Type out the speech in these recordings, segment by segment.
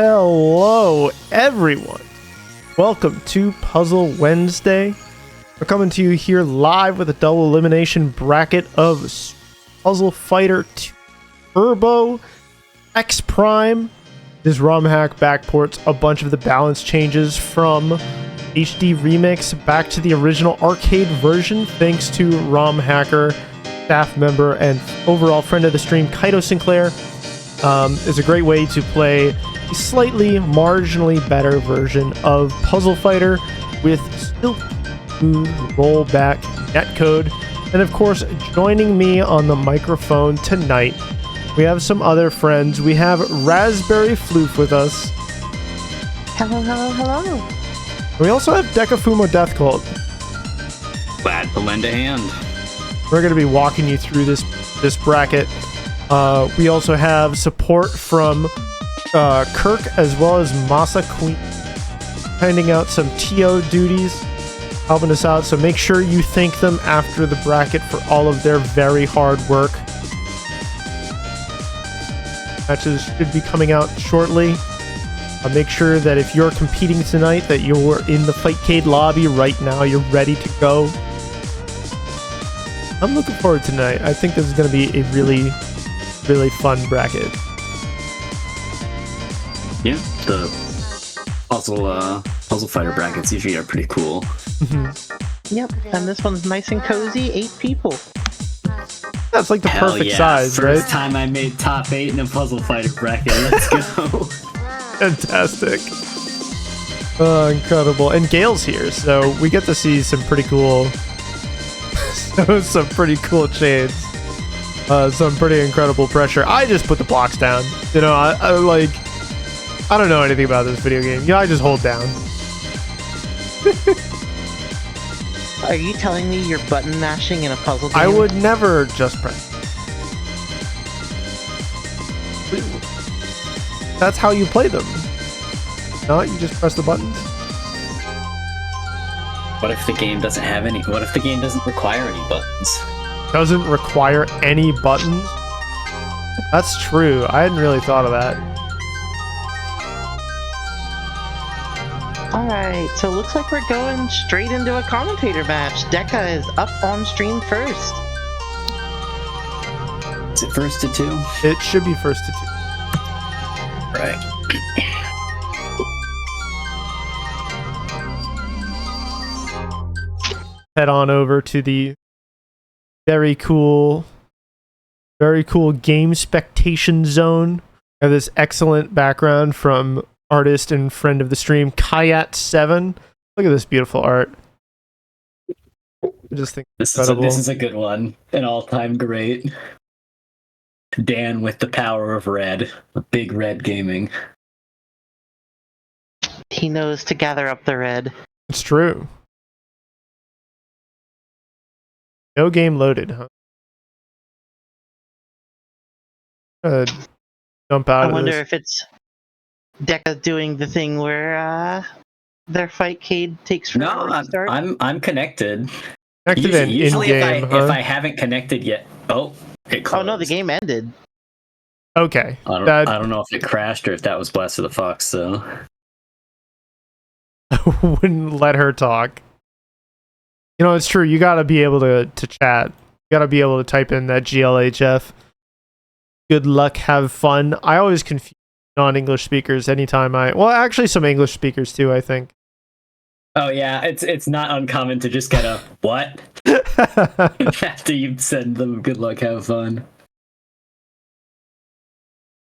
Hello, everyone. Welcome to Puzzle Wednesday. We're coming to you here live with a double elimination bracket of Puzzle Fighter 2 Turbo X Prime. This ROM hack backports a bunch of the balance changes from HD Remix back to the original arcade version, thanks to ROM hacker, staff member, and overall friend of the stream, Kaito Sinclaire. It's a great way to play a slightly marginally better version of Puzzle Fighter with still smooth rollback netcode. And of course, joining me on the microphone tonight, we have some other friends. We have Raspberryfloof with us. Hello, hello, hello. And we also have Deka Fumo Death Cult. Glad to lend a hand. We're going to be walking you through this bracket. We also have support from Kirk as well as MasaQueen, handing out some TO duties, helping us out. So make sure you thank them after the bracket for all of their very hard work. Matches should be coming out shortly. Make sure that if you're competing tonight, that you're in the Fightcade lobby right now. You're ready to go. I'm looking forward to tonight. I think this is going to be a really, really fun bracket. Yeah, the puzzle fighter brackets usually are pretty cool. Yep, and this one's nice and cozy. 8 people. That's like the Hell perfect yeah. size, First right? time I made top 8 in a puzzle fighter bracket. Let's go. Fantastic. Oh, incredible. And Gail's here, so we get to see some pretty cool some pretty cool chains. Some pretty incredible pressure. I just put the blocks down. You know, I don't know anything about this video game. I just hold down. Are you telling me you're button mashing in a puzzle game? I would never just press. That's how you play them. Not you just press the buttons. What if the game doesn't have any? What if the game doesn't require any buttons? Doesn't require any buttons? That's true. I hadn't really thought of that. Alright, so it looks like we're going straight into a commentator match. Deka is up on stream first. Is it first to 2? It should be first to 2. Right. Head on over to the very cool game spectation zone. I have this excellent background from artist and friend of the stream, Kayat7. Look at this beautiful art. I just think This incredible. is a good one. An all-time great. Dan with the power of red. Big Red Gaming. He knows to gather up the red. It's true. No game loaded, huh? Jump out I of wonder this. if it's Deka doing the thing where their Fightcade takes No, forever to start. I'm connected. Connected in Usually in-game, if huh? I haven't connected yet, it closed. Oh no, the game ended. Okay. I don't know if it crashed or if that was Blast of the Fox. So wouldn't let her talk. You know, it's true. You gotta be able to chat. You gotta be able to type in that GLHF. Good luck, have fun. I always confuse non-English speakers anytime well, actually some English speakers too, I think. oh yeah, it's not uncommon to just get a what after you've said them. Good luck, have fun.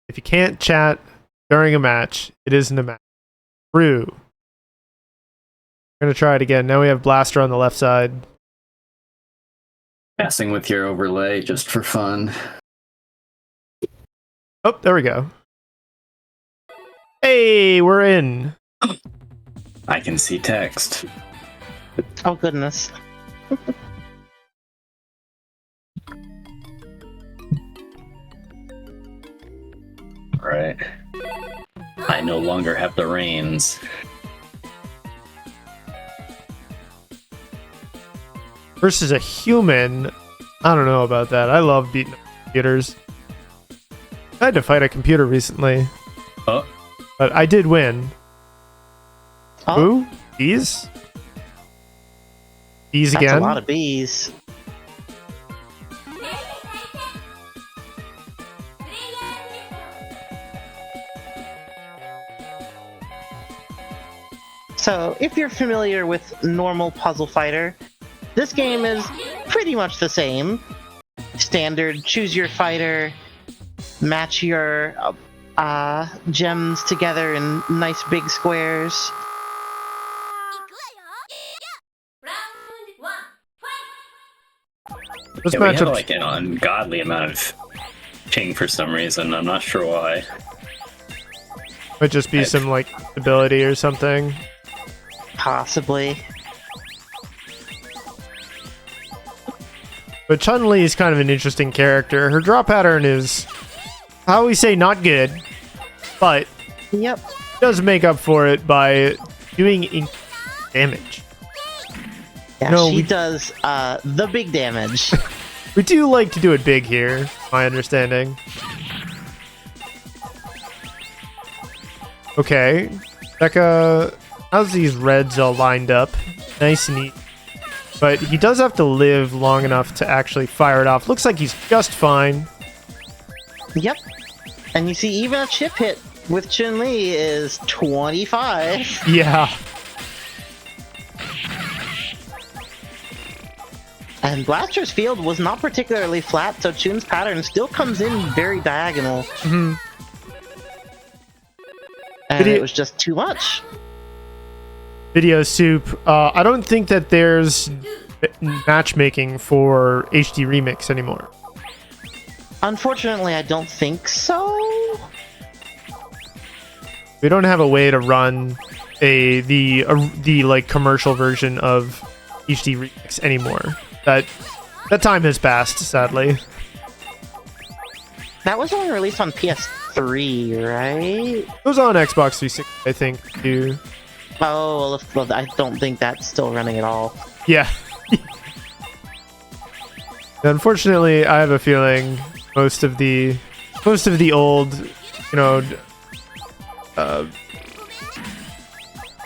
If you can't chat during a match, it isn't a match. True. We're gonna try it again. Now we have Blaster on the left side. Messing with your overlay just for fun. Oh, there we go. Hey, we're in. I can see text. Oh goodness. Right. I no longer have the reins. Versus a human. I don't know about that. I love beating computers. I had to fight a computer recently. Oh, But I did win. Oh, Ooh, bees? Bees that's again? a lot of bees. So, if you're familiar with normal Puzzle Fighter, this game is pretty much the same. Standard, choose your fighter, match your gems together in nice big squares. Let's Yeah, we match have up. like an ungodly amount of ping for some reason. I'm not sure why. Might just be some like ability or something. Possibly. But Chun-Li is kind of an interesting character. Her draw pattern is, how we say, not good, but Yep. does make up for it by doing damage. Yeah, No, she we- does the big damage. We do like to do it big here, my understanding. Okay, Deka has these reds all lined up, nice and neat. But he does have to live long enough to actually fire it off. Looks like he's just fine. Yep. And you see, even a chip hit with Chun-Li is 25. Yeah. And Blaster's field was not particularly flat, so Chun's pattern still comes in very diagonal. Mhm. And Did he- it was just too much. Video soup. I don't think that there's matchmaking for HD Remix anymore. Unfortunately, I don't think so. We don't have a way to run the like commercial version of HD Remix anymore. That time has passed, sadly. That was only released on PS3, right? It was on Xbox 360, I think, too. Oh, well, I don't think that's still running at all. Yeah. Unfortunately, I have a feeling most of the old,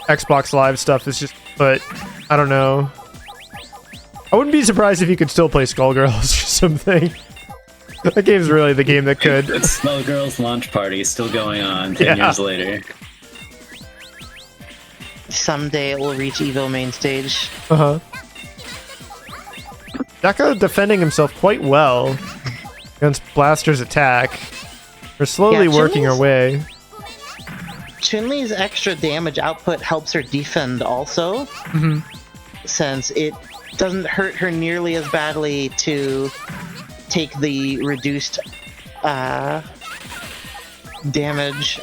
Xbox Live stuff is just, but I don't know. I wouldn't be surprised if you could still play Skullgirls or something. That game's really the game that could. It's Skullgirls launch party is still going on 10 Yeah. years later. Someday it will reach Evo main stage. Uh-huh. Deka defending himself quite well against Blaster's attack. We're slowly Yeah, working our way. Chun-Li's extra damage output helps her defend also, Mhm. since it doesn't hurt her nearly as badly to take the reduced damage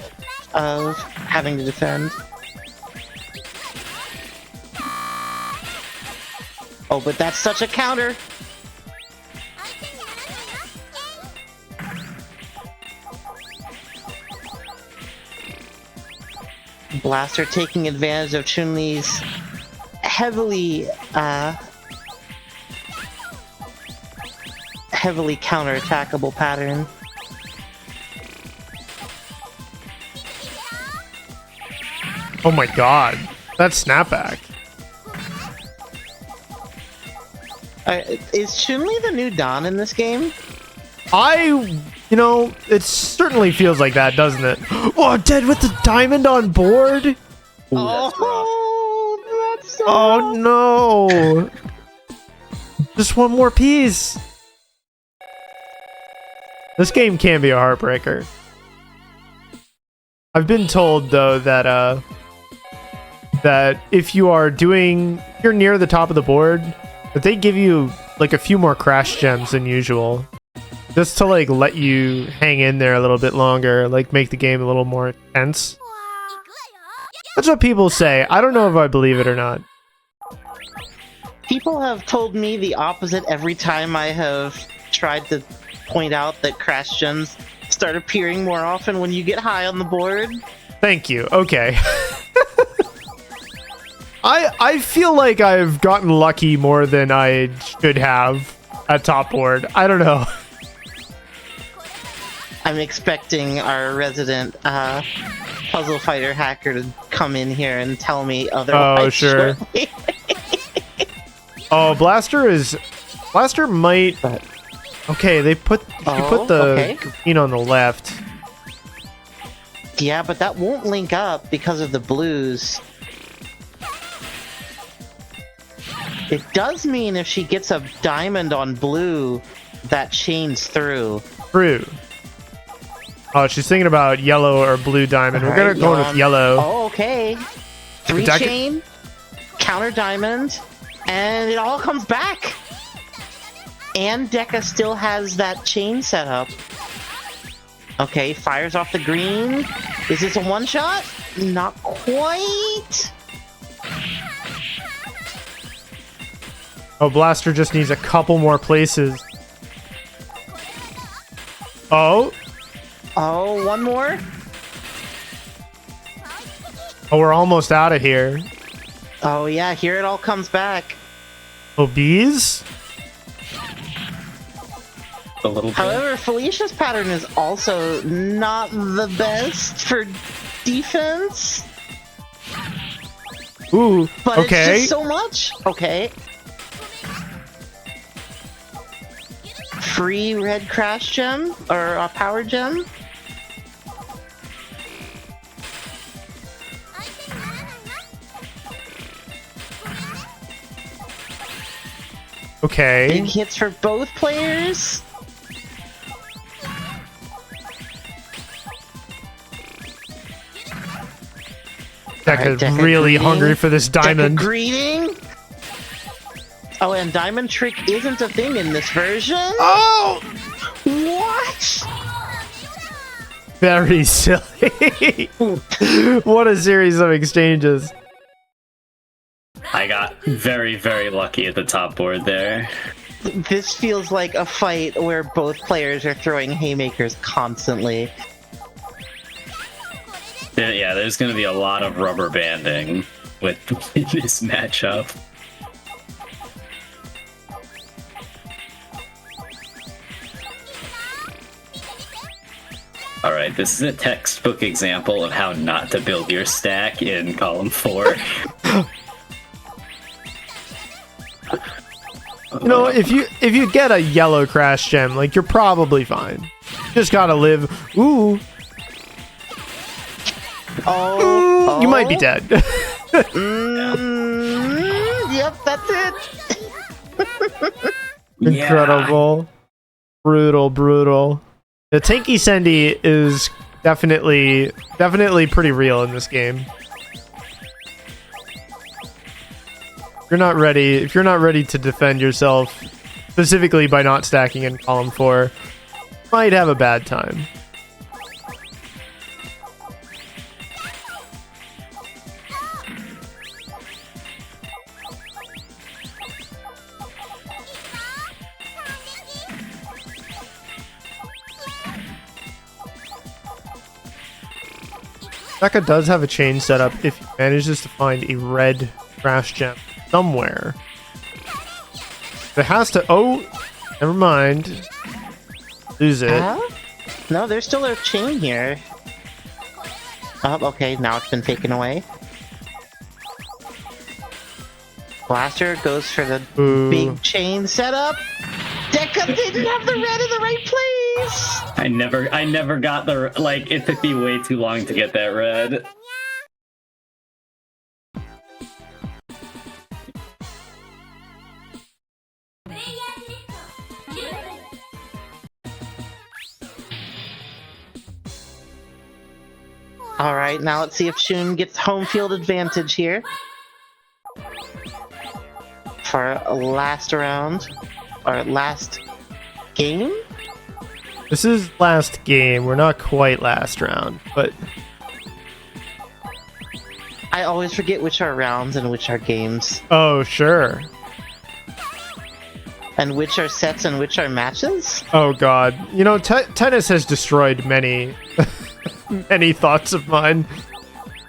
of having to defend. Oh, but that's such a counter! Blaster taking advantage of Chun-Li's heavily counter-attackable pattern. Oh my god. That snapback. Is Chun-Li the new Dawn in this game? It certainly feels like that, doesn't it? Oh, dead with the diamond on board? Ooh, that's rough. Oh, that's so Oh no. Just one more piece. This game can be a heartbreaker. I've been told though that if you're near the top of the board, that they give you like a few more crash gems than usual. Just to like let you hang in there a little bit longer, like make the game a little more intense. That's what people say. I don't know if I believe it or not. People have told me the opposite every time I have tried to point out that crash gems start appearing more often when you get high on the board. Thank you. Okay. I feel like I've gotten lucky more than I should have at top board. I don't know. I'm expecting our resident puzzle fighter hacker to come in here and tell me otherwise. Oh, sure. shortly. Oh, Blaster might. Okay, they put the green on the left. Yeah, but that won't link up because of the blues. It does mean if she gets a diamond on blue, that chains through. True. Oh, she's thinking about yellow or blue diamond. We're gonna go with yellow. Oh, okay. 3 chain, counter diamond, and it all comes back. And Deka still has that chain set up. Okay, fires off the green. Is this a one-shot? Not quite. Oh, Blaster just needs a couple more places. Oh. Oh, one more? Oh, we're almost out of here. Oh yeah, here it all comes back. Oh, bees? A little bit. However, Felicia's pattern is also not the best for defense. Ooh, But okay. it's just so much. Okay. Free red crash gem or a power gem. Okay. Big hits for both players. Deka's Deka really greeting. hungry for this diamond. Deka greeting. Oh, and diamond trick isn't a thing in this version. Oh! What? Very silly. What a series of exchanges. I got very, very lucky at the top board there. This feels like a fight where both players are throwing haymakers constantly. Yeah, there's going to be a lot of rubber banding with this matchup. Alright, this is a textbook example of how not to build your stack in column 4. You know, if you get a yellow crash gem, like, you're probably fine. You just gotta live. Ooh. Oh, You might be dead. Yep, that's it. Incredible. Brutal. The Tanky Sendy is definitely pretty real in this game. If you're not ready to defend yourself, specifically by not stacking in column 4, you might have a bad time. Deka does have a chain set up if he manages to find a red crash gem somewhere. It has to. Oh, never mind. Lose it. No, there's still a chain here. Oh, okay, now it's been taken away. Blaster goes for the Ooh. big chain setup. Deka didn't have the red in the right place. I never got the, like, it took me way too long to get that red. Alright, now let's see if Shun gets home field advantage here. For last round. Or last game? This is last game. We're not quite last round, but I always forget which are rounds and which are games. oh, sure. And which are sets and which are matches? Oh god. You know, tennis has destroyed many many thoughts of mine.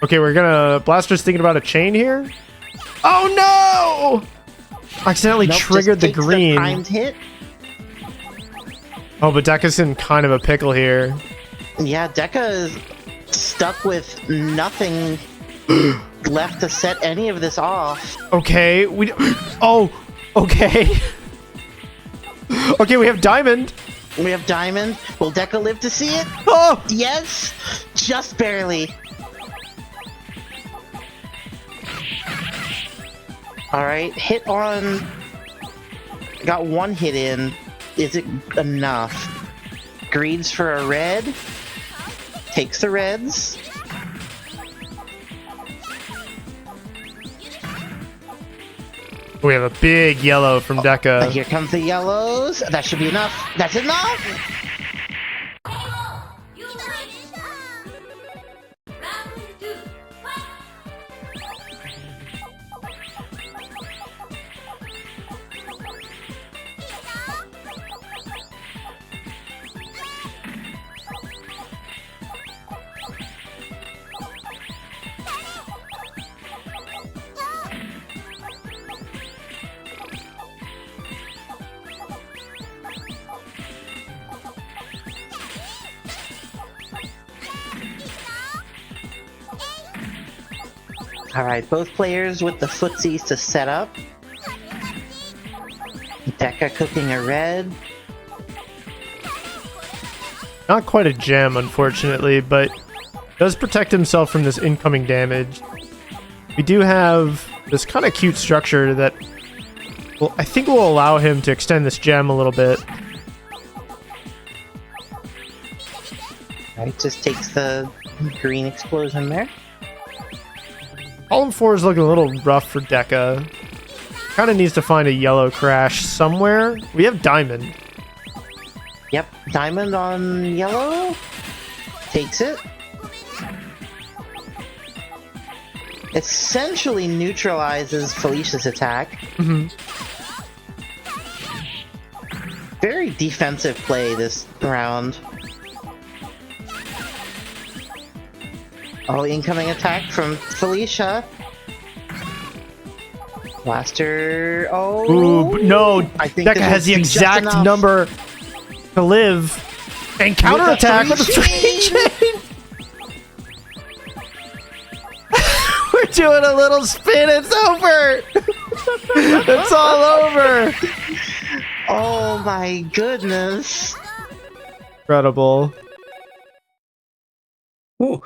Okay, we're gonna Blaster's thinking about a chain here. Oh no! Accidentally Nope, triggered the just takes green. timed hit. Oh, but Deka's in kind of a pickle here. Yeah, Deka is stuck with nothing left to set any of this off. Okay, we... Oh, okay. Okay, we have Diamond. We have Diamond. Will Deka live to see it? Oh! Yes! Just barely. Alright, hit on... Got one hit in. Is it enough? Greeds for a red. Takes the reds. We have a big yellow from Deka. Here comes the yellows. That should be enough. That's enough! Alright, both players with the footsies to set up. Deka cooking a red. Not quite a gem, unfortunately, but does protect himself from this incoming damage. We do have this kind of cute structure that, well, I think will allow him to extend this gem a little bit. Alright, just takes the green explosion there. Column 4 is looking a little rough for Deka. Kind of needs to find a yellow crash somewhere. We have Diamond. Yep, Diamond on yellow. Takes it. Essentially neutralizes Felicia's attack. Mm-hmm. Very defensive play this round. Oh, incoming attack from Felicia. Blaster. Oh. Ooh, no. I think Deka has the exact number to live. And counterattack with a three chain. We're doing a little spin. It's over. It's all over. Oh my goodness. Incredible. Ooh.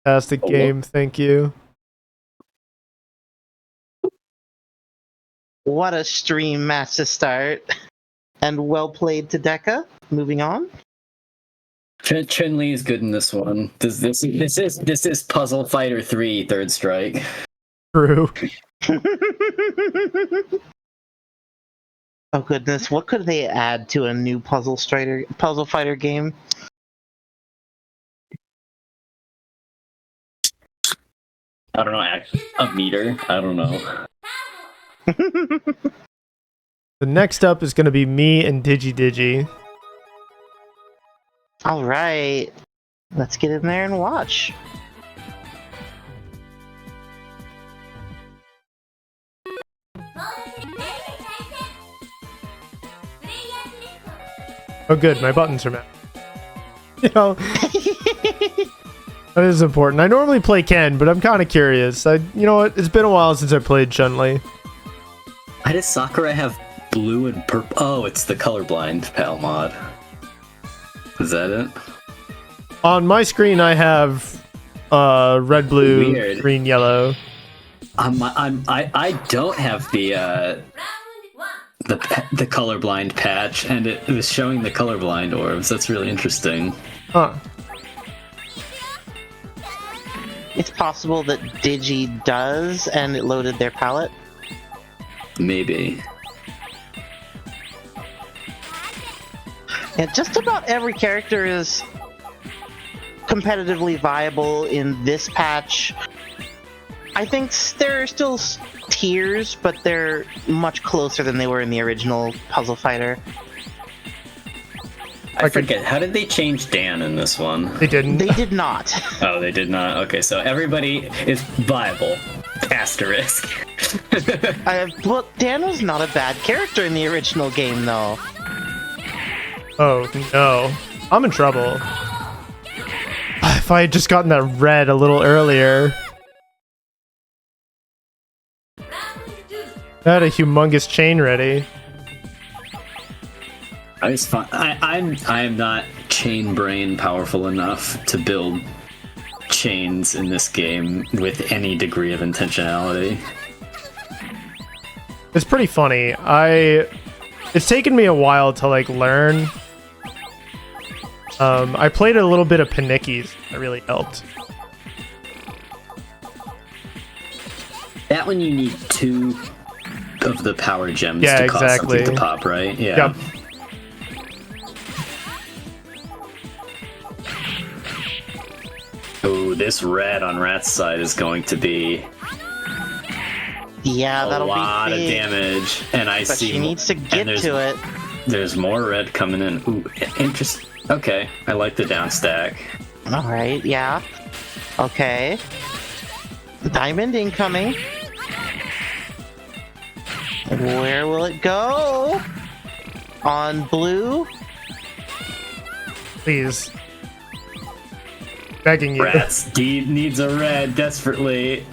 Fantastic game. Thank you. What a stream match to start. And well played to Deka. Moving on. Chun-Li is good in this one. This is Puzzle Fighter 3 Third Strike. True. Oh goodness, what could they add to a new puzzle fighter game? I don't know, actually. A meter? I don't know. The next up is going to be me and DigiDigi. Alright. Let's get in there and watch. Oh good, my buttons are matched. You know, that is important. I normally play Ken, but I'm kind of curious. You know what? It's been a while since I played Chun-Li. Why does Sakura have blue and purple? Oh, it's the colorblind pal mod. Is that it? On my screen, I have red, blue, Weird. green, yellow. I don't have the colorblind patch, and it was showing the colorblind orbs. That's really interesting. Huh. It's possible that Digi does, and it loaded their palette. Maybe. Yeah, just about every character is competitively viable in this patch. I think there are still tiers, but they're much closer than they were in the original Puzzle Fighter. I forget, how did they change Dan in this one? They didn't. They did not. Oh, they did not? Okay, so everybody is viable. Asterisk. Well, Dan was not a bad character in the original game, though. Oh, no. I'm in trouble. if I had just gotten that red a little earlier. I had a humongous chain ready. I am not chain brain powerful enough to build chains in this game with any degree of intentionality. It's pretty funny. It's taken me a while to like learn. I played a little bit of Panicki's. That really helped. That one you need 2 of the power gems Yeah, to cause exactly. something to pop, right? Yeah. Yep. Oh, this red on Rat's side is going to be Yeah, a that'll lot be of big. damage, and I But see. she needs to get to it. There's more red coming in. Ooh, interesting. Okay, I like the down stack. All right, yeah. Okay. Diamond incoming. Where will it go? On blue? Please. Begging you. Ratttz needs a red desperately.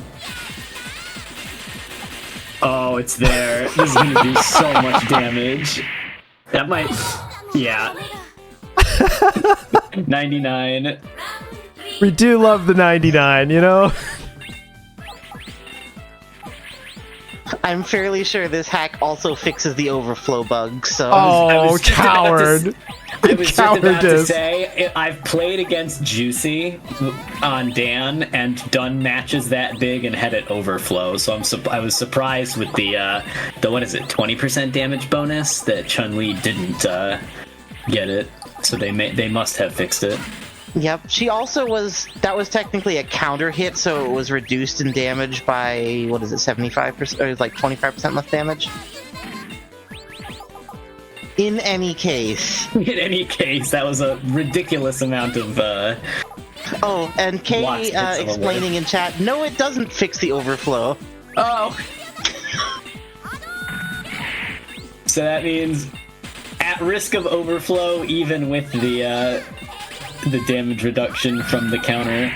Oh, it's there. This is gonna do so much damage. That might... Yeah. 99. We do love the 99, you know? I'm fairly sure this hack also fixes the overflow bug, so... Oh, was just about coward. I was just about to Cowardice. say, I've played against Juicy on Dan and done matches that big and had it overflow. So I was surprised with the what is it, 20% damage bonus that Chun-Li didn't get it. So they must have fixed it. Yep, she also that was technically a counter hit, so it was reduced in damage by, what is it, 75%, or like 25% less damage? In any case. In any case, that was a ridiculous amount of... Oh, and Kay Lots of hits of a explaining in chat, no, it doesn't fix the overflow. Oh! So that means at risk of overflow, even with the damage reduction from the counter.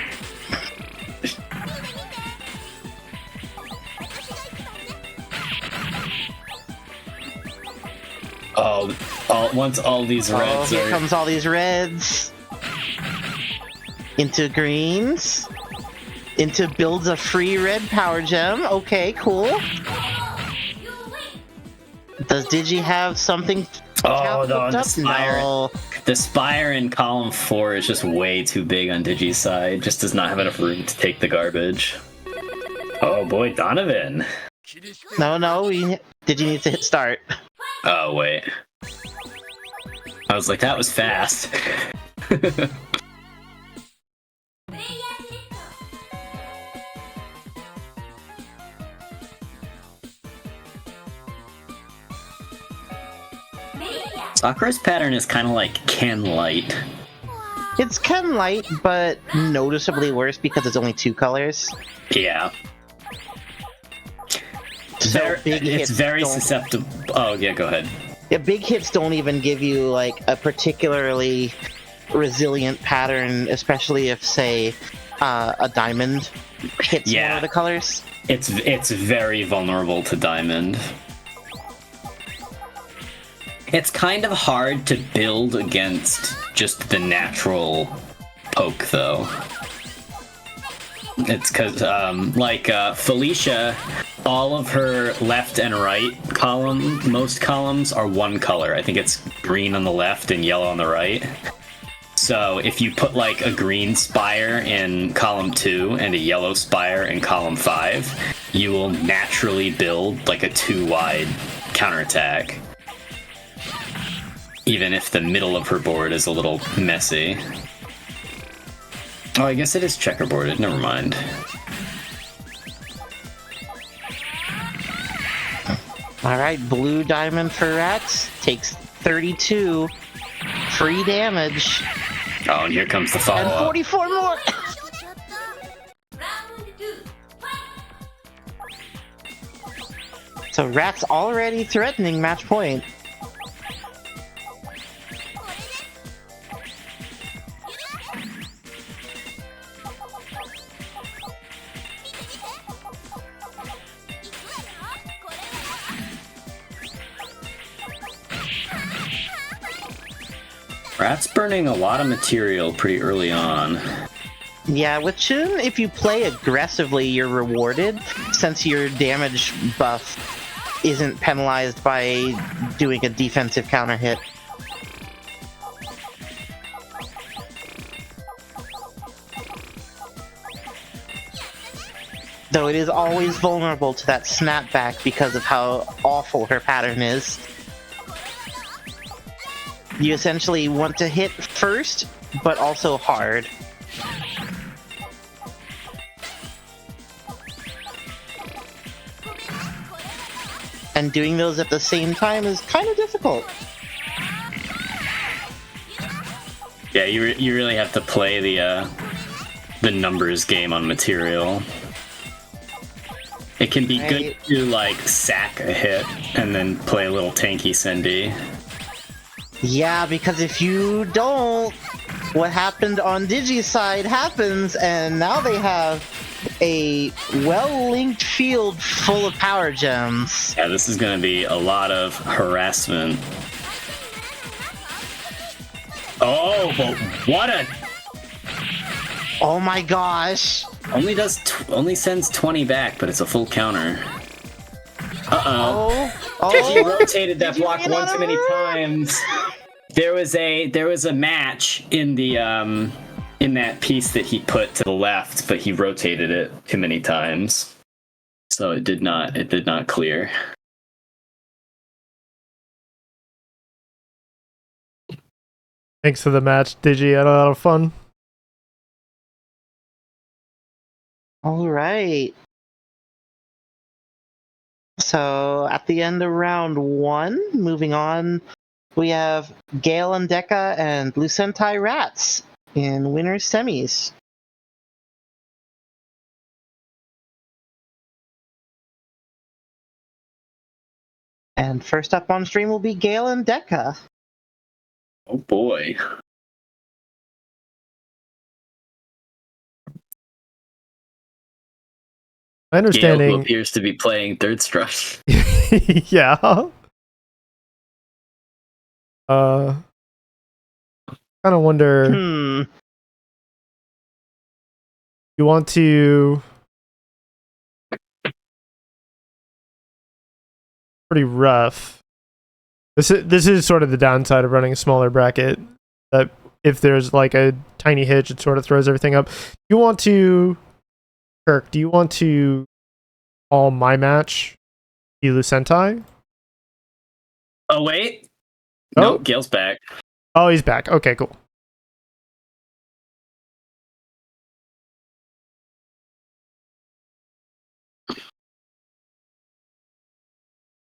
Once all these reds here comes all these reds. Into greens. Into builds a free red power gem. Okay, cool. Does Digi have something? Oh, no, hooked the up? Spire. No. The Spire in column 4 is just way too big on Digi's side. Just does not have enough room to take the garbage. Oh boy, Donovan. No, Digi needs to hit start. Oh, wait. I was like, that was fast. Sakura's pattern is kind of like Ken Light. It's Ken Light, but noticeably worse because it's only 2 colors. Yeah. So big It's hits very don't- susceptible. Oh, yeah, go ahead. Yeah, big hits don't even give you like a particularly resilient pattern, especially if, say, a diamond hits one of the colors. It's very vulnerable to diamond. It's kind of hard to build against just the natural poke, though. It's because, Felicia, all of her left and right most columns are one color. I think it's green on the left and yellow on the right. So if you put, like, a green spire in column 2 and a yellow spire in column 5, you will naturally build, like, a 2-wide counterattack. Even if the middle of her board is a little messy. Oh, I guess it is checkerboarded. Never mind. Alright, blue diamond for Ratttz. Takes 32 free damage. Oh, and here comes the And follow-up. 44 more! So Ratttz already threatening match point. Rat's burning a lot of material pretty early on. Yeah, with Shun, if you play aggressively, you're rewarded, since your damage buff isn't penalized by doing a defensive counter hit. Though it is always vulnerable to that snapback because of how awful her pattern is. You essentially want to hit first, but also hard. And doing those at the same time is kind of difficult. Yeah, you really have to play the numbers game on material. It can be good to like sack a hit and then play a little tanky Sendy. Yeah, because if you don't, what happened on Digi's side happens, and now they have a well-linked field full of power gems. Yeah, this is going to be a lot of harassment. Oh, but what a... Oh my gosh! Only sends 20 back, but it's a full counter. Uh-oh. Oh, He rotated that block one too many times. There was a match in the in that piece that he put to the left, but he rotated it too many times. So it did not clear. Thanks for the match, Digi. Had a lot of fun. all right. So at the end of round 1, moving on, we have Gale and Deka and Lucentai Ratttz in winners semis. And first up on stream will be Gale and Deka. Oh boy. My understanding Gale, who appears to be playing third strike. yeah. Kind of wonder. You want to pretty rough. This is sort of the downside of running a smaller bracket. That if there's like a tiny hitch, it sort of throws everything up. You want to, Kirk? Do you want to call my match the lucentai? Oh wait. Oh. No, Gale's back. Oh, he's back. Okay, cool.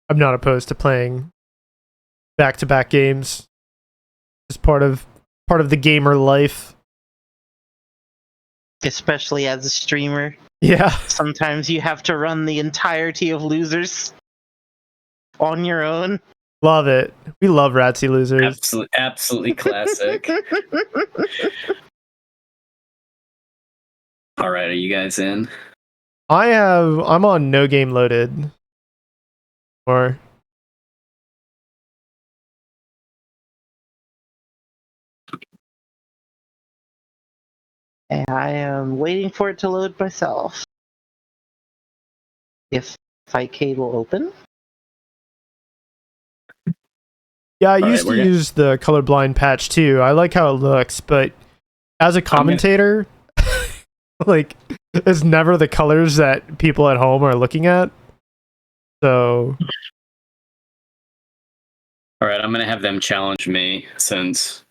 I'm not opposed to playing back-to-back games. It's part of the gamer life. Especially as a streamer. Yeah. Sometimes you have to run the entirety of losers on your own. Love it. We love Rattsy losers. Absolutely classic. All right, are you guys in? I'm on no game loaded. Or And I am waiting for it to load myself. If Fightcade will open. yeah, I used to use the colorblind patch too. I like how it looks, but as a commentator, like it's never the colors that people at home are looking at. So all right, I'm gonna have them challenge me since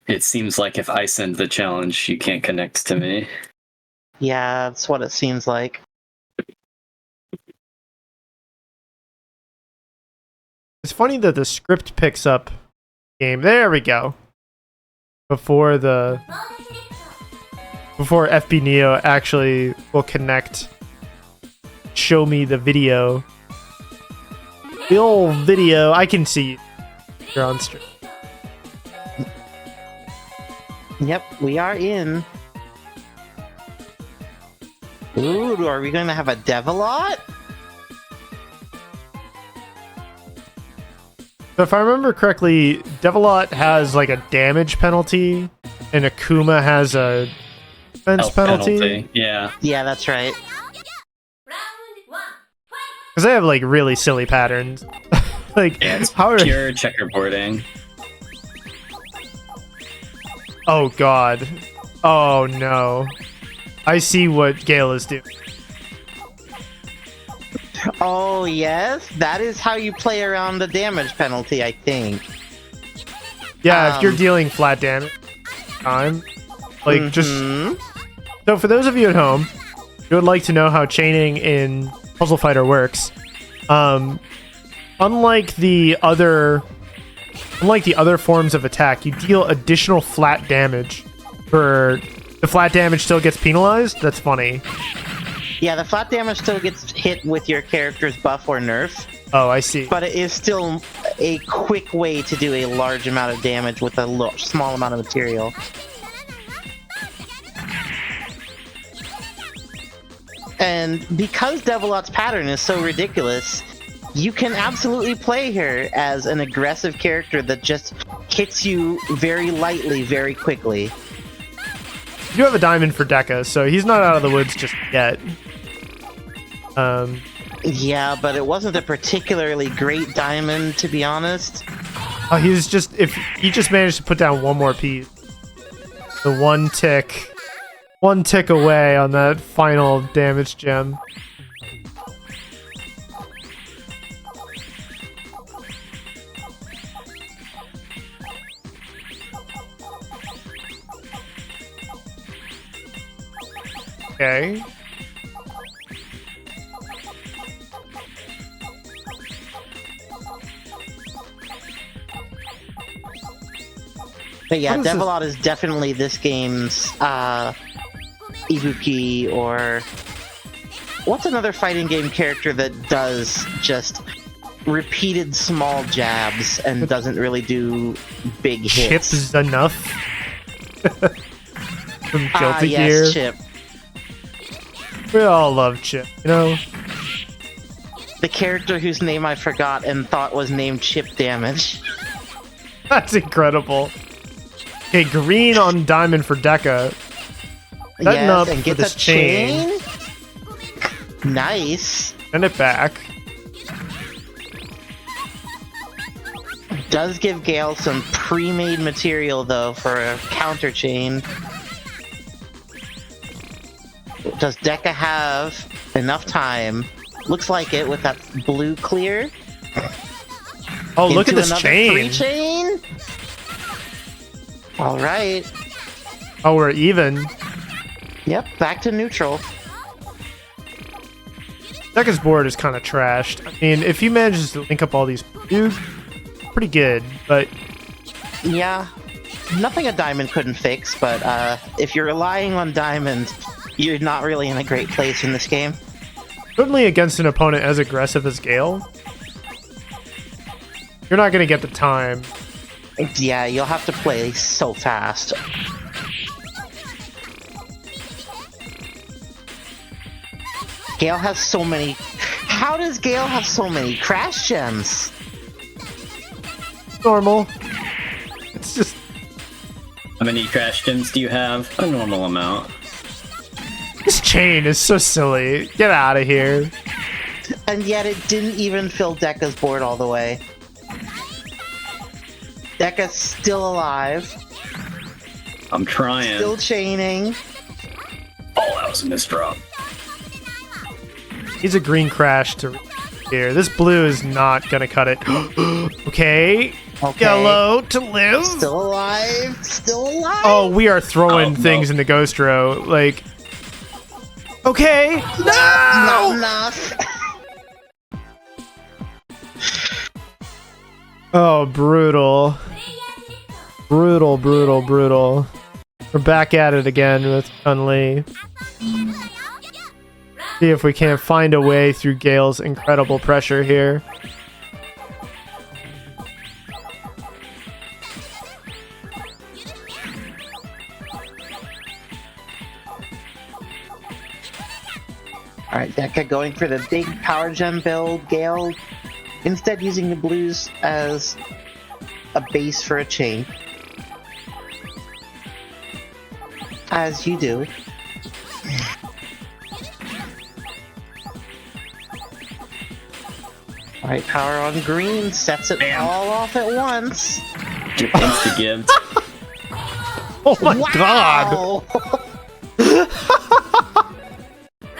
it seems like if I send the challenge, you can't connect to me. Yeah, that's what it seems like. it's funny that the script picks up game. There we go. Before FB Neo actually will connect, show me the video. The old video, I can see you're on stream. Yep, we are in. Ooh, are we going to have a Devilot? So if I remember correctly, Devilot has like a damage penalty, and Akuma has a defense Health penalty. Yeah. Yeah, that's right. Because they have like really silly patterns. Like, Yeah, it's how are... pure checkerboarding. Oh god. Oh no. I see what Gale is doing. Oh, yes? That is how you play around the damage penalty, I think. Yeah, if you're dealing flat damage time. Like, just... So for those of you at home who would like to know how chaining in Puzzle Fighter works, unlike the other forms of attack, you deal additional flat damage. For the flat damage still gets penalized. That's funny. Yeah, the flat damage still gets hit with your character's buff or nerf, Oh, I see. but it is still a quick way to do a large amount of damage with a small amount of material. And because Devilot's pattern is so ridiculous, you can absolutely play her as an aggressive character that just hits you very lightly, very quickly. You have a diamond for Deka, so he's not out of the woods just yet. Yeah, but it wasn't a particularly great diamond, to be honest. Oh, he's just... If he just managed to put down one more piece. The one tick away on that final damage gem. Okay. But yeah, What is this? Devilot is definitely this game's Ibuki, or what's another fighting game character that does just repeated small jabs and doesn't really do big hits? Chip is enough. From Guilty Gear. Yes, Chip. We all love Chip, you know? The character whose name I forgot and thought was named Chip Damage. That's incredible. Okay, green on diamond for Deka. Setting up and for get this the chain. Nice. Send it back. Does give Gale some pre-made material though for a counter chain. Does Deka have enough time? Looks like it with that blue clear. Oh, look at Into this another chain. free chain. All right. Oh, we're even. Yep, back to neutral. Deka's board is kind of trashed. I mean, if he manages to link up all these, dude, pretty good. But Yeah, nothing a diamond couldn't fix, but if you're relying on diamond, you're not really in a great place in this game. certainly against an opponent as aggressive as Gale, you're not going to get the time. Yeah, you'll have to play so fast. Gale has so many... How does Gale have so many crash gems? Normal. It's just... How many crash gems do you have? A normal amount. This chain is so silly. Get out of here. And yet it didn't even fill Deka's board all the way. Deka's still alive. I'm trying. Still chaining. Oh, that was a misdrop. He's a green crash to here. This blue is not going to cut it. Okay. Okay. Yellow to live. Still alive. Still alive. Oh, we are throwing Oh, no. things into Ghost Row. Like... Okay. Not No! enough. Oh, brutal. Brutal, brutal, brutal. We're back at it again with Chun-Li. See if we can't find a way through Gale's incredible pressure here. Alright, Deka going for the big power gem build. Gale instead using the blues as a base for a chain. As you do. Alright, power on green, sets it all off at once. Insta-gift. Oh my god!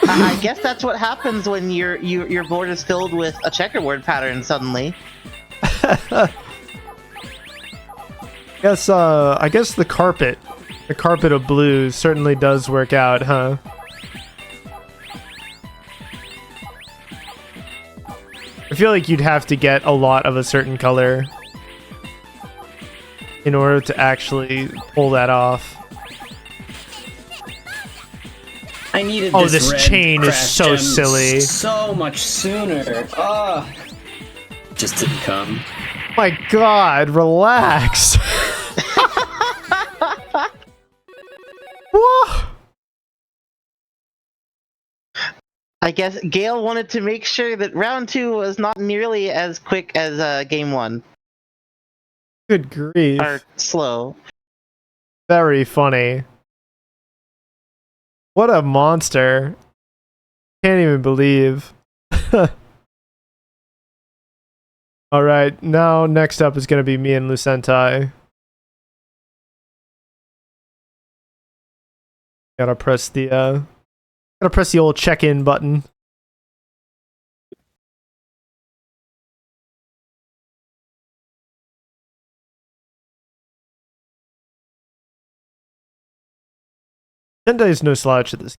I guess that's what happens when your board is filled with a checkerboard pattern suddenly. I guess the carpet of blues certainly does work out, huh? I feel like you'd have to get a lot of a certain color in order to actually pull that off. I needed Oh, this this chain is crash so gem silly. so much sooner. Just didn't come. My god, relax. Whoa. I guess Gale wanted to make sure that round 2 was not nearly as quick as game 1. Good grief. Or slow. Very funny. What a monster. Can't even believe. Alright, now next up is going to be me and Lucentai. Gotta press the old check-in button. Lucentai is no slouch at this.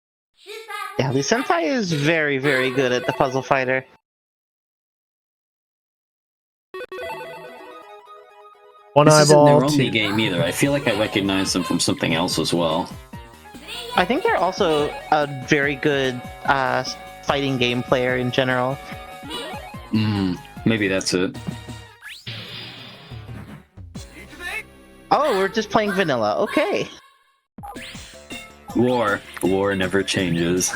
Yeah, Lucentai is very, very good at the puzzle fighter. One This isn't their eyeball, only two. game either. I feel like I recognize them from something else as well. I think they're also a very good fighting game player in general. Maybe that's it. Oh, we're just playing vanilla. Okay. War never changes.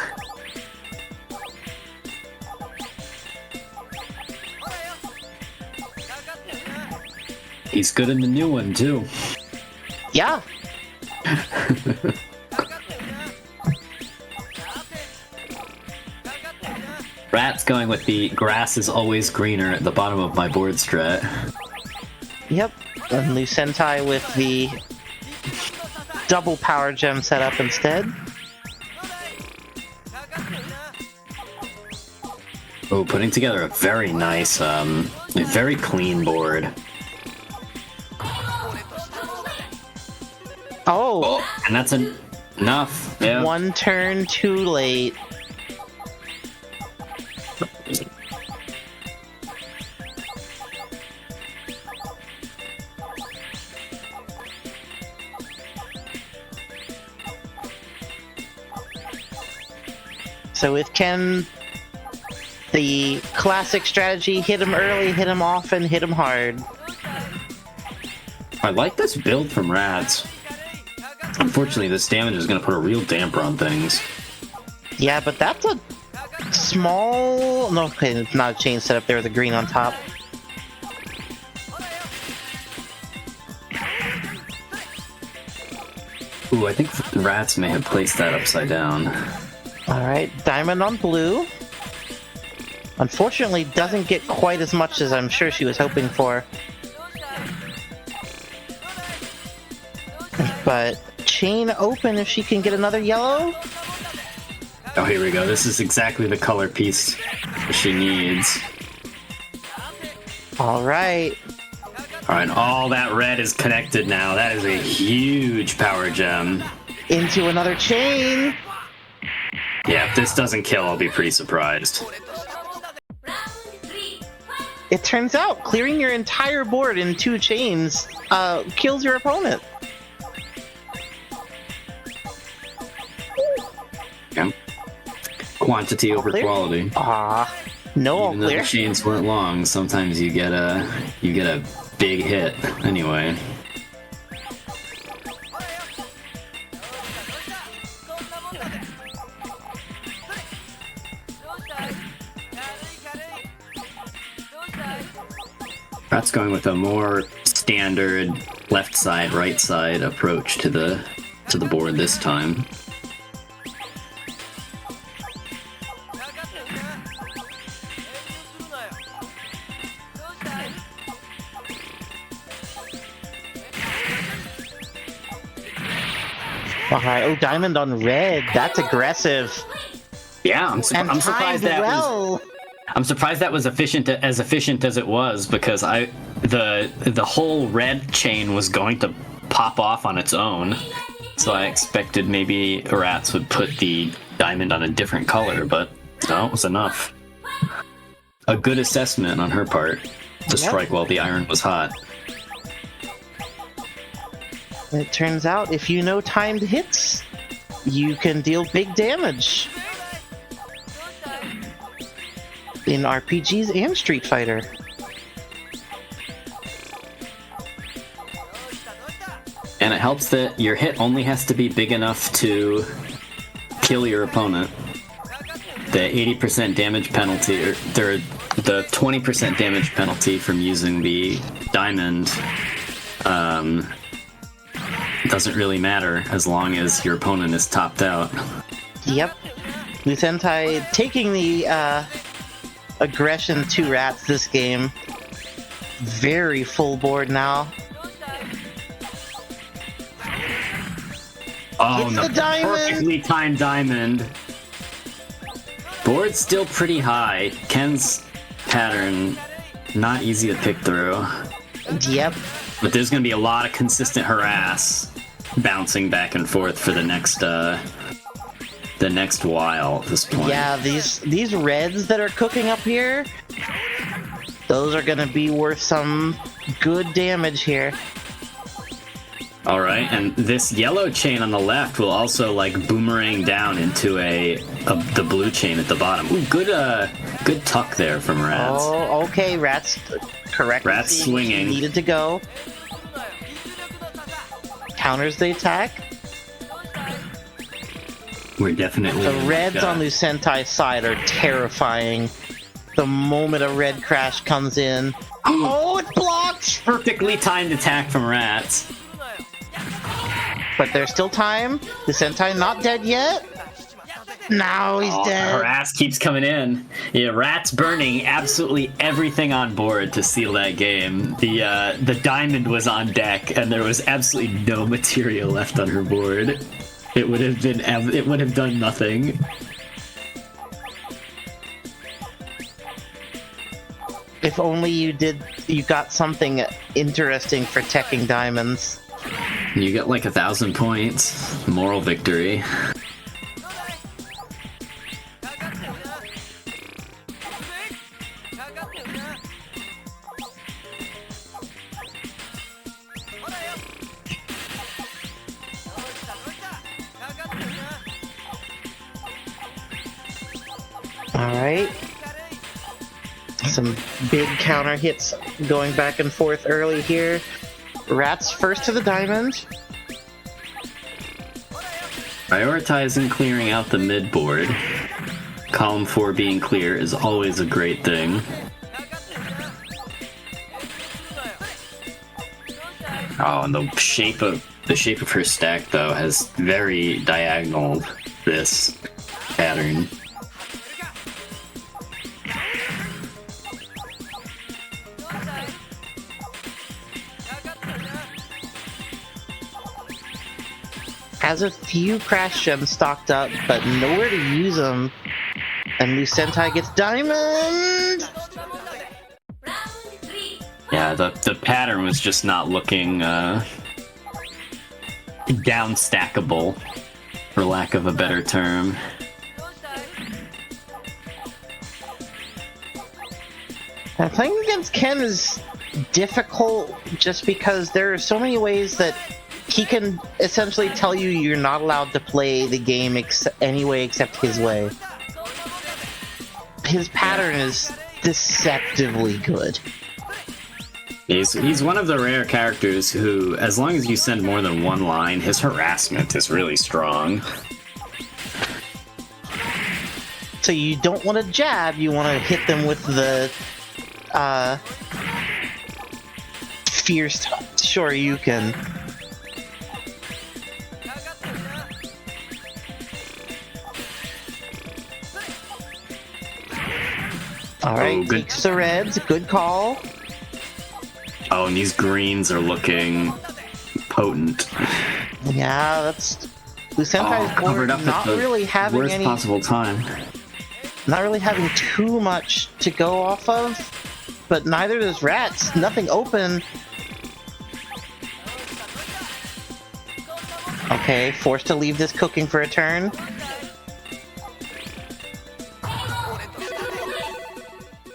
He's good in the new one too. Yeah. Ratttz going with the grass is always greener at the bottom of my board strat. Yep. And Lucentai with the double power gem setup instead. Oh, putting together a very nice, a very clean board. Oh, And that's enough. Yeah. one turn too late. So with Ken, the classic strategy, hit him early, hit him often, hit him hard. I like this build from Ratttz. Unfortunately, this damage is going to put a real damper on things. Yeah, but that's a small... No, okay, it's not a chain setup there with a green on top. Ooh, I think Ratttz may have placed that upside down. Alright, diamond on blue. Unfortunately, doesn't get quite as much as I'm sure she was hoping for. But chain open if she can get another yellow. Oh, here we go. This is exactly the color piece she needs. Alright. Alright, all that red is connected now. That is a huge power gem. Into another chain. Yeah, if this doesn't kill, I'll be pretty surprised. It turns out clearing your entire board in 2 chains kills your opponent. Okay. Quantity over clear? quality. No all Even though the clear. chains weren't long, sometimes you get a big hit. Anyway. Ratttz going with a more standard left side, right side approach to the board this time. Alright, oh, diamond on red. That's aggressive. Yeah, I'm surprised that was. I'm surprised that was efficient as it was, because the whole red chain was going to pop off on its own. So I expected maybe Ratttz would put the diamond on a different color, but no, it was enough. A good assessment on her part to strike while the iron was hot. It turns out if you know timed hits, you can deal big damage. In RPGs and Street Fighter. And it helps that your hit only has to be big enough to kill your opponent. The 80% damage penalty, or the 20% damage penalty from using the diamond doesn't really matter as long as your opponent is topped out. Yep. Lucentai taking the aggression to Ratttz this game. Very full board now. Oh Hits no, the diamond. perfectly timed diamond. Board's still pretty high. Ken's pattern, not easy to pick through. Yep. But there's going to be a lot of consistent harass bouncing back and forth for the next while at this point. Yeah, these reds that are cooking up here, those are gonna be worth some good damage here. Alright, and this yellow chain on the left will also like boomerang down into the blue chain at the bottom. Ooh, good tuck there from Ratttz. Oh, okay, Ratttz correct. Ratttz swinging. Needed to go. Counters the attack. We're definitely... The reds on Lucentai's side are terrifying. The moment a red crash comes in... Oh, it blocked! Perfectly timed attack from Ratttz. But there's still time. Lucentai not dead yet. Now he's dead. Harass keeps coming in. Yeah, Ratttz burning absolutely everything on board to seal that game. The diamond was on deck, and there was absolutely no material left on her board. It would have done nothing. If only you got something interesting for teching diamonds. You get like 1,000 points. Moral victory. Alright. Some big counter hits going back and forth early here. Ratttz first to the diamond. Prioritizing clearing out the mid board. Column 4 being clear is always a great thing. Oh, and the shape of her stack though has very diagonal this pattern. Has a few crash gems stocked up, but nowhere to use them. And Lucentai gets diamond! Yeah, the pattern was just not looking down stackable, for lack of a better term. Playing against Ken is difficult just because there are so many ways that he can essentially tell you you're not allowed to play the game any way except his way. His pattern is deceptively good. He's one of the rare characters who, as long as you send more than one line, his harassment is really strong. So you don't want to jab, you want to hit them with the fierce Shoryuken. Alright, good. takes the reds. Good call. Oh, and these greens are looking potent. Yeah, that's... Lucentai's board covered up not at the really having worst any... possible time. Not really having too much to go off of, but neither does Ratttz. Nothing open. Okay, forced to leave this cooking for a turn.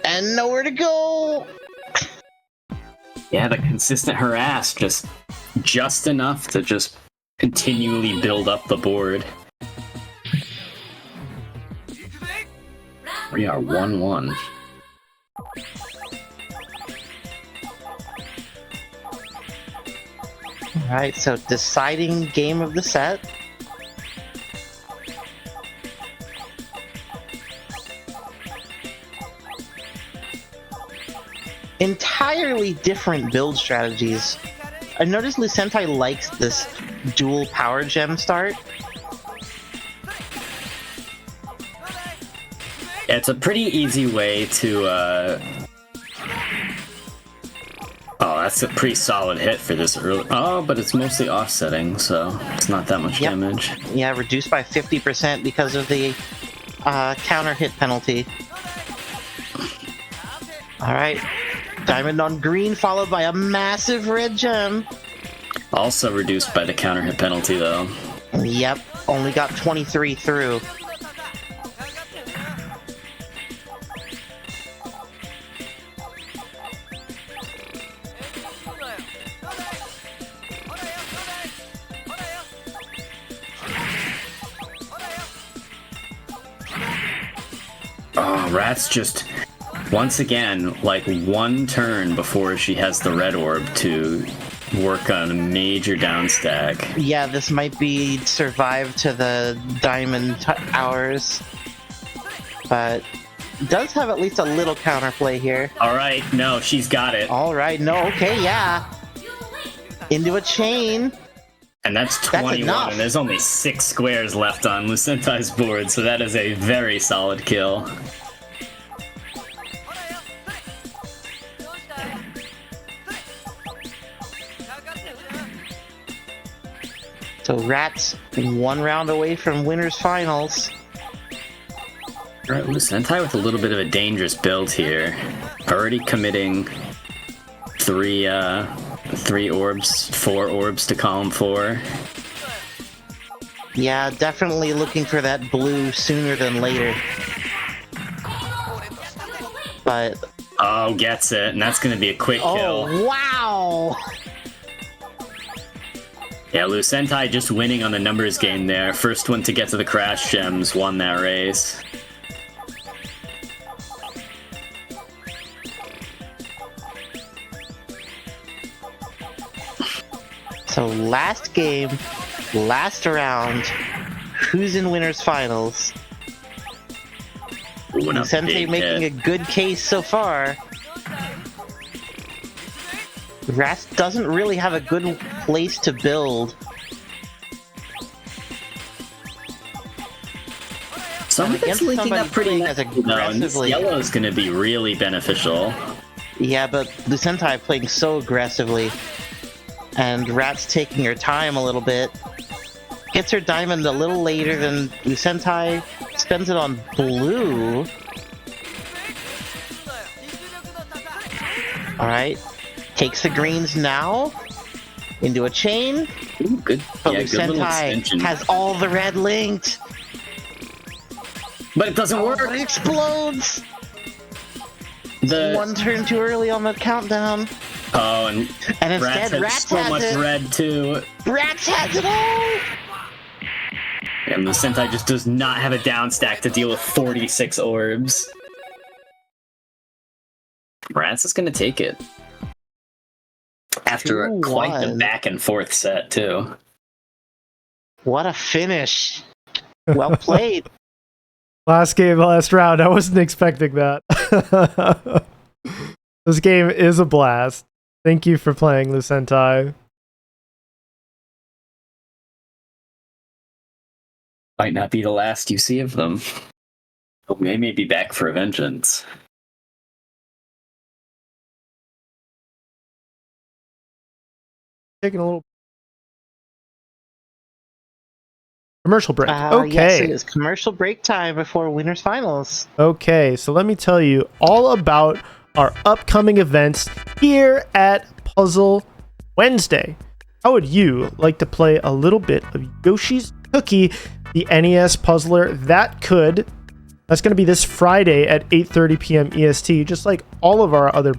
And nowhere to go! Yeah, the consistent harass, just enough to just continually build up the board. We are 1-1. Alright, so deciding game of the set. Entirely different build strategies. I noticed Lucentai likes this dual power gem start. It's a pretty easy way to, Oh, that's a pretty solid hit for this early... Oh, but it's mostly offsetting, so it's not that much damage. Yeah, reduced by 50% because of the counter hit penalty. Alright. Diamond on green, followed by a massive red gem. Also reduced by the counter hit penalty, though. Yep, only got 23 through. Oh, Ratttz just, once again, like one turn before she has the red orb to work on a major downstack. Yeah, this might be survive to the diamond hours, but does have at least a little counterplay here. Alright, no, she's got it. Alright, no, okay, yeah. Into a chain. And that's 21, enough. and there's only 6 squares left on Lucentai's board, so that is a very solid kill. So Ratttz one round away from winners finals. Alright, Lucentai with a little bit of a dangerous build here. Already committing 3 orbs, 4 orbs to column 4. Yeah, definitely looking for that blue sooner than later. But... Oh, gets it, and that's gonna be a quick kill. Oh, wow! Yeah, Lucentai just winning on the numbers game there. First one to get to the crash gems won that race. So last game, last round, who's in winners finals? Ooh, and a Lucente big making hit. a good case so far. Ratttz doesn't really have a good place to build. Some of it's Against linking up somebody pretty playing nice. as No, and this aggressively. yellow is going to be really beneficial. Yeah, but Lucentai playing so aggressively. And Ratttz taking her time a little bit. Gets her diamond a little later than Lucentai. Spends it on blue. Alright. Takes the greens now. Into a chain. Ooh, good. But Yeah, good little Lucentai extension. has all the red linked. But it doesn't work. But it explodes! The One turn too early on the countdown. oh, and And instead, Ratttz has Ratttz so has much it. red too. Ratttz has it all! And Lucentai just does not have a down stack to deal with 46 orbs. Ratttz is gonna take it. After quite the 2-1. back and forth set too. What a finish. Well played. Last game, last round. I wasn't expecting that. This game is a blast. Thank you for playing, Lucentai. Might not be the last you see of them. But they may be back for vengeance. Taking a little commercial break. Yes, it is commercial break time before Winners Finals. Okay, so let me tell you all about our upcoming events here at Puzzle Wednesday. How would you like to play a little bit of Yoshi's Cookie, the NES puzzler that's going to be this Friday at 8:30 p.m. EST, just like all of our other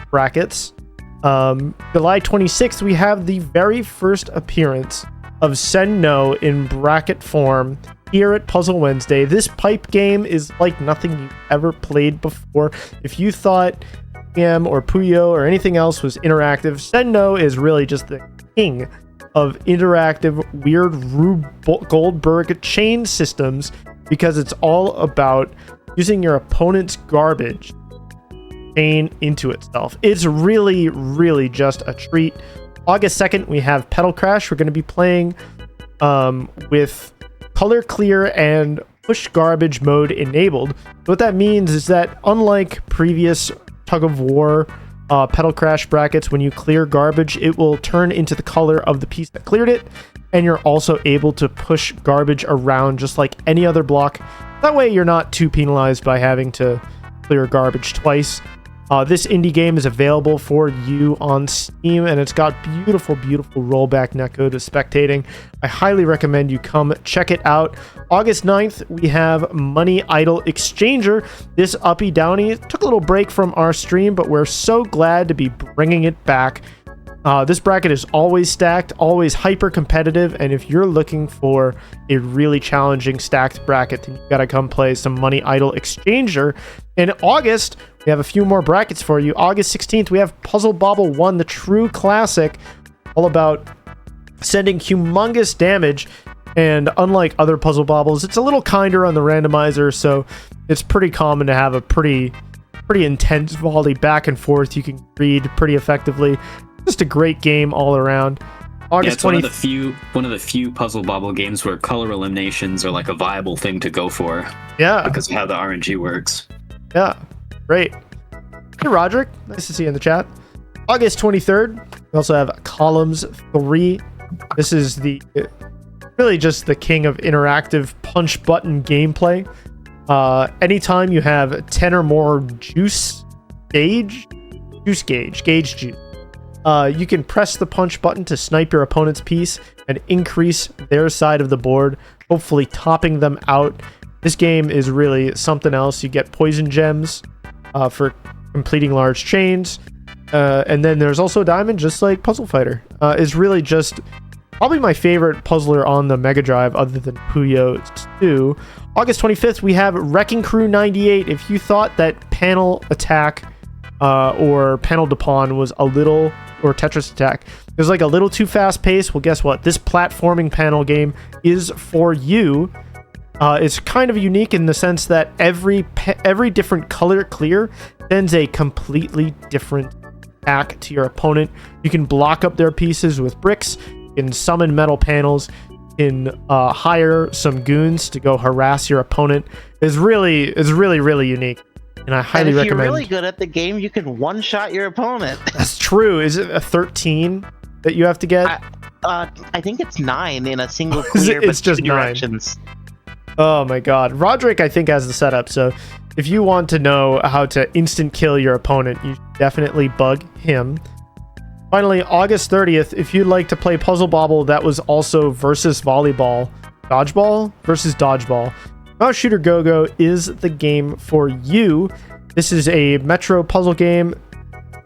brackets. July 26th, we have the very first appearance of Sen-No in bracket form here at Puzzle Wednesday. This pipe game is like nothing you've ever played before. If you thought M or Puyo or anything else was interactive, Sen-No is really just the king of interactive, weird Rube Goldberg chain systems, because it's all about using your opponent's garbage chain into itself. It's really, really just a treat. August 2nd, we have Pedal Crash. We're going to be playing with color clear and push garbage mode enabled. What that means is that unlike previous tug of war Pedal Crash brackets, when you clear garbage, it will turn into the color of the piece that cleared it, and you're also able to push garbage around just like any other block. That way you're not too penalized by having to clear garbage twice. This indie game is available for you on Steam, and it's got beautiful, beautiful rollback netcode to spectating. I highly recommend you come check it out. August 9th, we have Money Idol Exchanger. This uppy downy took a little break from our stream, but we're so glad to be bringing it back. This bracket is always stacked, always hyper competitive, and if you're looking for a really challenging stacked bracket, then you gotta come play some Money Idol Exchanger. In August, we have a few more brackets for you. August 16th, we have Puzzle Bobble 1, the true classic, all about sending humongous damage. And unlike other Puzzle Bobbles, it's a little kinder on the randomizer, so it's pretty common to have a pretty intense volley back and forth. You can read pretty effectively. Just a great game all around. August 20th. One of the few Puzzle Bobble games where color eliminations are like a viable thing to go for. Yeah. Because of how the RNG works. Yeah. Great. Hey, Roderick. Nice to see you in the chat. August 23rd. We also have Columns 3. This is really just the king of interactive punch button gameplay. Anytime you have 10 or more gauge juice. You can press the punch button to snipe your opponent's piece and increase their side of the board, hopefully topping them out. This game is really something else. You get poison gems for completing large chains. And then there's also Diamond, just like Puzzle Fighter. Is really just probably my favorite puzzler on the Mega Drive other than Puyo 2. August 25th, we have Wrecking Crew 98. If you thought that Panel Attack or Panel de Pawn was a little, or Tetris Attack, it was like a little too fast paced, well, guess what? This platforming panel game is for you. It's kind of unique in the sense that every different color clear sends a completely different attack to your opponent. You can block up their pieces with bricks. You can summon metal panels. You can hire some goons to go harass your opponent. It's really unique, and I highly recommend. If you're really good at the game, you can one-shot your opponent. That's true. Is it a 13 that you have to get? I think it's 9 in a single clear, it's but just 2 9 directions. Oh my god. Roderick, I think, has the setup, so if you want to know how to instant kill your opponent, you should definitely bug him. Finally, August 30th, if you'd like to play Puzzle Bobble that was also versus volleyball, dodgeball versus dodgeball, Mouse Shooter Go-Go is the game for you. This is a Metro puzzle game.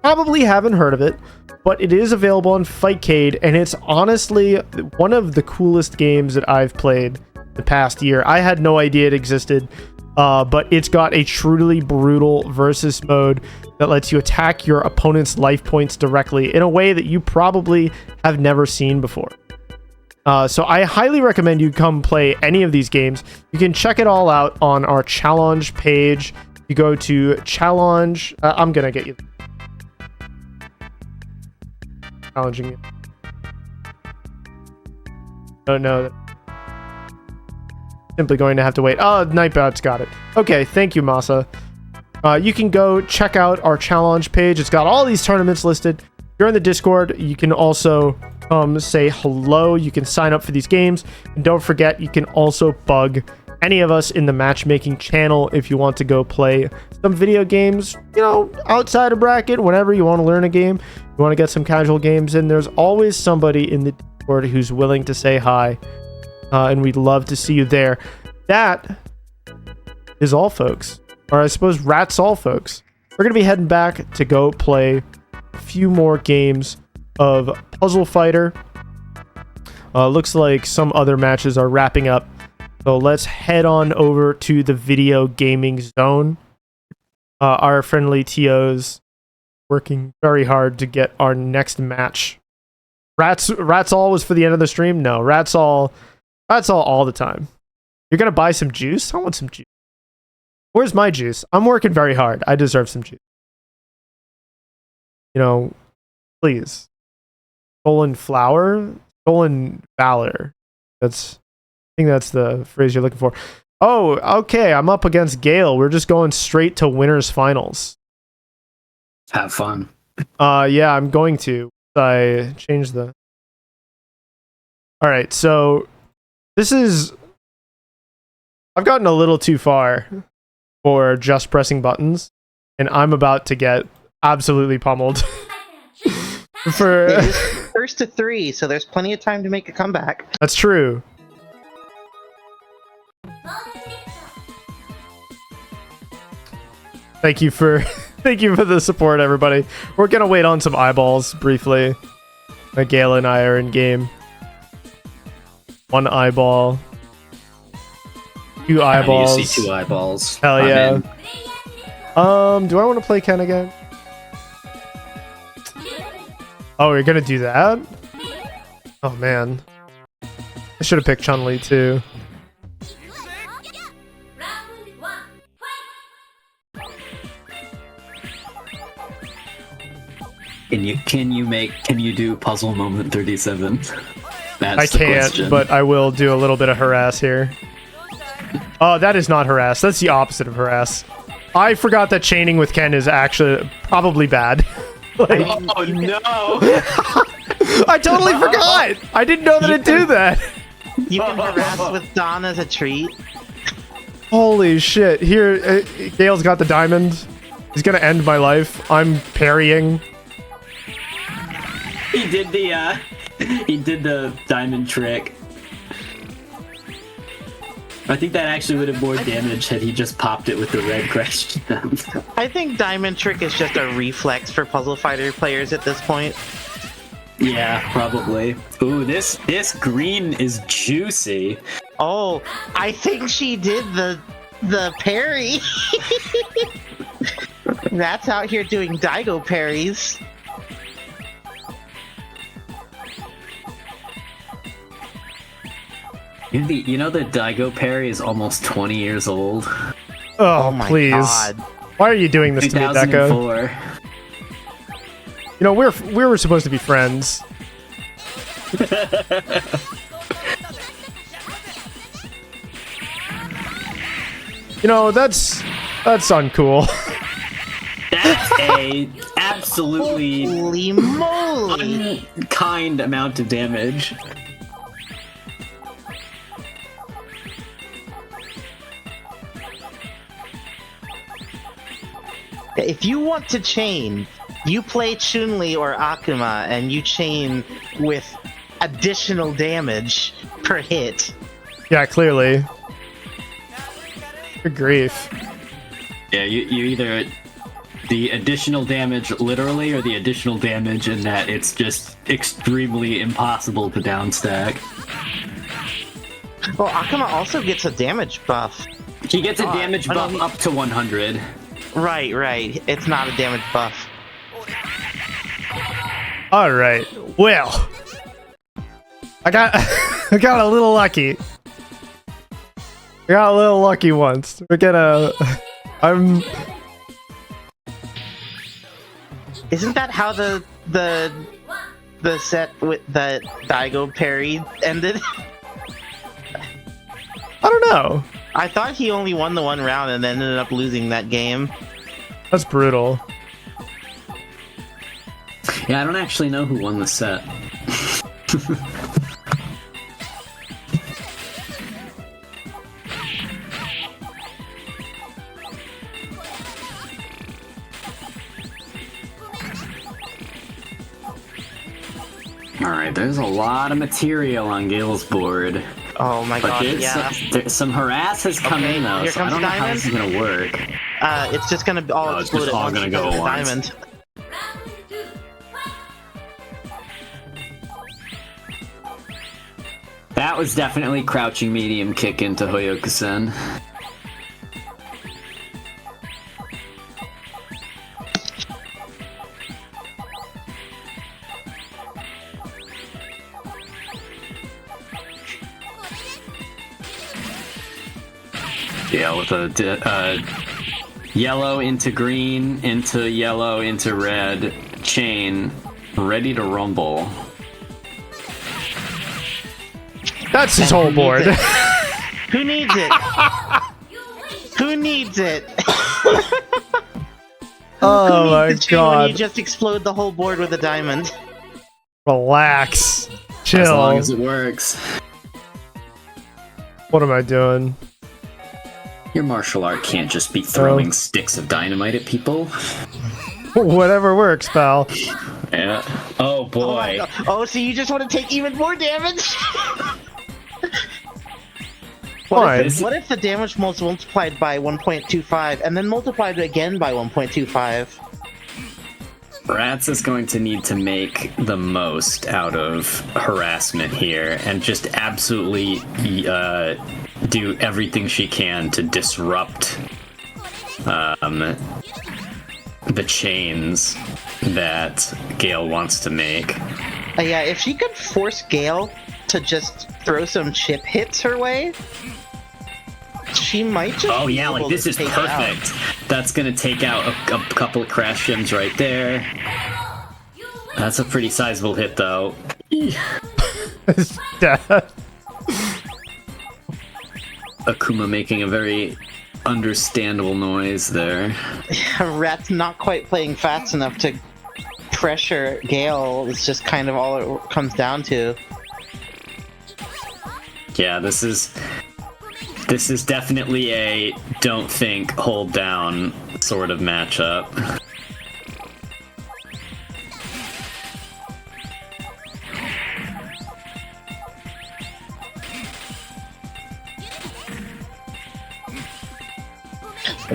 Probably haven't heard of it, but it is available on Fightcade, and it's honestly one of the coolest games that I've played the past year. I had no idea it existed, but it's got a truly brutal versus mode that lets you attack your opponent's life points directly in a way that you probably have never seen before. So I highly recommend you come play any of these games. You can check it all out on our challenge page. You go to challenge. I'm gonna get you. challenging you. Don't know. Simply going to have to wait. Oh, Nightbot's got it. Okay, thank you, Masa. You can go check out our challenge page. It's got all these tournaments listed. If you're in the Discord, you can also say hello. You can sign up for these games. And don't forget, you can also bug any of us in the matchmaking channel if you want to go play some video games, you know, outside of bracket, whenever you want to learn a game. You want to get some casual games in. There's always somebody in the Discord who's willing to say hi. And we'd love to see you there. That is all, folks. Or I suppose Ratttz all, folks. We're going to be heading back to go play a few more games of Puzzle Fighter. Looks like some other matches are wrapping up. So let's head on over to the video gaming zone. Our friendly TOs working very hard to get our next match. Ratttz all was for the end of the stream? No, Ratttz all the time. You're going to buy some juice? I want some juice. Where's my juice? I'm working very hard. I deserve some juice. You know, please. Stolen flower? Stolen valor. I think that's the phrase you're looking for. Oh, okay. I'm up against Gale. We're just going straight to winners finals. Have fun. Yeah, I'm going to. I changed the... Alright, so... I've gotten a little too far for just pressing buttons, and I'm about to get absolutely pummeled. First to 3, so there's plenty of time to make a comeback. That's true. Thank you for the support, everybody. We're gonna wait on some eyeballs briefly. Gale and I are in game. 1 eyeball. 2 eyeballs. You see 2 eyeballs. Hell yeah. Do I want to play Ken again? Oh, you're gonna do that? Oh man. I should have picked Chun-Li too. Can you do puzzle moment 37? That's I can't, question. but I will do a little bit of harass here. Oh, that is not harass. That's the opposite of harass. I forgot that chaining with Ken is actually probably bad. Like, oh no! I totally forgot! I didn't know that it'd do that! You can harass with Dawn as a treat. Holy shit. Here, Gale's got the diamond. He's gonna end my life. I'm parrying. He did the diamond trick. I think that actually would have more damage had he just popped it with the red crash. I think Diamond Trick is just a reflex for Puzzle Fighter players at this point. Yeah, probably. Ooh, this green is juicy. Oh, I think she did the parry. That's out here doing Daigo parries. You know that Daigo parry is almost 20 years old? Oh, my please. God. Why are you doing this to me, Deka? 2004. You know, we were supposed to be friends. You know, that's uncool. That's a absolutely Holy moly! unkind amount of damage. If you want to chain, you play Chun-Li or Akuma and you chain with additional damage per hit. Yeah, clearly. Good grief. Yeah, you either the additional damage literally or the additional damage in that it's just extremely impossible to downstack. Well, Akuma also gets a damage buff. He gets a damage buff up to 100. Right. It's not a damage buff. Alright. Well. I got a little lucky. I got a little lucky once. Isn't that how the the set with the Daigo parry ended? I don't know. I thought he only won the one round and then ended up losing that game. That's brutal. Yeah, I don't actually know who won the set. Alright, there's a lot of material on Gale's board. Oh my god, yeah. Some harass has come in though, so I don't know how this is gonna work. It's just gonna all explode at once. Gonna go at once. Diamond. That was definitely crouching medium kick into Hoyoka-sen. Yeah, with a yellow into green, into yellow, into red, chain, ready to rumble. That's his whole board. Who needs it? Who needs it? Oh my god. When you just explode the whole board with a diamond. Relax. Chill. As long as it works. What am I doing? Your martial art can't just be throwing sticks of dynamite at people. Whatever works, pal. Yeah. Oh boy. Oh, so you just want to take even more damage? What if the damage was multiplied by 1.25 and then multiplied again by 1.25? Ratttz is going to need to make the most out of harassment here and just absolutely do everything she can to disrupt the chains that Gale wants to make. Yeah, if she could force Gale to just throw some chip hits her way, she might just. Oh yeah, like this is perfect. That's gonna take out a couple of crash gems right there. That's a pretty sizable hit, though. Akuma making a very understandable noise there. Ratttz not quite playing fast enough to pressure Gale. It's just kind of all it comes down to. Yeah, this is definitely a don't think, hold down sort of matchup.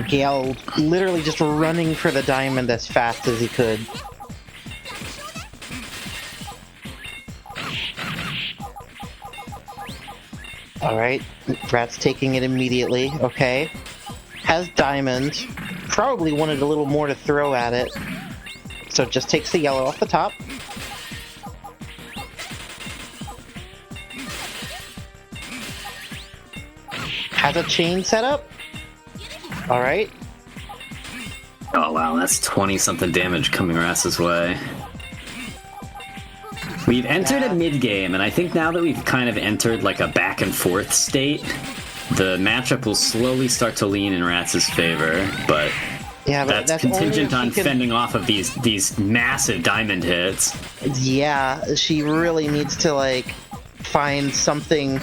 Gale literally just running for the diamond as fast as he could. Alright, Ratttz taking it immediately, okay. Has diamond, probably wanted a little more to throw at it, so just takes the yellow off the top. Has a chain set up. Alright. Oh wow, that's 20-something damage coming Rass's way. We've entered a mid-game, and I think now that we've kind of entered like a back-and-forth state, the matchup will slowly start to lean in Ratz's favor, but yeah, that's contingent on fending off of these massive diamond hits. Yeah, she really needs to like find something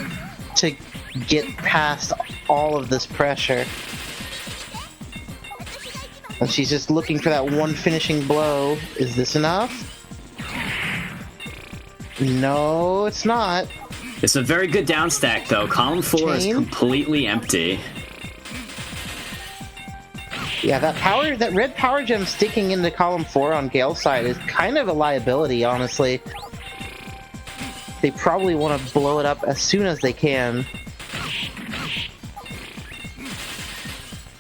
to get past all of this pressure. And she's just looking for that one finishing blow. Is this enough? No, it's not. It's a very good down stack, though. Column 4 is completely empty. Yeah, that red power gem sticking into column 4 on Gale's side is kind of a liability, honestly. They probably want to blow it up as soon as they can.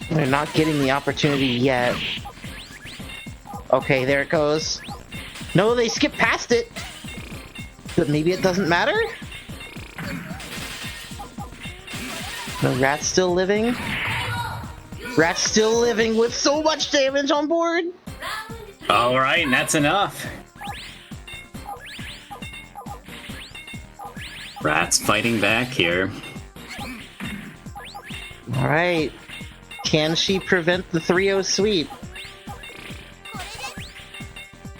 They're not getting the opportunity yet. Okay, there it goes. No, they skip past it. But maybe it doesn't matter? The Rat's still living? Rat's still living with so much damage on board? Alright, that's enough. Ratttz fighting back here. All right. Can she prevent the 3-0 sweep?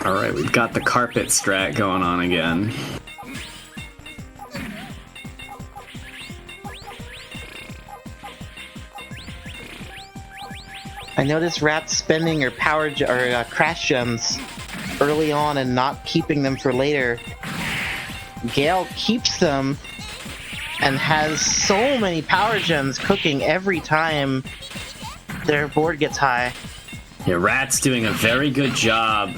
Alright, we've got the carpet strat going on again. I noticed Ratttz spending her crash gems early on and not keeping them for later. Gale keeps them and has so many power gems cooking every time their board gets high. Yeah, Ratttz doing a very good job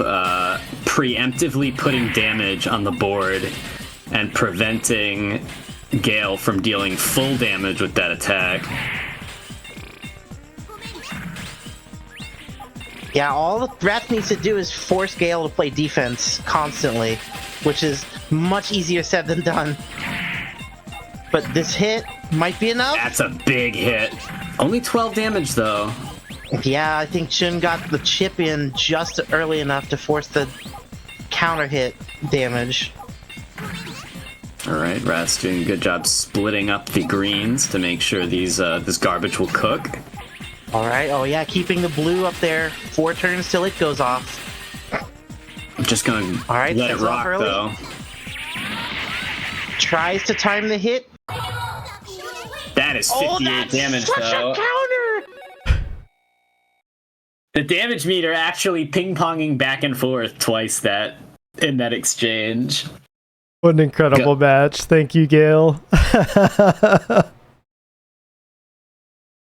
preemptively putting damage on the board and preventing Gale from dealing full damage with that attack. Yeah, all Ratttz needs to do is force Gale to play defense constantly, which is much easier said than done. But this hit might be enough. That's a big hit. Only 12 damage, though. Yeah, I think Shun got the chip in just early enough to force the counter hit damage. Alright, Ratttz doing a good job splitting up the greens to make sure these this garbage will cook. Alright, oh yeah, keeping the blue up there 4 turns till it goes off. I'm just gonna let it rock, though. Tries to time the hit. That is 58 damage, though. A counter! The damage meter actually ping-ponging back and forth twice in that exchange. What an incredible match. Thank you, Gale. That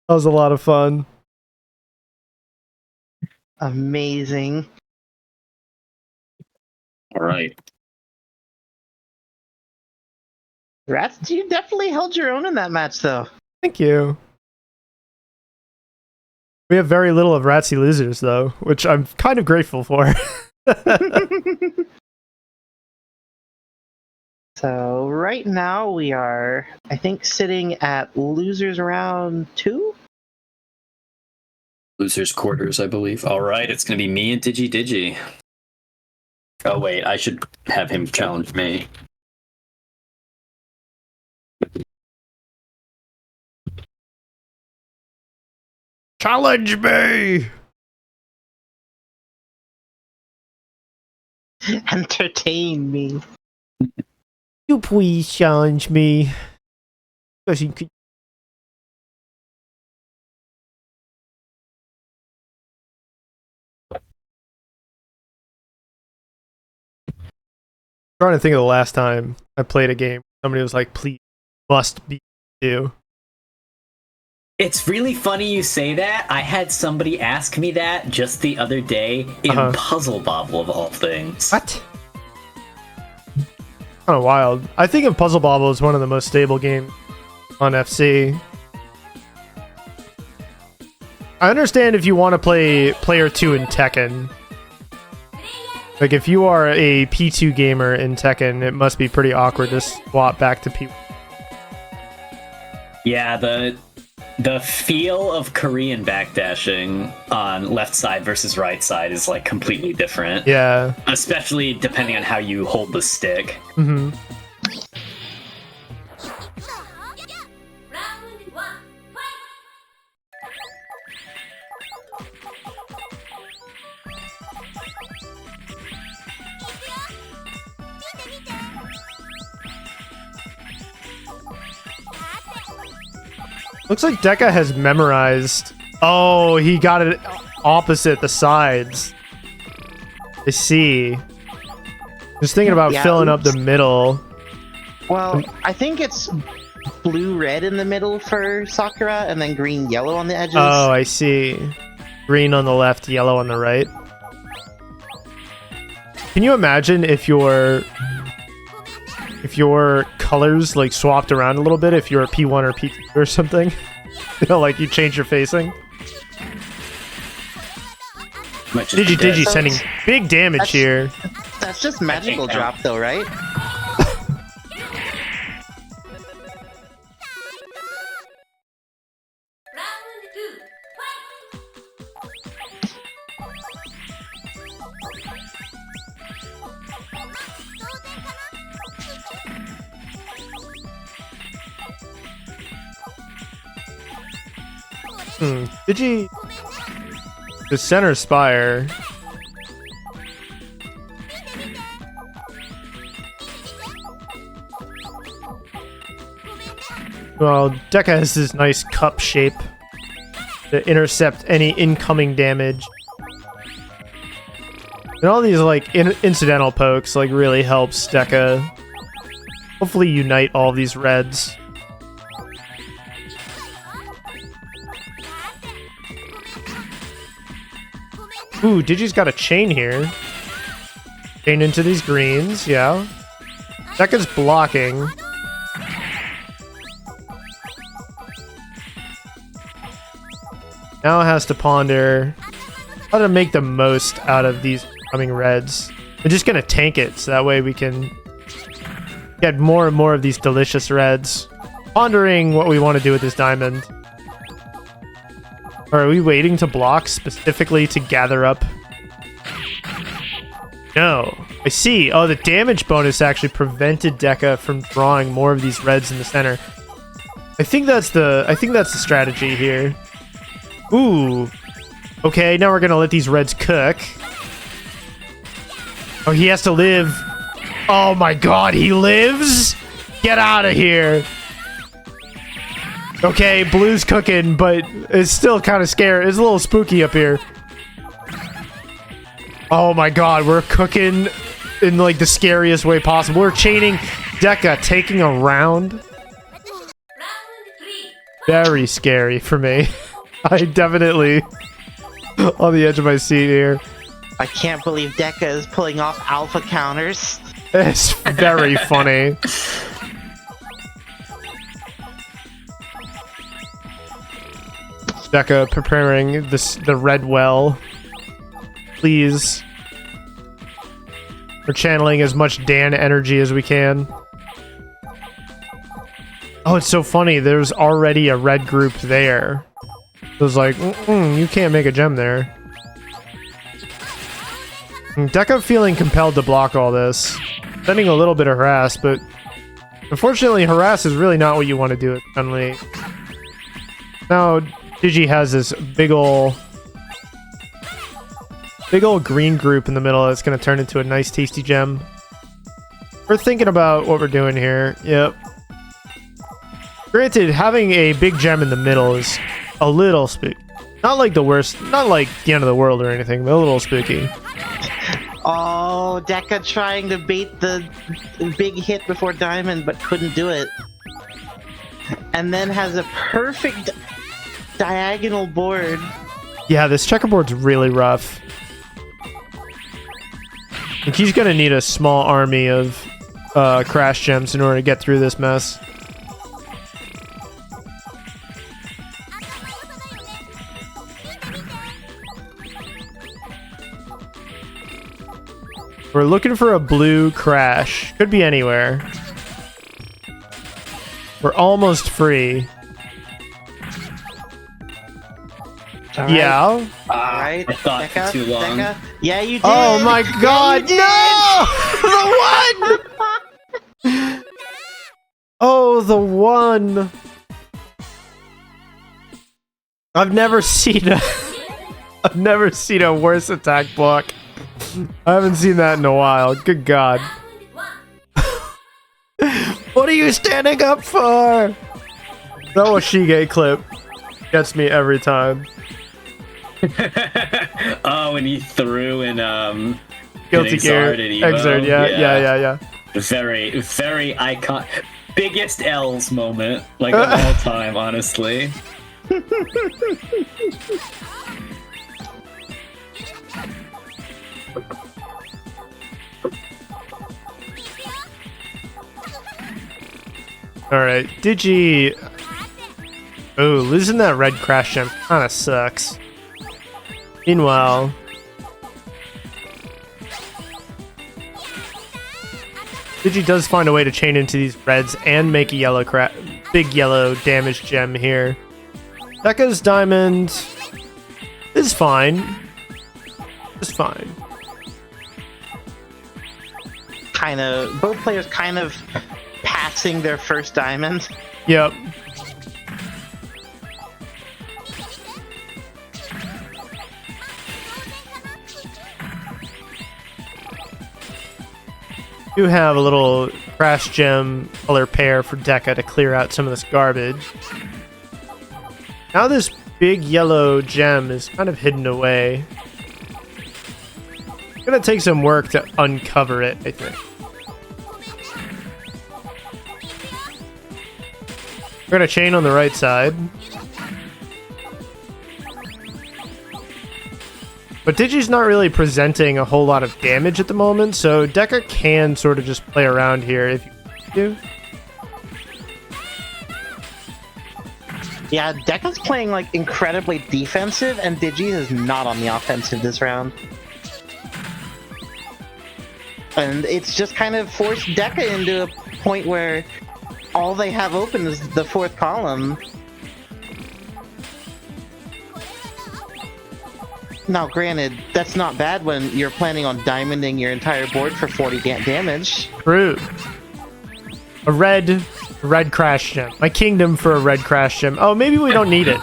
was a lot of fun. Amazing. All right. Ratttz, you definitely held your own in that match, though. Thank you. We have very little of Rattsy losers, though, which I'm kind of grateful for. So right now we are, I think, sitting at losers round 2? Losers quarters, I believe. All right, it's going to be me and DigiDigi. Oh, wait, I should have him challenge me. Challenge me! Entertain me. You please challenge me. Because you could. Trying to think of the last time I played a game. Somebody was like, please, must be you. It's really funny you say that. I had somebody ask me that just the other day in Puzzle Bobble, of all things. What? Kind of wild. I think of Puzzle Bobble as one of the most stable games on FC. I understand if you want to play Player 2 in Tekken. Like, if you are a P2 gamer in Tekken, it must be pretty awkward to swap back to P1. Yeah, the feel of Korean backdashing on left side versus right side is like completely different. Yeah. Especially depending on how you hold the stick. Mm-hmm. Looks like Deka has memorized. Oh, he got it opposite the sides. I see. Just thinking about filling up the middle. Well, I think it's blue-red in the middle for Sakura, and then green-yellow on the edges. Oh, I see. Green on the left, yellow on the right. Can you imagine if your colors like swapped around a little bit, if you're a P1 or P2 or something? You know, like you change your facing. DigiDigi sending big damage here. That's just magical drop though, right? Digi... The center spire... Well, Deka has this nice cup shape to intercept any incoming damage. And all these, like, incidental pokes, like, really helps Deka hopefully unite all these reds. Ooh, Digi's got a chain here. Chain into these greens, yeah. Deka's blocking. Now has to ponder how to make the most out of these coming reds. We're just gonna tank it so that way we can get more and more of these delicious reds. Pondering what we want to do with this diamond. Or are we waiting to block specifically to gather up? No. I see. Oh, the damage bonus actually prevented Deka from drawing more of these reds in the center. I think that's the strategy here. Ooh. Okay, now we're gonna let these reds cook. Oh, he has to live. Oh my god, he lives? Get out of here. Okay, blue's cooking, but it's still kind of scary. It's a little spooky up here. Oh my god, we're cooking in like the scariest way possible. We're chaining Deka, taking a round. Very scary for me. I definitely on the edge of my seat here. I can't believe Deka is pulling off alpha counters. It's very funny. Deka preparing the red well. Please. We're channeling as much Dan energy as we can. Oh, it's so funny. There's already a red group there. It was like, you can't make a gem there. Deka feeling compelled to block all this. Sending a little bit of harass, but unfortunately harass is really not what you want to do suddenly. Now Digi has this big ol' green group in the middle that's going to turn into a nice tasty gem. We're thinking about what we're doing here. Yep. Granted, having a big gem in the middle is a little spooky. Not like the worst, not like the end of the world or anything, but a little spooky. Oh, Deka trying to bait the big hit before diamond, but couldn't do it. And then has a perfect diagonal board. Yeah, this checkerboard's really rough. I think he's gonna need a small army of crash gems in order to get through this mess. We're looking for a blue crash. Could be anywhere. We're almost free. Right. Yeah. Alright. I thought Deka, for too long. Deka. Yeah, you did. Oh my god, no! The one! Oh, the one! I've never seen a worse attack block. I haven't seen that in a while. Good god. What are you standing up for? That Washige clip gets me every time. Oh, and he threw in Guilty Gear. Exert, yeah. Very, very icon. Biggest L's moment, like of all time, honestly. Alright, Digi... Oh, losing that red crash gem kinda sucks. Meanwhile... Digi does find a way to chain into these reds and make a yellow big yellow damage gem here. Deka's diamond is fine. It's fine. Both players kind of passing their first diamond. Yep. do have a little crash gem color pair for Deka to clear out some of this garbage. Now this big yellow gem is kind of hidden away. It's gonna take some work to uncover it, I think. We're gonna chain on the right side. But Digi's not really presenting a whole lot of damage at the moment, so Deka can sort of just play around here if you want to. Yeah, Deka's playing like incredibly defensive, and Digi is not on the offensive this round. And it's just kind of forced Deka into a point where all they have open is the fourth column. Now, granted, that's not bad when you're planning on diamonding your entire board for 40 damage. True. A red crash gem. My kingdom for a red crash gem. Oh, maybe we don't need it.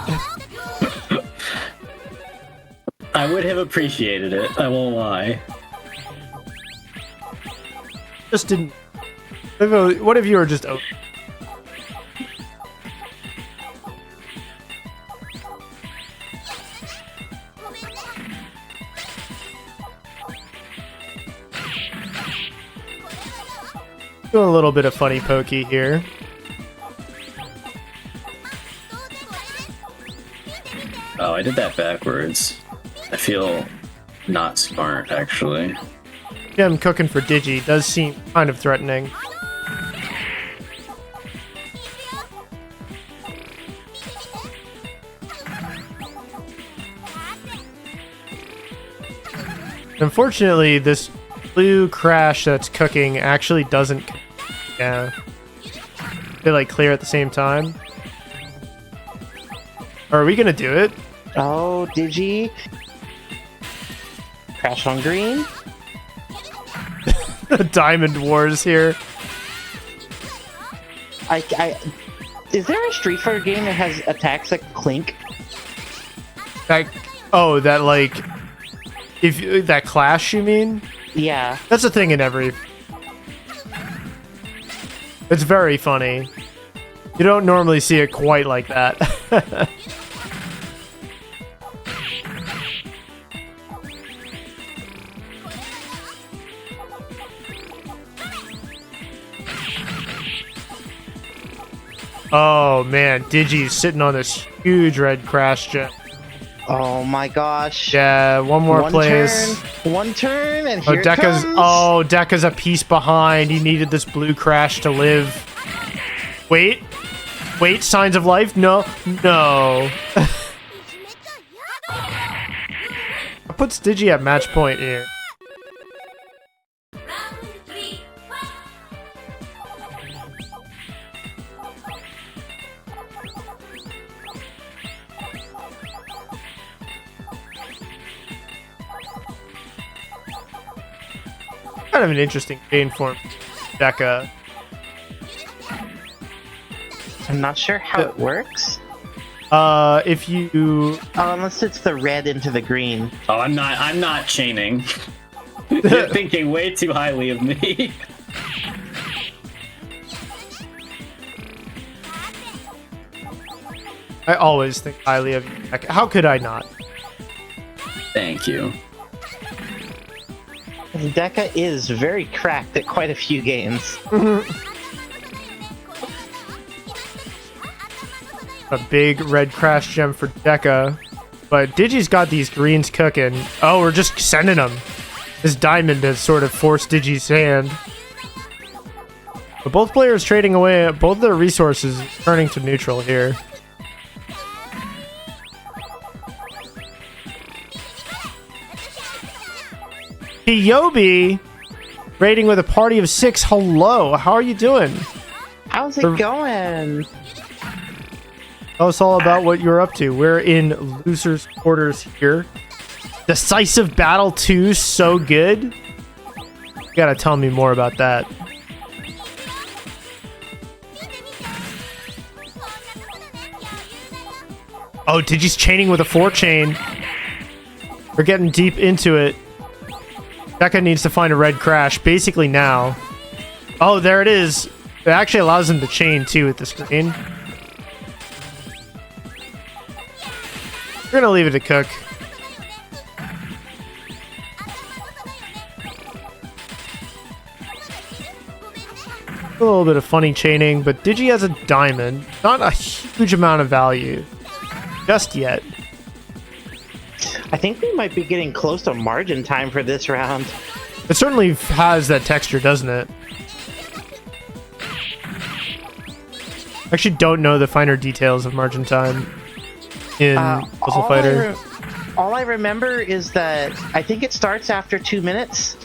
I would have appreciated it, I won't lie. Just didn't. What if you were just open? Doing a little bit of funny pokey here. Oh, I did that backwards. I feel not smart, actually. Gem cooking for Digi does seem kind of threatening. Unfortunately, this blue crash that's cooking actually doesn't. Yeah. They like clear at the same time. Are we gonna do it? Oh, Digi. Crash on green. Diamond Wars here. Is there a Street Fighter game that has attacks that clink? That like. If that clash, you mean? Yeah. That's a thing in every. It's very funny. You don't normally see it quite like that. Oh man, Digi's sitting on this huge red crash gem. Oh my gosh. Yeah, one more place. One turn, and here it comes. Deka's a piece behind. He needed this blue crash to live. Wait, signs of life? No. That puts Digi at match point here. Kind of an interesting game form, Deka. I'm not sure how it works. If you... unless it's the red into the green. Oh, I'm not chaining. You're thinking way too highly of me. I always think highly of you, Deka. How could I not? Thank you. Deka is very cracked at quite a few games. A big red crash gem for Deka. But Digi's got these greens cooking. Oh, we're just sending them. This diamond has sort of forced Digi's hand. But both players trading away both their resources, turning to neutral here. Yobi raiding with a party of 6. Hello, how are you doing? How's it going? Tell us all about what you're up to. We're in losers' quarters here. Decisive Battle 2, so good. You gotta tell me more about that. Oh, Digi's chaining with a 4-chain. We're getting deep into it. Deka needs to find a red crash, basically now. Oh, there it is. It actually allows him to chain too with the screen. We're gonna leave it to cook. A little bit of funny chaining, but Digi has a diamond. Not a huge amount of value. Just yet. I think we might be getting close to margin time for this round. It certainly has that texture, doesn't it? I actually don't know the finer details of margin time in Puzzle Fighter. All I remember is that I think it starts after 2 minutes.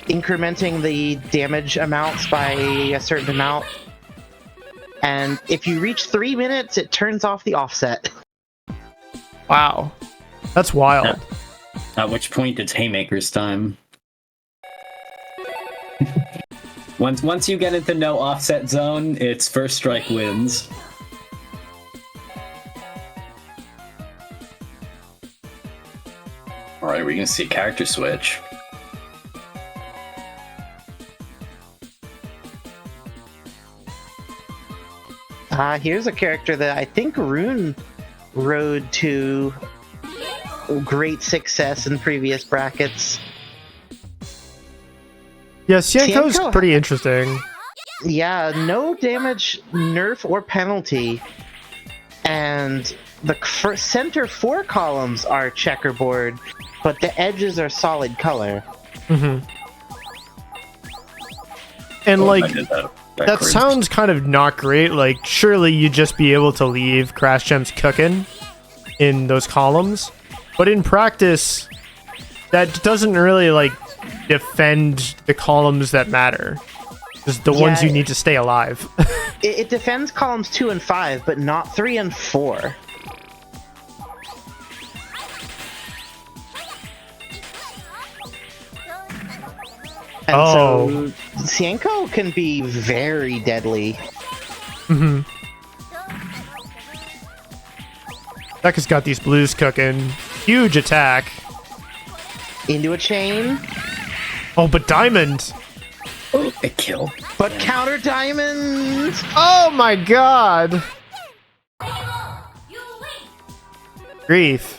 Incrementing the damage amounts by a certain amount. And if you reach 3 minutes, it turns off the offset. Wow. That's wild. At which point it's Haymaker's time. Once you get into no offset zone, it's first strike wins. Alright, we're gonna see a character switch. Here's a character that I think Rune rode to great success in previous brackets. Yeah, Sienko's Sienko- pretty interesting. Yeah, no damage, nerf, or penalty. And the center 4 columns are checkerboard, but the edges are solid color. And like, that crazy. sounds kind of not great. Like, surely you'd just be able to leave Crash Gems cooking in those columns. But in practice, that doesn't really, like, defend the columns that matter. Just the ones you need to stay alive. It defends columns 2 and 5, but not 3 and 4. And so Sienko can be very deadly. Deka's got these blues cooking. Huge attack. Into a chain. Oh, but diamond. Oh, a kill. But counter diamond! Oh my god. Grief.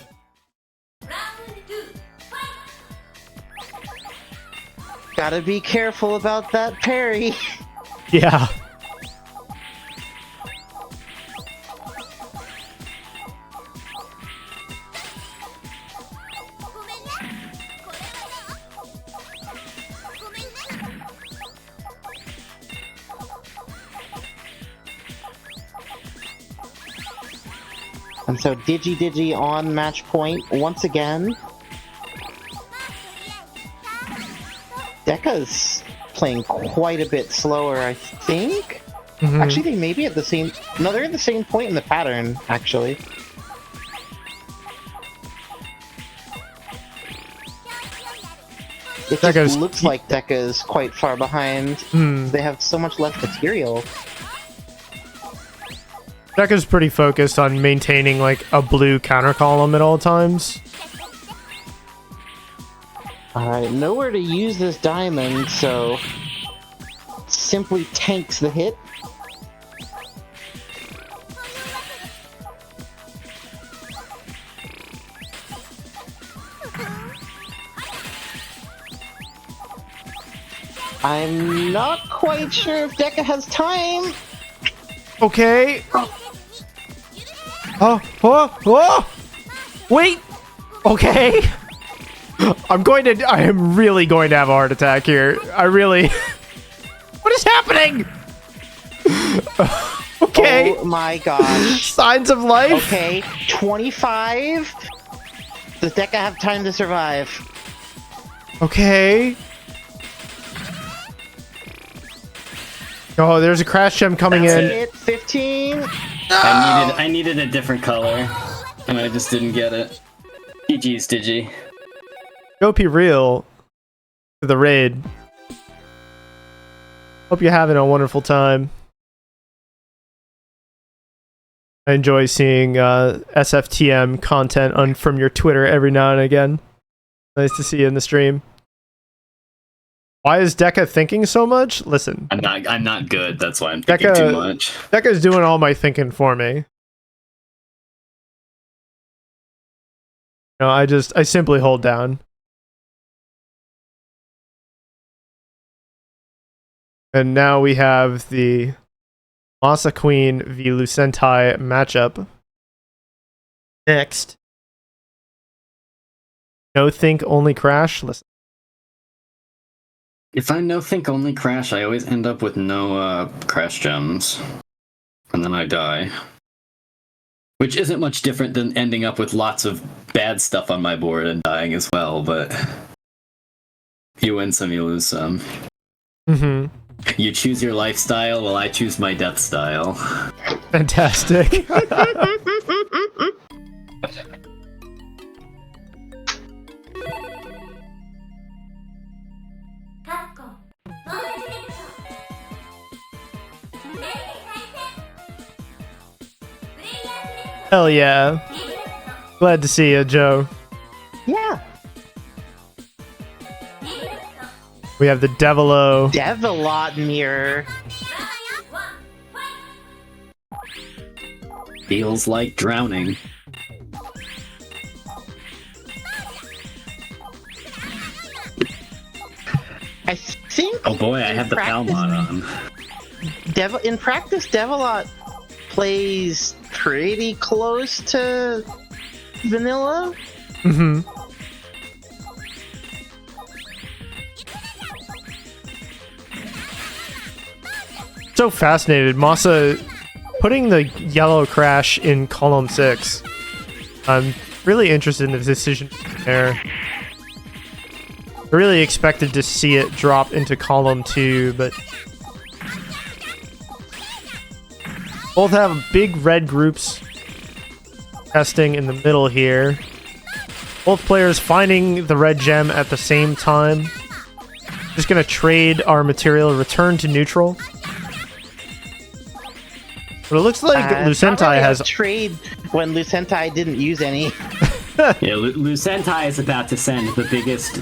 Gotta be careful about that parry. Yeah. And so DigiDigi on match point once again. Deka's playing quite a bit slower, I think. Actually, they may be at the same... No, they're at the same point in the pattern, actually. It just looks like Deka's quite far behind. They have so much less material. Deka's pretty focused on maintaining like a blue counter column at all times. Alright, nowhere to use this diamond, so simply tanks the hit. I'm not quite sure if Deka has time. Okay. Oh! Wait! Okay! I am really going to have a heart attack here. I really... What is happening? Okay. Oh my gosh. Signs of life? Okay, 25. Does Deka have time to survive? Okay. Oh, there's a crash gem coming in. Hit 15. I needed a different color, and I just didn't get it. GG's, Digi. Go be real to the raid. Hope you're having a wonderful time. I enjoy seeing SFTM content from your Twitter every now and again. Nice to see you in the stream. Why is Deka thinking so much? Listen, I'm not good. That's why I'm thinking too much. Deka's doing all my thinking for me. No, I simply hold down. And now we have the MasaQueen v Lucentai matchup. Next. No think, only crash. Listen. If I no think, only crash, I always end up with no crash gems. And then I die. Which isn't much different than ending up with lots of bad stuff on my board and dying as well, but you win some, you lose some. Mm-hmm. You choose your lifestyle, while I choose my death style. Fantastic. Hell yeah. Glad to see you, Joe. Yeah. We have the Devilo. Devilot mirror. Feels like drowning. I think. Oh boy, I have the Palmon on. In practice, Devilot plays pretty close to vanilla. Mm-hmm. So fascinated. Masa putting the yellow crash in column 6. I'm really interested in the decision there. I really expected to see it drop into column 2, but both have big red groups testing in the middle here. Both players finding the red gem at the same time. Just gonna trade our material, return to neutral. But it looks like Lucentai has trade when Lucentai didn't use any. Yeah, Lucentai is about to send the biggest.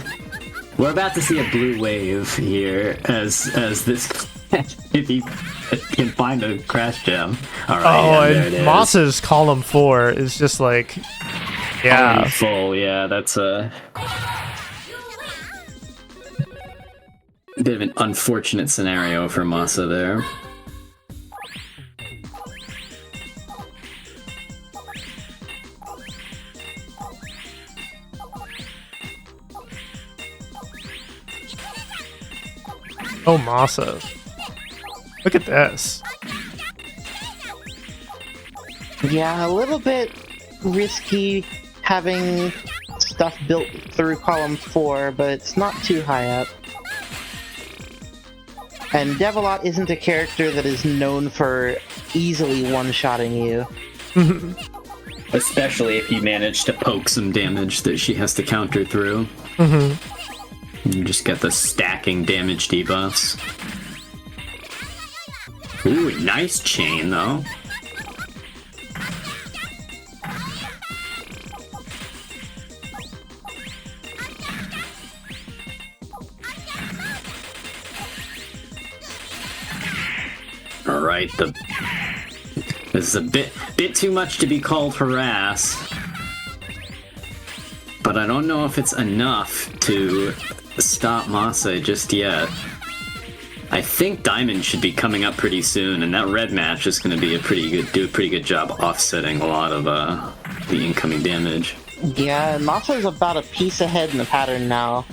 We're about to see a blue wave here as this. If he can find a crash gem. All right. And Masa's column 4 is just like, yeah, already full. Yeah, that's a bit of an unfortunate scenario for Masa there. oh Masa. Look at this. Yeah, a little bit risky having stuff built through column 4, but it's not too high up. And Devilot isn't a character that is known for easily one-shotting you. Especially if you manage to poke some damage that she has to counter through. You just get the stacking damage debuffs. Ooh, nice chain though. All right, this is a bit too much to be called harass, but I don't know if it's enough to stop Masa just yet. I think Diamond should be coming up pretty soon, and that red match is going to be do a pretty good job offsetting a lot of the incoming damage. Yeah, Masa's about a piece ahead in the pattern now.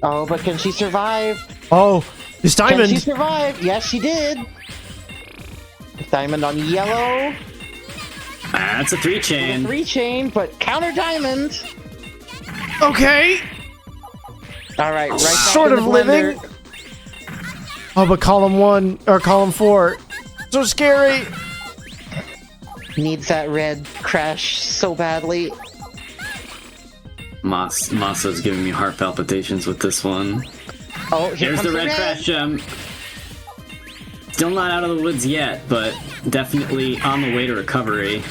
Oh, but can she survive? Oh, it's Diamond. Can she survive? Yes, she did. Diamond on yellow. That's a 3-chain. 3-chain, but counter Diamond. Okay. All right, right. Sort of living. Oh, but column 1 or column 4, so scary. Needs that red crash so badly. Masa's giving me heart palpitations with this one. Oh, here's the red crash gem. Still not out of the woods yet, but definitely on the way to recovery.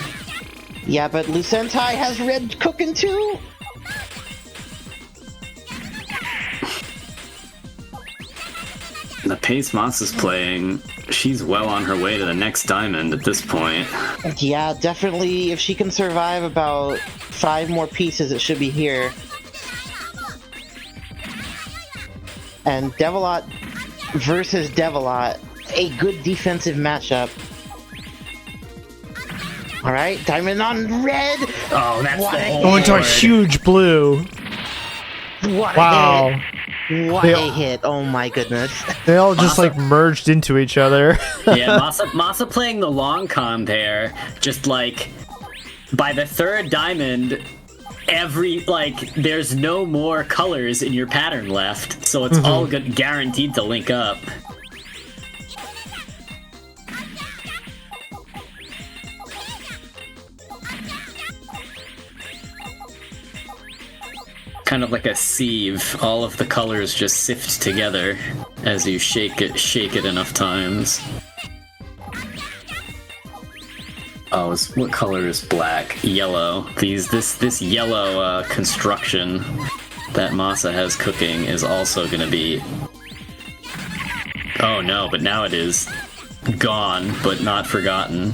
Yeah, but Lucentai has red cooking too. The pace Masa's playing, she's well on her way to the next diamond at this point. Yeah, definitely. If she can survive about 5 more pieces, it should be here. And Devilot versus Devilot, a good defensive matchup. All right, diamond on red. Oh, that's What the a whole Oh, into a board. huge blue. What Wow. a hit! What They- a hit! Oh my goodness! They all just Masa- like merged into each other. Yeah, Masa playing the long con there, just like by the third diamond, there's no more colors in your pattern left, so it's all good, guaranteed to link up. Kind of like a sieve, all of the colors just sift together as you shake it enough times. Oh, what color is black? Yellow. This yellow construction that Masa has cooking is also gonna be... Oh no, but now it is gone, but not forgotten.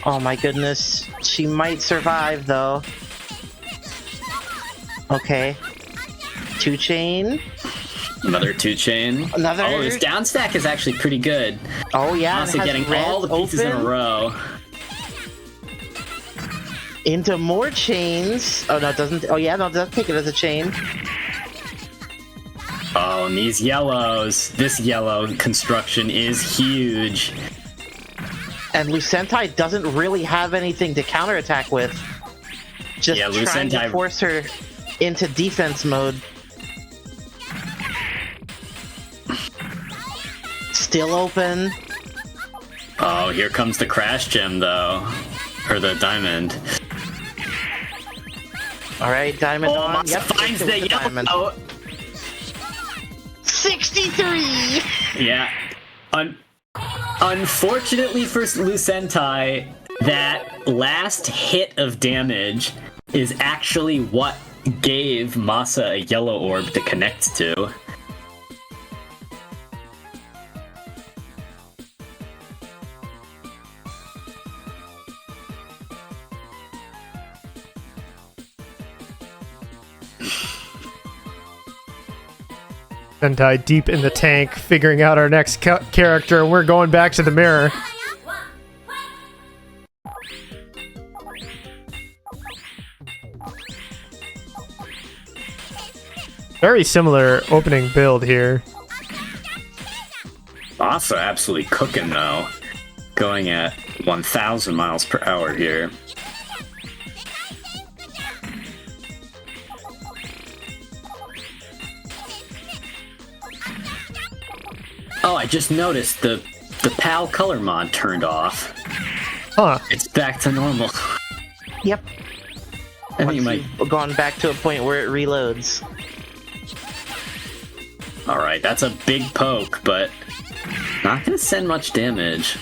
Oh my goodness! She might survive though. Okay. 2-chain. Another 2-chain. Another. Oh, this down stack is actually pretty good. Oh yeah. and it Masa has getting red all the pieces in a open row. into more chains. Oh no, it doesn't. Oh yeah, no, it doesn't take it as a chain. Oh, and these yellows. This yellow construction is huge. And Lucentai doesn't really have anything to counterattack with. Just Yeah, trying to Lucentai- force her into defense mode. Still open. Oh, here comes the crash gem though. Or the diamond. Alright, diamond Oh, on. Masa finds it's the diamond. yellow. 63! Yeah. Unfortunately for Lucentai, that last hit of damage is actually what gave Masa a yellow orb to connect to. Sentai deep in the tank, figuring out our next character, and we're going back to the mirror. Very similar opening build here. Masa absolutely cooking though. Going at 1,000 miles per hour here. Oh, I just noticed the PAL color mod turned off. Huh. It's back to normal. Yep. I think you Once might. you've gone back to a point where it reloads. Alright, that's a big poke, but not gonna send much damage.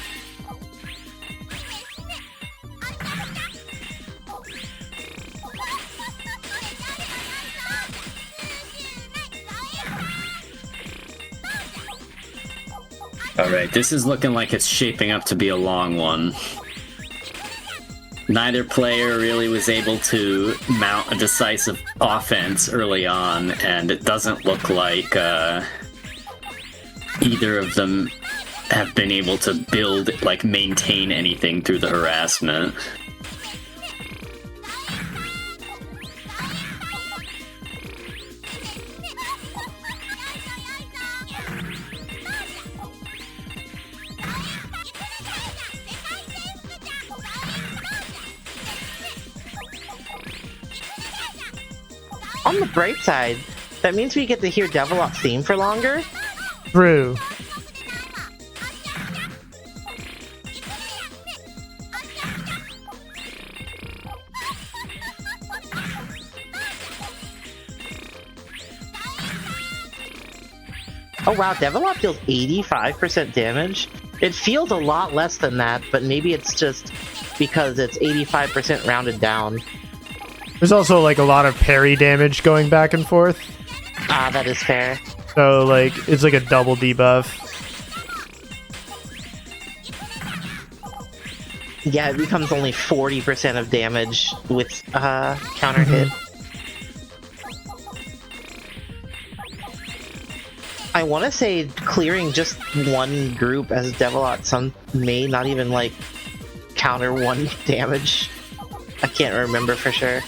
Alright, this is looking like it's shaping up to be a long one. Neither player really was able to mount a decisive offense early on, and it doesn't look like either of them have been able to build, like, maintain anything through the harassment. On the bright side, that means we get to hear Devilop's theme for longer. True. Oh wow, Devilop deals 85% damage. It feels a lot less than that, but maybe it's just because it's 85% rounded down. There's also like a lot of parry damage going back and forth. Ah, that is fair. So, like, it's like a double debuff. Yeah, it becomes only 40% of damage with counter hit. I want to say clearing just one group as Devilot some may not even like counter one damage. I can't remember for sure.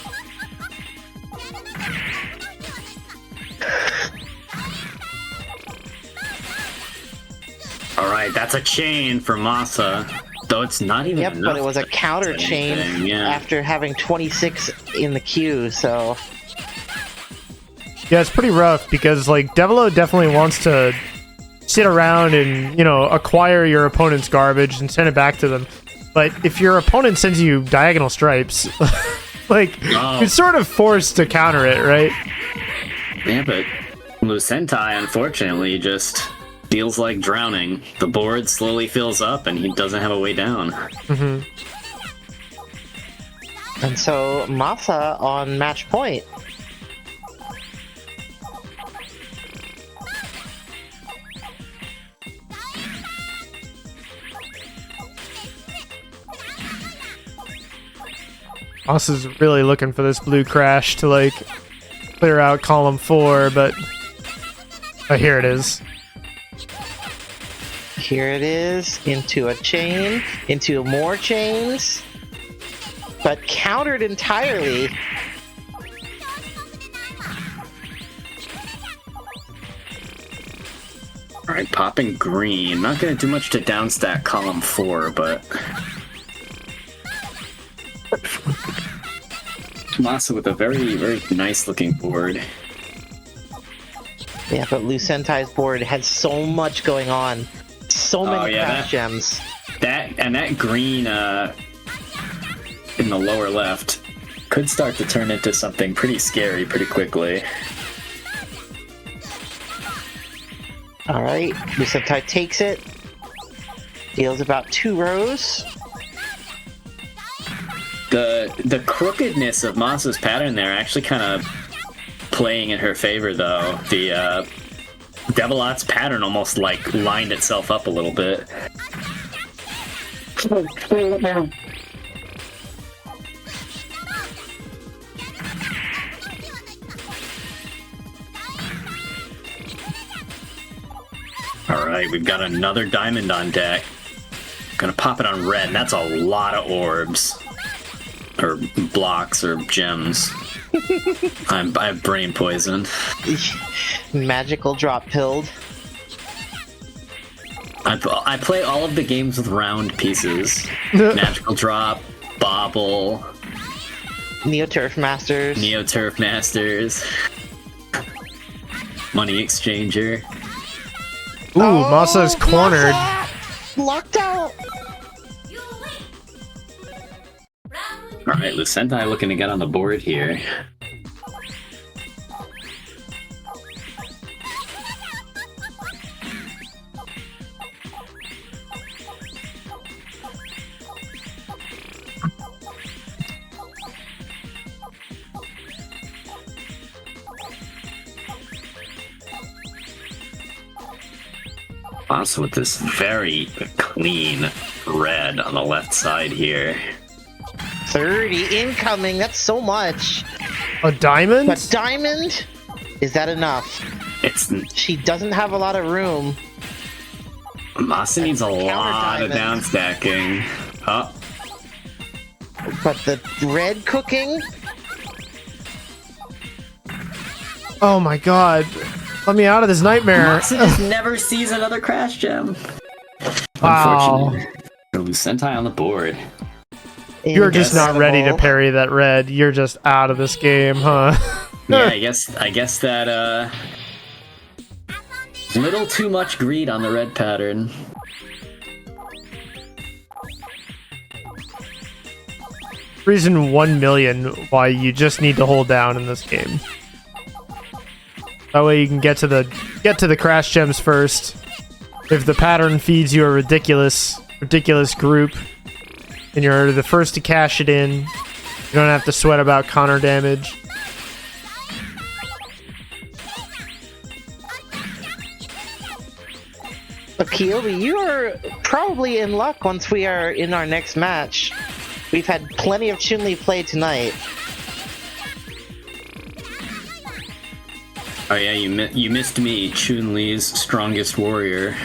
Alright, that's a chain for Masa. Though it's not even Yep, enough but it was a counter chain after having 26 in the queue, so... Yeah, it's pretty rough because, like, Devilo definitely wants to sit around and, you know, acquire your opponent's garbage and send it back to them. But if your opponent sends you diagonal stripes, like, you're sort of forced to counter it, right? Yeah, but Lucentai, unfortunately, just feels like drowning. The board slowly fills up and he doesn't have a way down. Mm-hmm. And so, Masa on match point. Masa's really looking for this blue crash to, like, clear out column 4, but... Oh, here it is. Here it is, into a chain, into more chains, but countered entirely. Alright, popping green. Not gonna do much to downstack column 4, but... Masa with a very, very nice looking board. Yeah, but Lucentai's board has so much going on. So many crash gems. That green in the lower left could start to turn into something pretty scary pretty quickly. Alright, Lucentai takes it. Deals about 2 rows. The crookedness of Masa's pattern there actually kind of playing in her favor, though. The Devilot's pattern almost like lined itself up a little bit. Alright, we've got another diamond on deck. Gonna pop it on red, and that's a lot of orbs. Or blocks, or gems. I have brain poison. Magical drop pilled. I play all of the games with round pieces. Magical drop, bobble, Neo-Turf Masters. Neo-Turf Masters, Money Exchanger. Ooh, Masa's cornered. Masa! Locked out! Alright, Lucentai looking to get on the board here. Also with this very clean red on the left side here. 30 incoming, that's so much. A diamond? But diamond? Is that enough? She doesn't have a lot of room. Masa needs a lot of downstacking. Oh. But the red cooking? Oh my god. Let me out of this nightmare. Masa just never sees another crash gem. Wow. Unfortunately. Lucentai on the board. You're just not ready to parry that red. You're just out of this game, huh? Yeah, I guess that little too much greed on the red pattern. Reason 1 million why you just need to hold down in this game. That way you can get to the crash gems first. If the pattern feeds you a ridiculous group, and you're the first to cash it in, you don't have to sweat about counter damage. Akiobi, you are probably in luck once we are in our next match. We've had plenty of Chun-Li play tonight. Oh yeah, you missed me, Chun-Li's strongest warrior.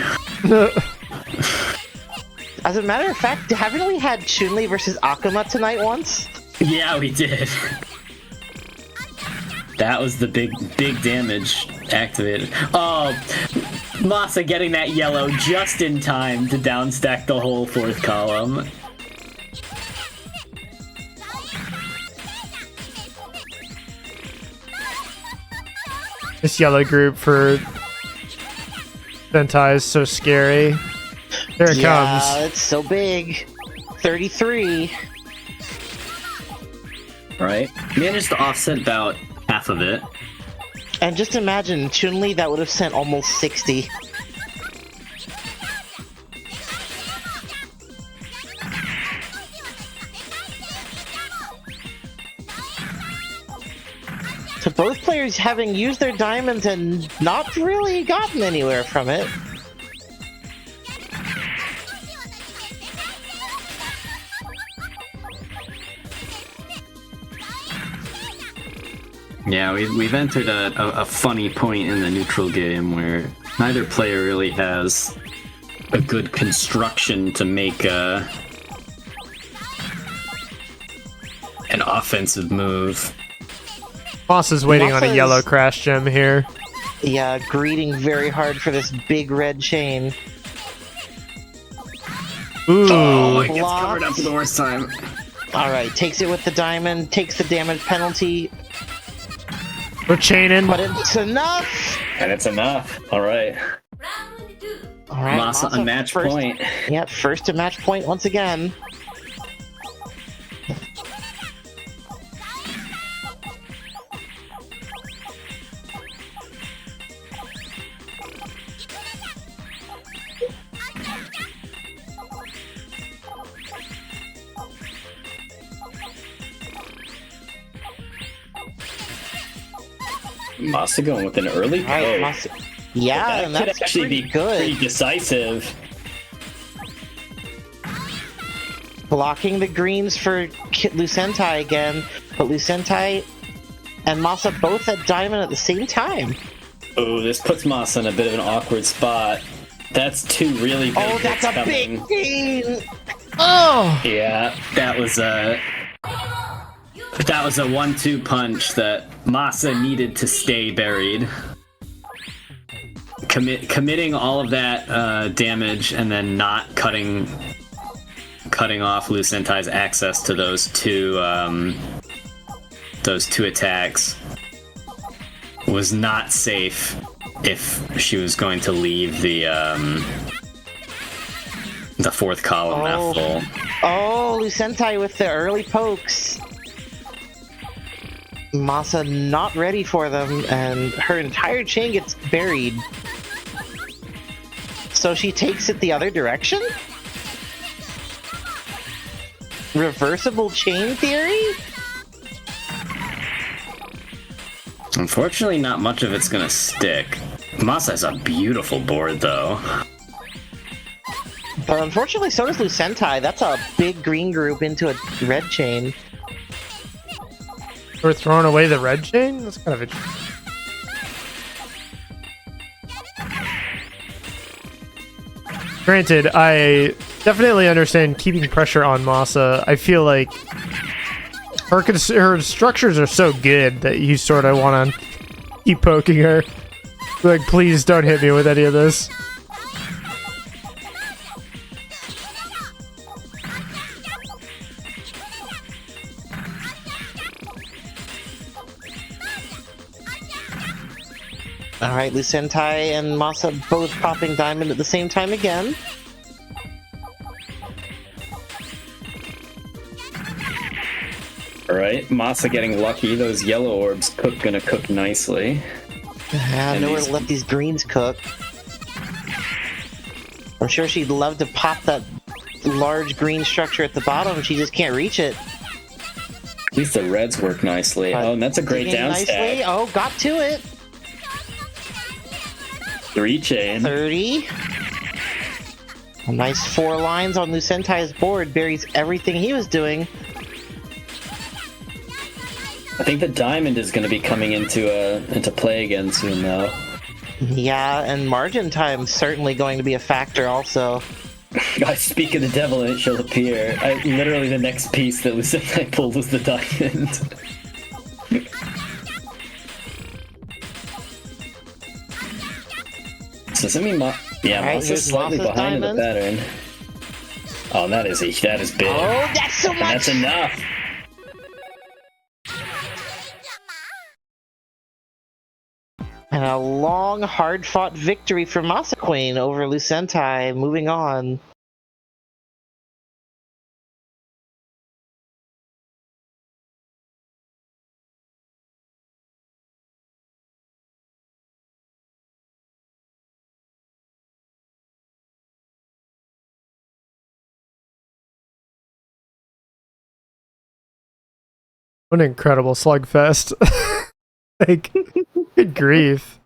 As a matter of fact, haven't we had Chun-Li versus Akuma tonight once? Yeah, we did. That was the big damage activated. Oh, Masa getting that yellow just in time to downstack the whole fourth column. This yellow group for Sentai is so scary. There it comes. Yeah, it's so big. 33. Right? Managed to offset about half of it. And just imagine, Chun-Li, that would have sent almost 60. So both players having used their diamonds and not really gotten anywhere from it. Yeah, we've entered a funny point in the neutral game where neither player really has a good construction to make an offensive move. Boss is waiting on a Masa's- yellow crash gem here. Yeah, greeting very hard for this big red chain. Ooh. Oh, it gets Blocks. covered up for the worst time. Alright, takes it with the diamond, takes the damage penalty, We're chaining. but it's enough! And it's enough. Alright. Alright, Masa on match first, point. Yeah, first to match point once again. Masa going with an early Alright, poke. Masa. Yeah, That and could that's actually pretty be good. pretty decisive. Blocking the greens for Lucentai again, but Lucentai and Masa both at diamond at the same time. Oh, this puts Masa in a bit of an awkward spot. That's two really big Oh, that's hits a coming. big green! Oh! Yeah, that was a 1-2 punch that Masa needed to stay buried. Committing all of that damage and then not cutting off Lucentai's access to those two attacks was not safe if she was going to leave the fourth column that full. Oh, Lucentai with the early pokes. Masa not ready for them, and her entire chain gets buried. So she takes it the other direction? Reversible chain theory? Unfortunately, not much of it's gonna stick. Masa has a beautiful board, though. But unfortunately, so does Lucentai. That's a big green group into a red chain. We're throwing away the red chain? That's kind of interesting. Granted, I definitely understand keeping pressure on Masa. I feel like her structures are so good that you sort of want to keep poking her. Like, please don't hit me with any of this. Alright, Lucentai and Masa both popping diamond at the same time again. Alright, Masa getting lucky. Those yellow orbs gonna cook nicely. And Nowhere these- to let these greens cook. I'm sure she'd love to pop that large green structure at the bottom, she just can't reach it. At least the reds work nicely. Oh, and that's a great Digging down nicely. stack. Oh, got to it. 3 chain. 30. A nice 4 lines on Lucentai's board buries everything he was doing. I think the diamond is going to be coming into play again soon, though. Yeah, and margin time's certainly going to be a factor also. I speak of the devil and it shall appear. Literally the next piece that Lucentai pulled was the diamond. So does that mean Masa's slightly behind in the pattern. Oh, that is big. Oh, that's so much! And that's enough! And a long, hard-fought victory for MasaQueen over Lucentai. Moving on. What an incredible slugfest. Like, good grief.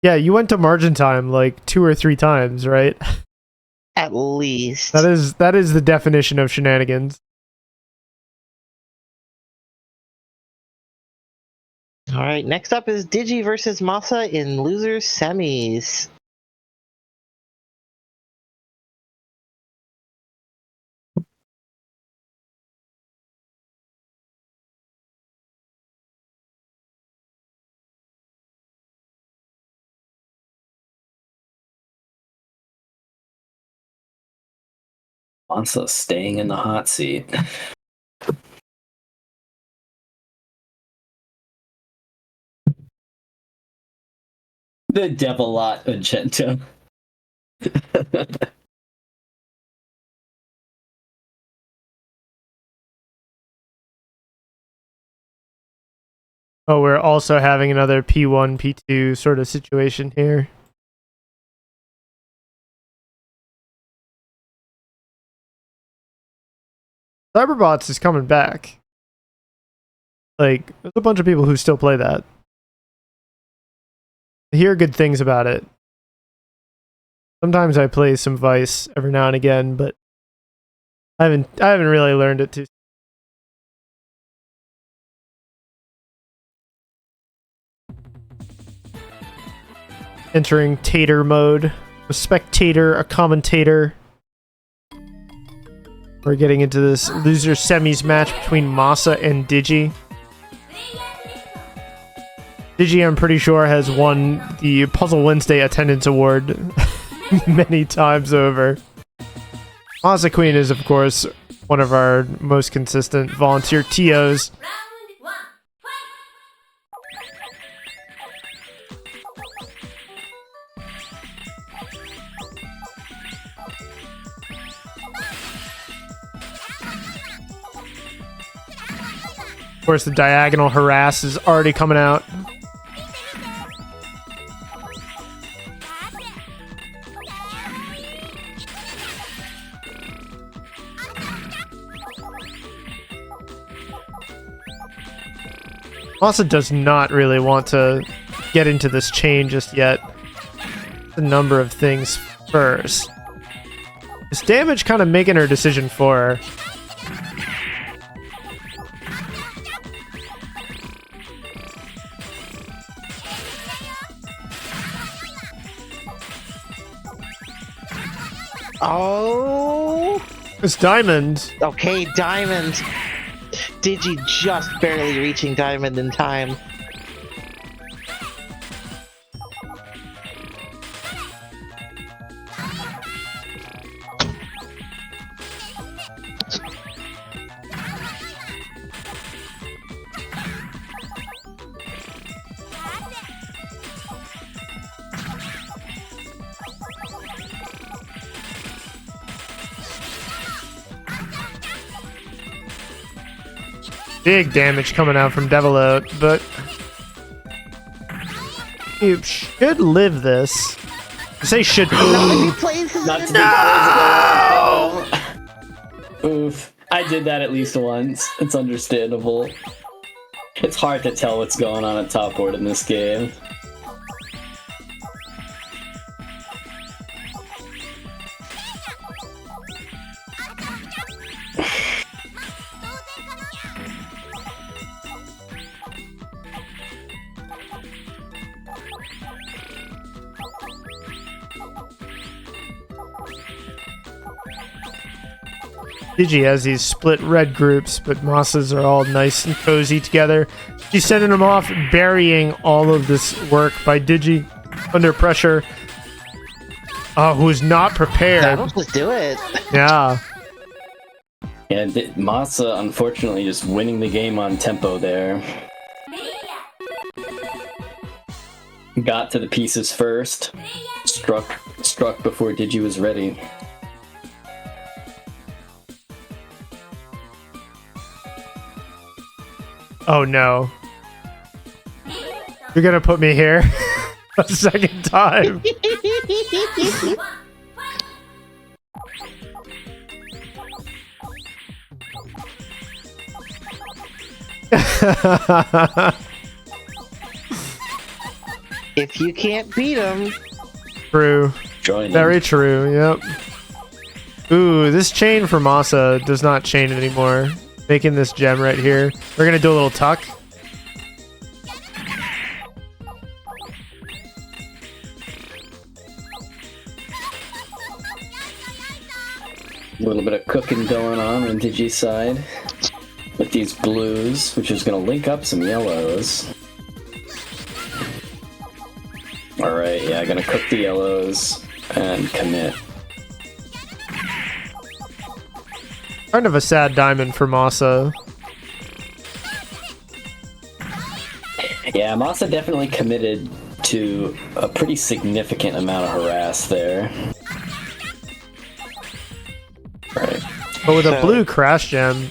Yeah, you went to margin time like 2 or 3 times, right? At least. That is the definition of shenanigans. Alright, next up is Digi versus Masa in losers semis. Masa staying in the hot seat. The devil lot Magento. Oh, we're also having another P1, P2 sort of situation here. Cyberbots is coming back. Like, there's a bunch of people who still play that. I hear good things about it. Sometimes I play some Vice every now and again, but I haven't really learned it to. Entering Tater mode. A spectator, a commentator. We're getting into this loser semis match between Masa and Digi. Digi, I'm pretty sure, has won the Puzzle Wednesday attendance award many times over. MasaQueen is, of course, one of our most consistent volunteer TOs. Of course, the diagonal harass is already coming out. Masa does not really want to get into this chain just yet. A number of things first. Is damage kind of making her decision for her? Oh! It's Diamond. Okay, Diamond. Digi just barely reaching Diamond in time. Big damage coming out from Devilote, but you should live this. I say should. He plays his No! Oof. I did that at least once. It's understandable. It's hard to tell what's going on at top board in this game. Digi has these split red groups, but Masas are all nice and cozy together. She's sending them off, burying all of this work by Digi under pressure. Who's not prepared. That'll just do it. Yeah. Yeah, Masa unfortunately just winning the game on tempo there. Got to the pieces first. Struck before Digi was ready. Oh no. You're gonna put me here a second time. If you can't beat him, True. Very true, yep. Ooh, this chain for Masa does not chain anymore. Making this gem right here. We're gonna do a little tuck. A little bit of cooking going on Digi's side with these blues, which is going to link up some yellows. Alright, yeah, going to cook the yellows and commit. Kind of a sad diamond for Masa. Yeah, Masa definitely committed to a pretty significant amount of harass there. Right. But with a blue crash gem.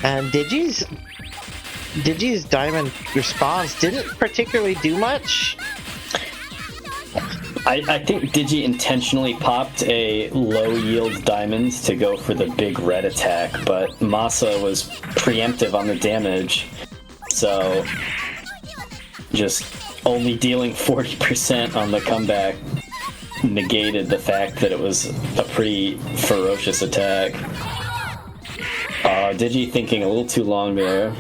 and Digi's diamond response didn't particularly do much. I think Digi intentionally popped a low-yield diamond to go for the big red attack, but Masa was preemptive on the damage, so just only dealing 40% on the comeback negated the fact that it was a pretty ferocious attack. Digi thinking a little too long there.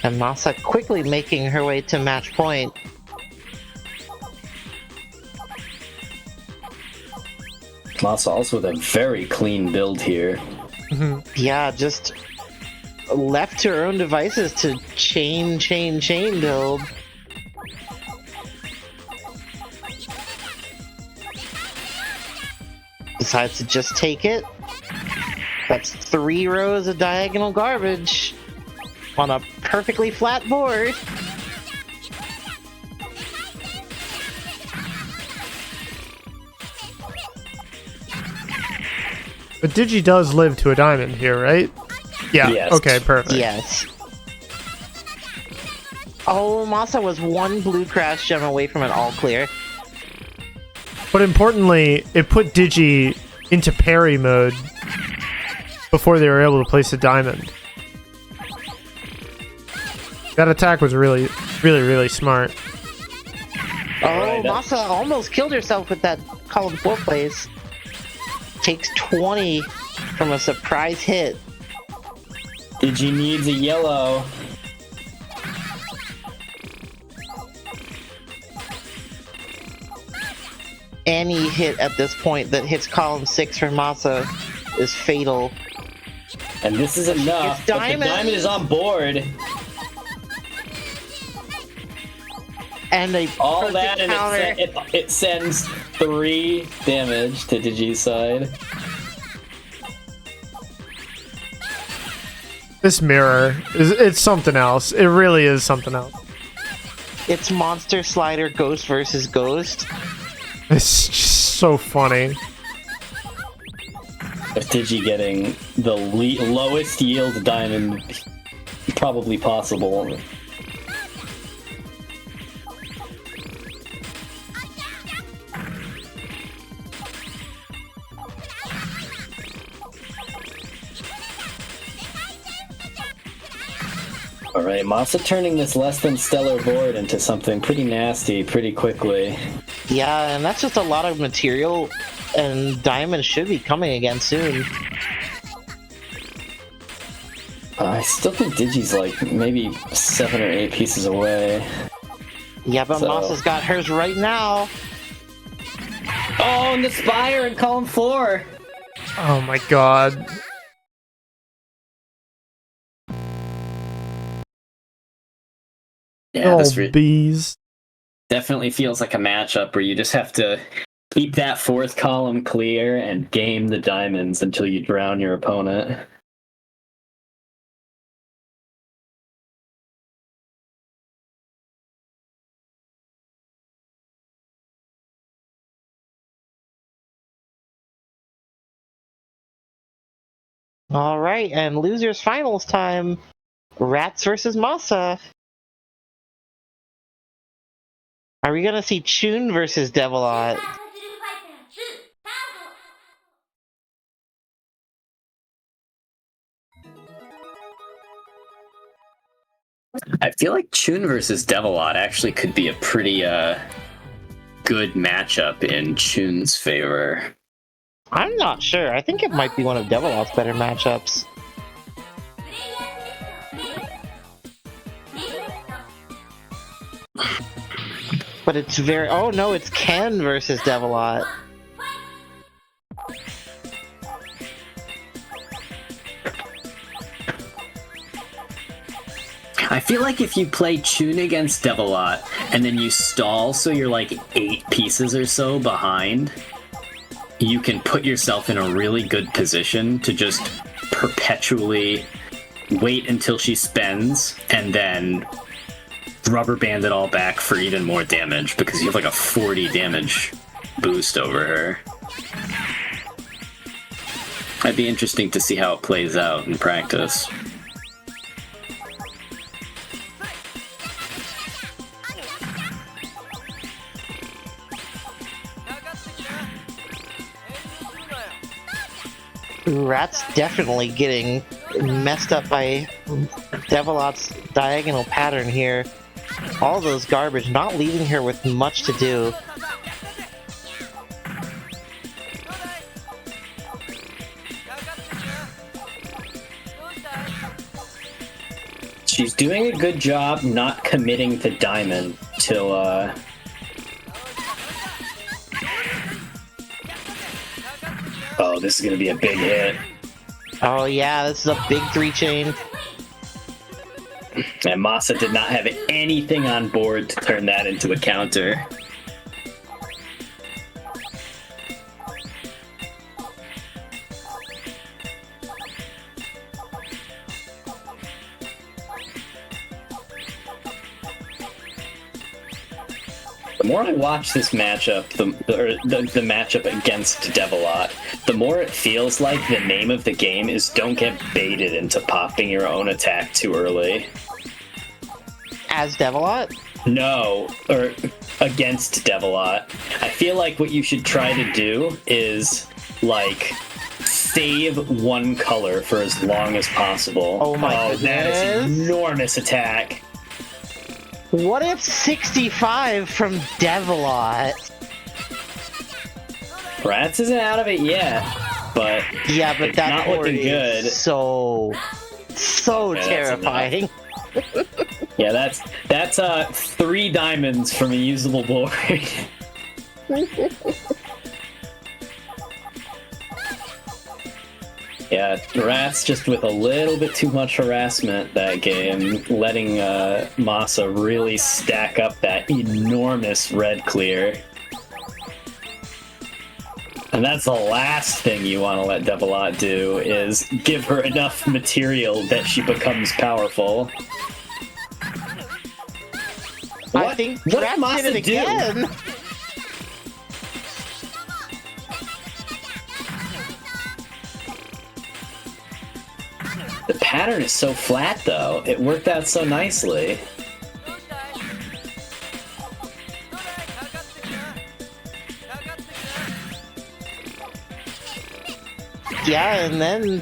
And Masa quickly making her way to match point. Masa also with a very clean build here. Yeah, just left to her own devices to chain build. Decides to just take it. That's 3 rows of diagonal garbage on a perfectly flat board. But Digi does live to a diamond here, right? Yeah, yes. Okay, perfect. Yes. Oh, Masa was 1 blue crash gem away from an all clear. But importantly, it put Digi into parry mode before they were able to place a diamond. That attack was really smart. Oh, Masa almost killed herself with that column 4 place. Takes 20 from a surprise hit. Digi needs a yellow. Any hit at this point that hits column 6 for Masa is fatal. And this is enough, It's but the diamond. diamond is on board. And a All perfect that, and counter. it sends 3 damage to Digi's side. This mirror it's something else. It really is something else. It's Monster Slider Ghost versus Ghost. It's just so funny. With Digi getting the lowest yield diamond probably possible. Alright, Masa turning this less than stellar board into something pretty nasty pretty quickly. Yeah, and that's just a lot of material, and diamonds should be coming again soon. I still think Digi's like maybe 7 or 8 pieces away. Yeah, but So- Masa's got hers right now. Oh, and the Spire in column 4! Oh my god. Yeah, Oh, this bees. definitely feels like a matchup where you just have to keep that 4th column clear and game the diamonds until you drown your opponent. All right, and losers finals time. Ratttz versus Masa. Are we gonna see Chun versus Devilot? I feel like Chun versus Devilot actually could be a pretty good matchup in Chun's favor. I'm not sure. I think it might be one of Devilot's better matchups. But it's very... Oh no, it's Ken versus Devilot. I feel like if you play Chun against Devilot and then you stall so you're like 8 pieces or so behind, you can put yourself in a really good position to just perpetually wait until she spends and then rubber band it all back for even more damage because you have like a 40 damage boost over her. It'd be interesting to see how it plays out in practice. Rat's definitely getting messed up by Devilot's diagonal pattern here. All those garbage, not leaving her with much to do. She's doing a good job not committing to diamond till Oh, this is gonna be a big hit. Oh yeah, this is a big 3-chain. And Masa did not have anything on board to turn that into a counter. The more I watch this matchup, the matchup against Devilot, the more it feels like the name of the game is don't get baited into popping your own attack too early. As Devilot? No, or against Devilot. I feel like what you should try to do is, like, save one color for as long as possible. Oh my goodness. That is an enormous attack. What if 65 from Devilot? Ratttz isn't out of it yet, but yeah, but it's that not board looking good. is so Okay, terrifying. Yeah, that's 3 diamonds from a usable board. Yeah, Ratttz just with a little bit too much harassment that game, letting Masa really stack up that enormous red clear. And that's the last thing you want to let Devilot do, is give her enough material that she becomes powerful. I think what Ratttz Masa did it do? again. The pattern is so flat, though. It worked out so nicely. Yeah, and then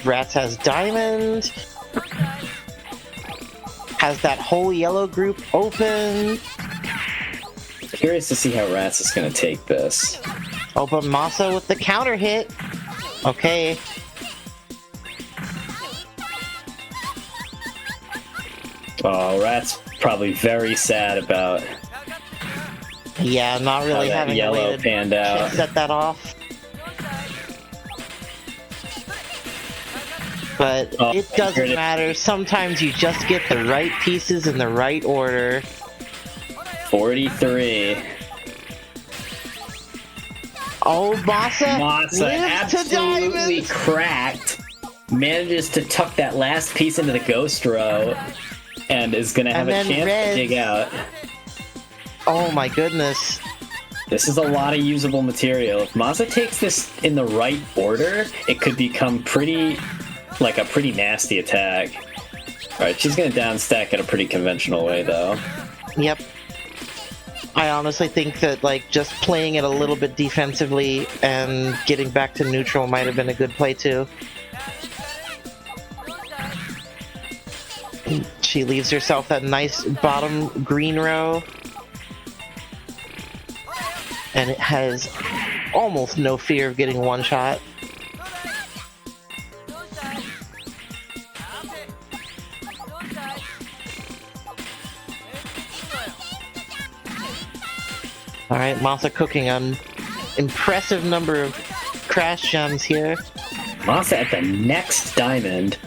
Ratttz has diamond. Has that whole yellow group open. Curious to see how Ratttz is going to take this. Oh, but Masa with the counter hit. Okay. Oh, Rattt's probably very sad about Yeah, not really how that having a yellow way to panned out. set that off. But it doesn't matter. Sometimes you just get the right pieces in the right order. 43. Oh, Masa Masa lives to absolutely diamonds. cracked. Manages to tuck that last piece into the ghost row and is going to have a And then chance red. to dig out. Oh my goodness. This is a lot of usable material. If Masa takes this in the right order, it could become a pretty nasty attack. Alright, she's going to down stack in a pretty conventional way, though. Yep. I honestly think that, like, just playing it a little bit defensively and getting back to neutral might have been a good play, too. She leaves herself that nice bottom green row. And it has almost no fear of getting one shot. Alright, Masa cooking an impressive number of crash gems here. Masa at the next diamond.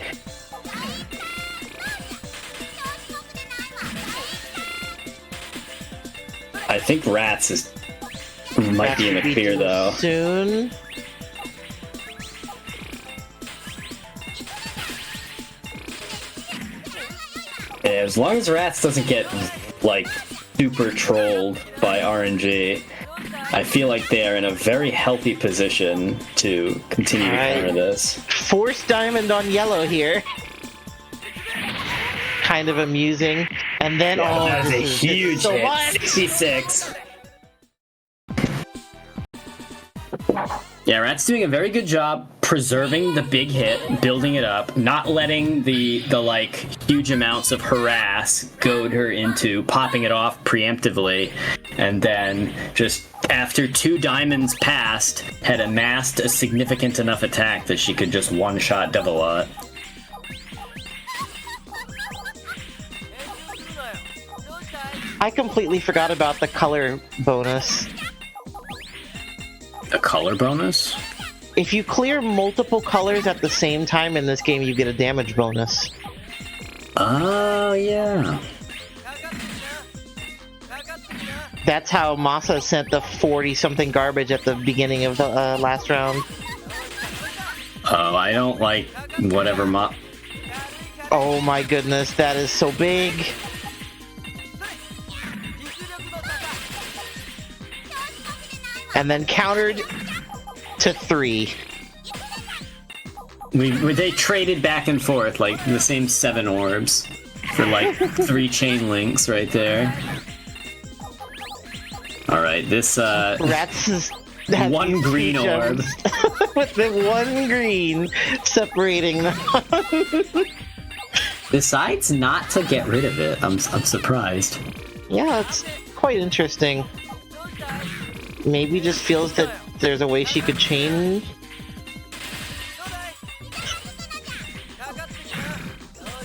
I think Ratttz might be in the clear, though. Soon. Yeah, as long as Ratttz doesn't get, like, super trolled by RNG, I feel like they are in a very healthy position to continue to counter this. Force diamond on yellow here. Kind of amusing. And then, That was a this is huge so hit. much. 66. Yeah, Rattt's doing a very good job preserving the big hit, building it up, not letting the like huge amounts of harass goad her into popping it off preemptively, and then just after 2 diamonds passed, had amassed a significant enough attack that she could just one-shot Devilot. I completely forgot about the color bonus. A color bonus? If you clear multiple colors at the same time in this game, you get a damage bonus. Oh, yeah. That's how Masa sent the 40-something garbage at the beginning of the last round. Oh, I don't like whatever Oh my goodness, that is so big. And then countered to 3. They traded back and forth, like, the same 7 orbs for, like, 3 chain links right there. Alright, this, Ratttz has one these green 2 orb. gems with the 1 green separating them. Decides not to get rid of it. I'm surprised. Yeah, it's quite interesting. Maybe just feels that there's a way she could chain.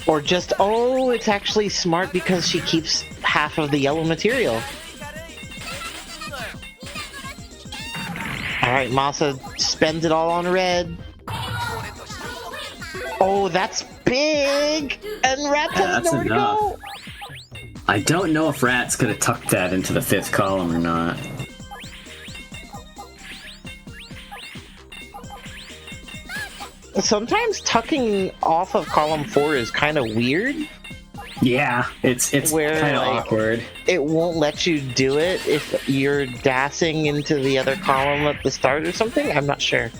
Or just, oh, it's actually smart because she keeps half of the yellow material. Alright, Masa spends it all on red. Oh, that's big! And Ratttz has that's nowhere to enough. go! I don't know if Ratttz could have tucked that into the 5th column or not. Sometimes tucking off of column 4 is kind of weird. Yeah, it's kind of Where, like, awkward. It won't let you do it if you're dashing into the other column at the start or something? I'm not sure.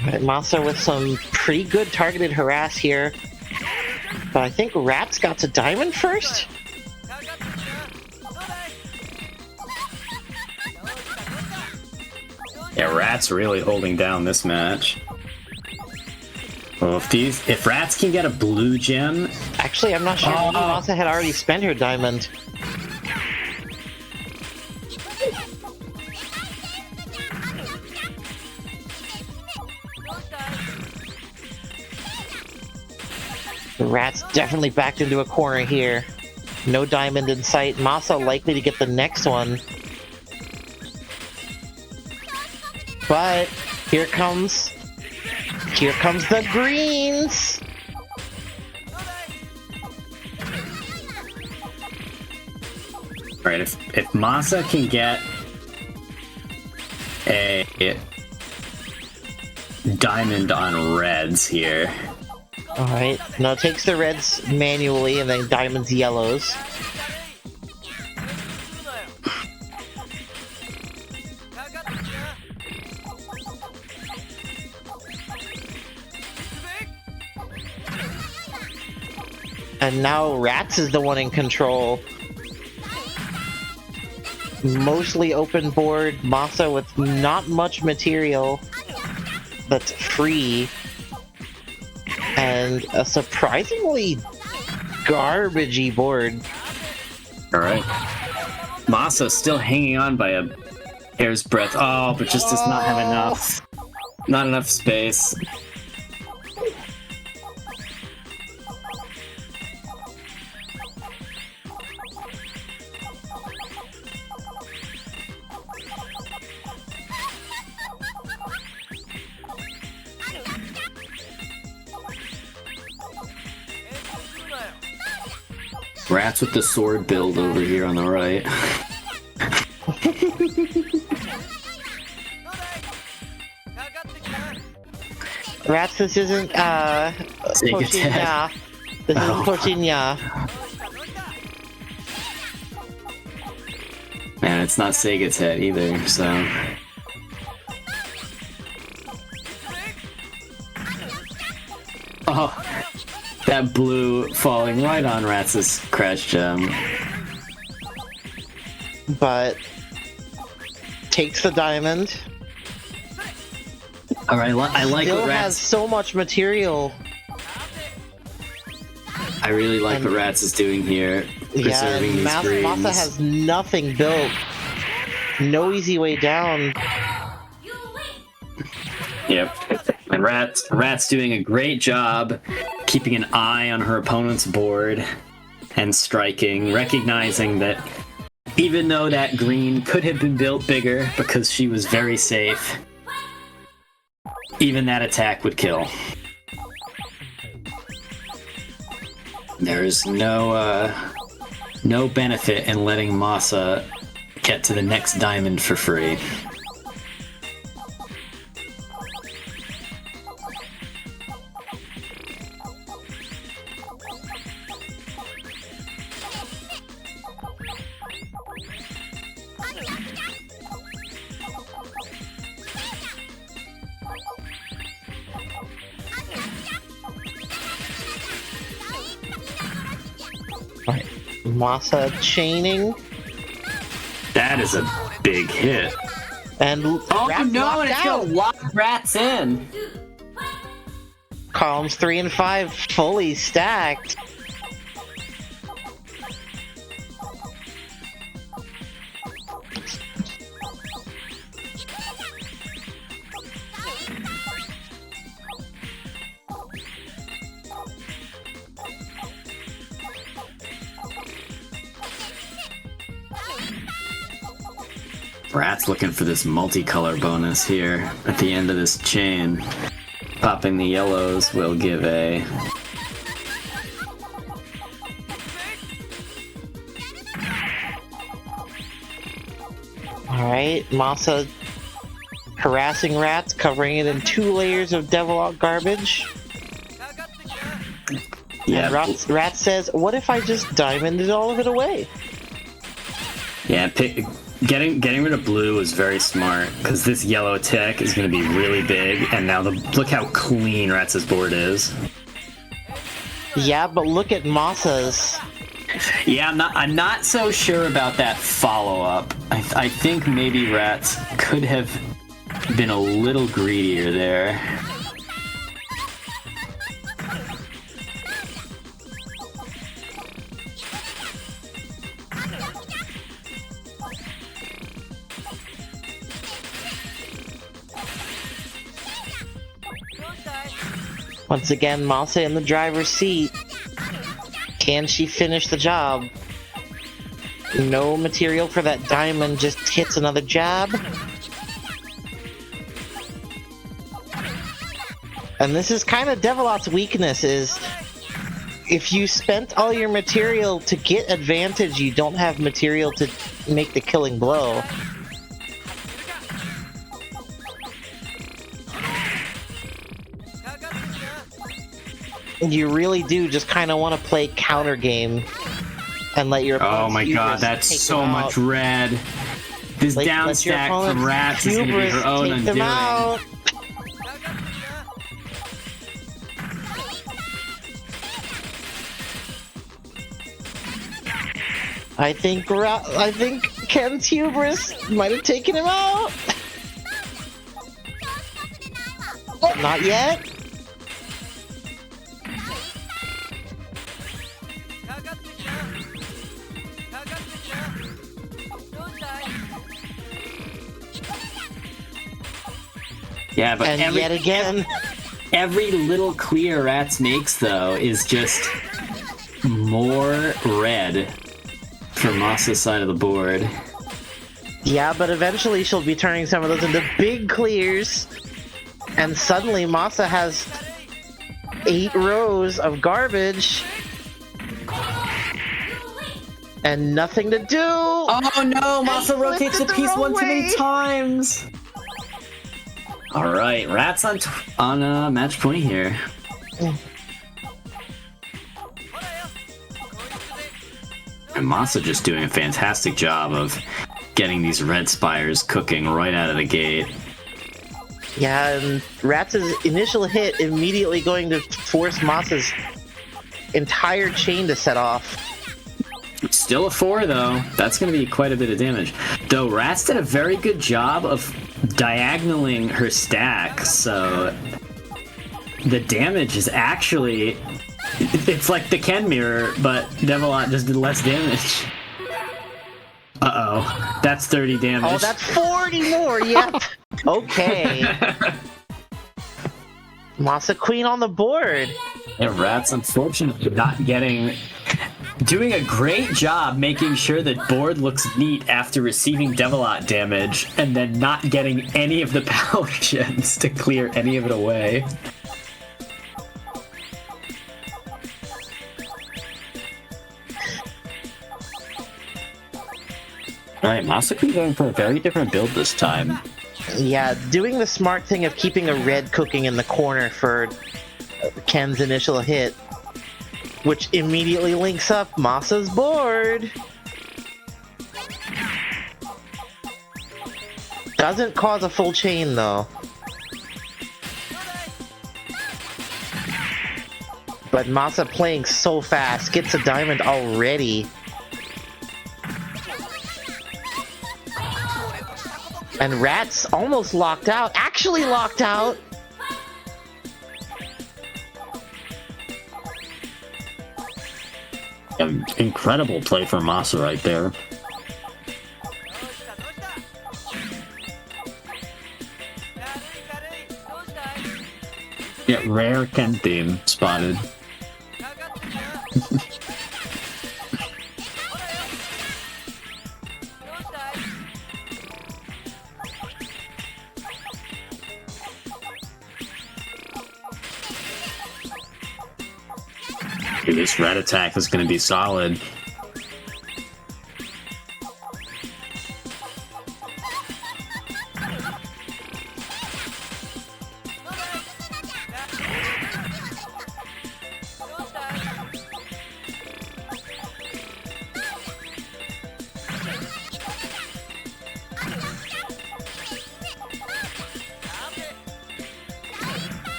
Alright, Masa with some pretty good targeted harass here. But I think Ratttz got to diamond first? Yeah, Rattt's really holding down this match. Well, if Ratttz can get a blue gem, Actually, I'm not sure. Maybe Masa had already spent her diamond. The Ratttz definitely backed into a corner here. No diamond in sight. Masa likely to get the next one. But here comes the greens. right? If Masa can get a diamond on reds here. Alright, now it takes the reds manually and then diamonds yellows. And now Ratttz is the one in control. Mostly open board, Masa with not much material that's free. And a surprisingly garbagey board. Alright. Masa still hanging on by a hair's breadth. Oh, but just does not have enough. Not enough space. Ratttz with the sword build over here on the right. Ratttz, this isn't, Portinia. This isn't Portinia. Man, it's not Sega's head either, so... Oh! That blue falling right on Rattz's crash gem. But... takes the diamond. Alright, I like Still what Ratttz... has so much material. I really like what Ratttz is doing here. Preserving these greens. Masa has nothing built. No easy way down. Yep. And Ratttz doing a great job keeping an eye on her opponent's board and striking, recognizing that even though that green could have been built bigger because she was very safe, even that attack would kill. There is no benefit in letting Masa get to the next diamond for free. Right. Masa chaining. That is a big hit. And Ratttz no, and knocked it's out. gonna lock Ratttz in. Columns 3 and 5 fully stacked. Ratttz looking for this multicolor bonus here at the end of this chain. Popping the yellows will give a... Alright, Masa harassing Ratttz, covering it in 2 layers of Devilog garbage. Yeah, And Ratttz says, what if I just diamonded all of it away? yeah. Getting rid of blue was very smart because this yellow tech is going to be really big, and now look how clean Rattz's board is. Yeah, but look at Masa's. Yeah, I'm not so sure about that follow-up. I think maybe Ratttz could have been a little greedier there. Once again, Masa in the driver's seat. Can she finish the job? No material for that diamond, just hits another jab. And this is kind of Devilot's weakness, is if you spent all your material to get advantage, you don't have material to make the killing blow. You really do just kind of want to play counter game and let your opponent's Oh my god, that's so much red. This down stack from Ratttz is going to be her own undoing. I think Ken's hubris might have taken him out. Not yet. Yeah, but And yet again, every little clear Ratttz makes, though, is just more red for Masa's side of the board. yeah, but eventually she'll be turning some of those into big clears, and suddenly Masa has 8 rows of garbage and nothing to do. Oh no, Masa rotates the piece one too many times. All right, Ratttz on match point here. And Masa just doing a fantastic job of getting these red spires cooking right out of the gate. Yeah, and Rattz's initial hit immediately going to force Masa's entire chain to set off. Still a 4, though. That's going to be quite a bit of damage. Though Ratttz did a very good job of diagonaling her stack, so the damage is actually... It's like the Ken mirror, but Devilot just did less damage. Uh-oh. That's 30 damage. Oh, that's 40 more, yep. Okay. MasaQueen on the board. And Ratttz, unfortunately, not getting... Doing a great job making sure that board looks neat after receiving Devilot damage, and then not getting any of the power gems to clear any of it away. Alright, MasaQueen going for a very different build this time. Yeah, doing the smart thing of keeping a red cooking in the corner for Ken's initial hit, which immediately links up Masa's board. Doesn't cause a full chain, though. But Masa playing so fast, gets a diamond already. And Ratttz almost locked out, actually locked out. An incredible play from Masa right there. Yeah, rare Ken theme spotted. Dude, this red attack is going to be solid.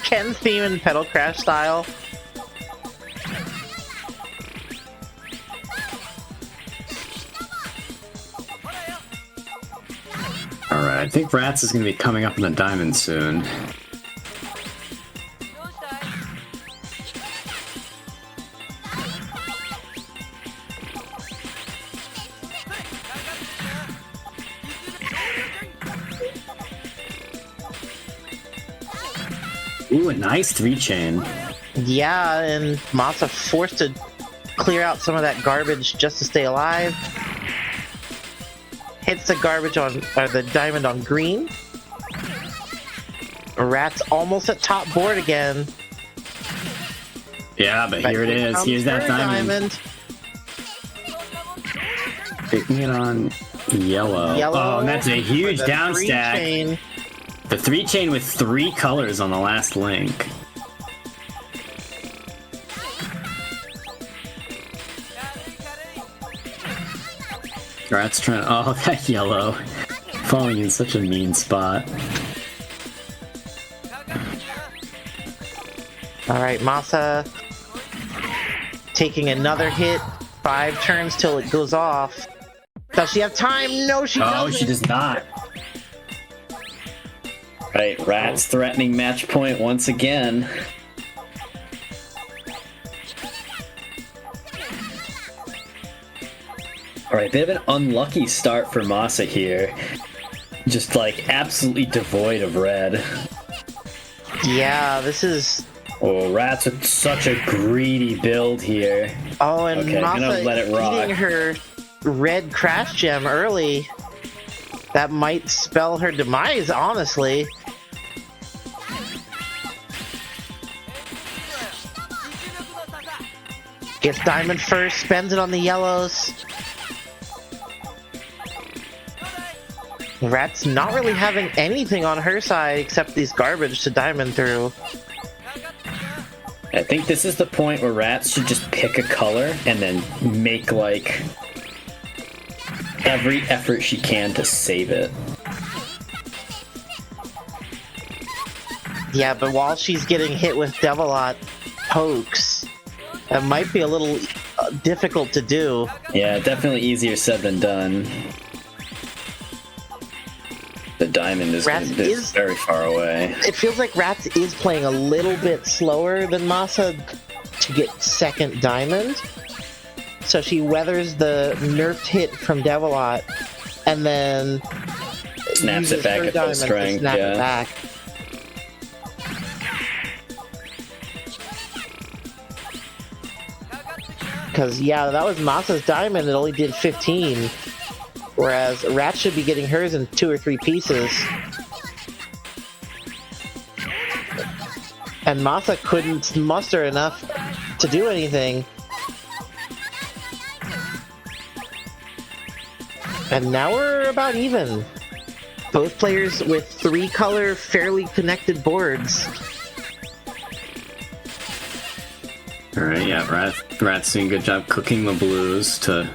Ken's theme in pedal crash style. Alright, I think Ratttz is going to be coming up in the diamond soon. Ooh, a nice 3-chain. Yeah, and Masa forced to clear out some of that garbage just to stay alive. Hits the garbage on, or the diamond on green. Ratttz almost at top board again. Yeah, but here it is. Here's that diamond. Picking it on yellow. Oh, and that's a huge down stack. The 3-chain with 3 colors on the last link. Ratttz trying. Oh, that yellow. Falling in such a mean spot. Alright, Masa taking another hit. 5 turns till it goes off. Does she have time? No, she doesn't. Oh, she does not. Right, Ratttz threatening match point once again. Alright, bit of an unlucky start for Masa here. Just like absolutely devoid of red. Yeah, this is... Oh, Ratttz with such a greedy build here. Oh, and okay, Masa let it rock. eating her red crash gem early. That might spell her demise, honestly. Gets diamond first, spends it on the yellows. Ratttz not really having anything on her side except these garbage to diamond through. I think this is the point where Ratttz should just pick a color and then make like every effort she can to save it. Yeah, but while she's getting hit with Devilot pokes, that might be a little difficult to do. Yeah, definitely easier said than done. The diamond is very far away. It feels like Ratttz is playing a little bit slower than Masa to get second diamond. So she weathers the nerfed hit from Devilot and then snaps it back at full strength. Yeah. Because, yeah, that was Masa's diamond. It only did 15. Whereas Ratttz should be getting hers in 2 or 3 pieces. And Masa couldn't muster enough to do anything. And now we're about even. Both players with 3-color, fairly connected boards. Alright, yeah, Ratttz doing a good job cooking the blues to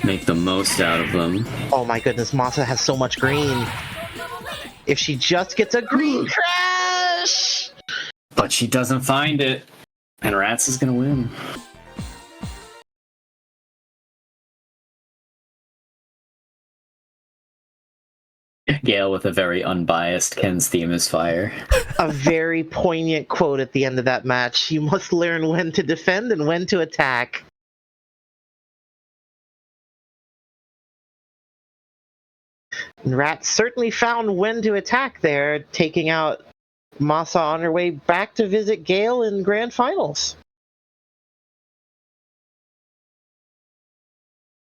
make the most out of them. Oh my goodness, Masa has so much green. If she just gets a green crash! But she doesn't find it. And Ratttz is gonna win. Gale with a very unbiased Ken's theme is fire. A very poignant quote at the end of that match. You must learn when to defend and when to attack. And Ratttz certainly found when to attack there, taking out Masa on her way back to visit Gale in Grand Finals.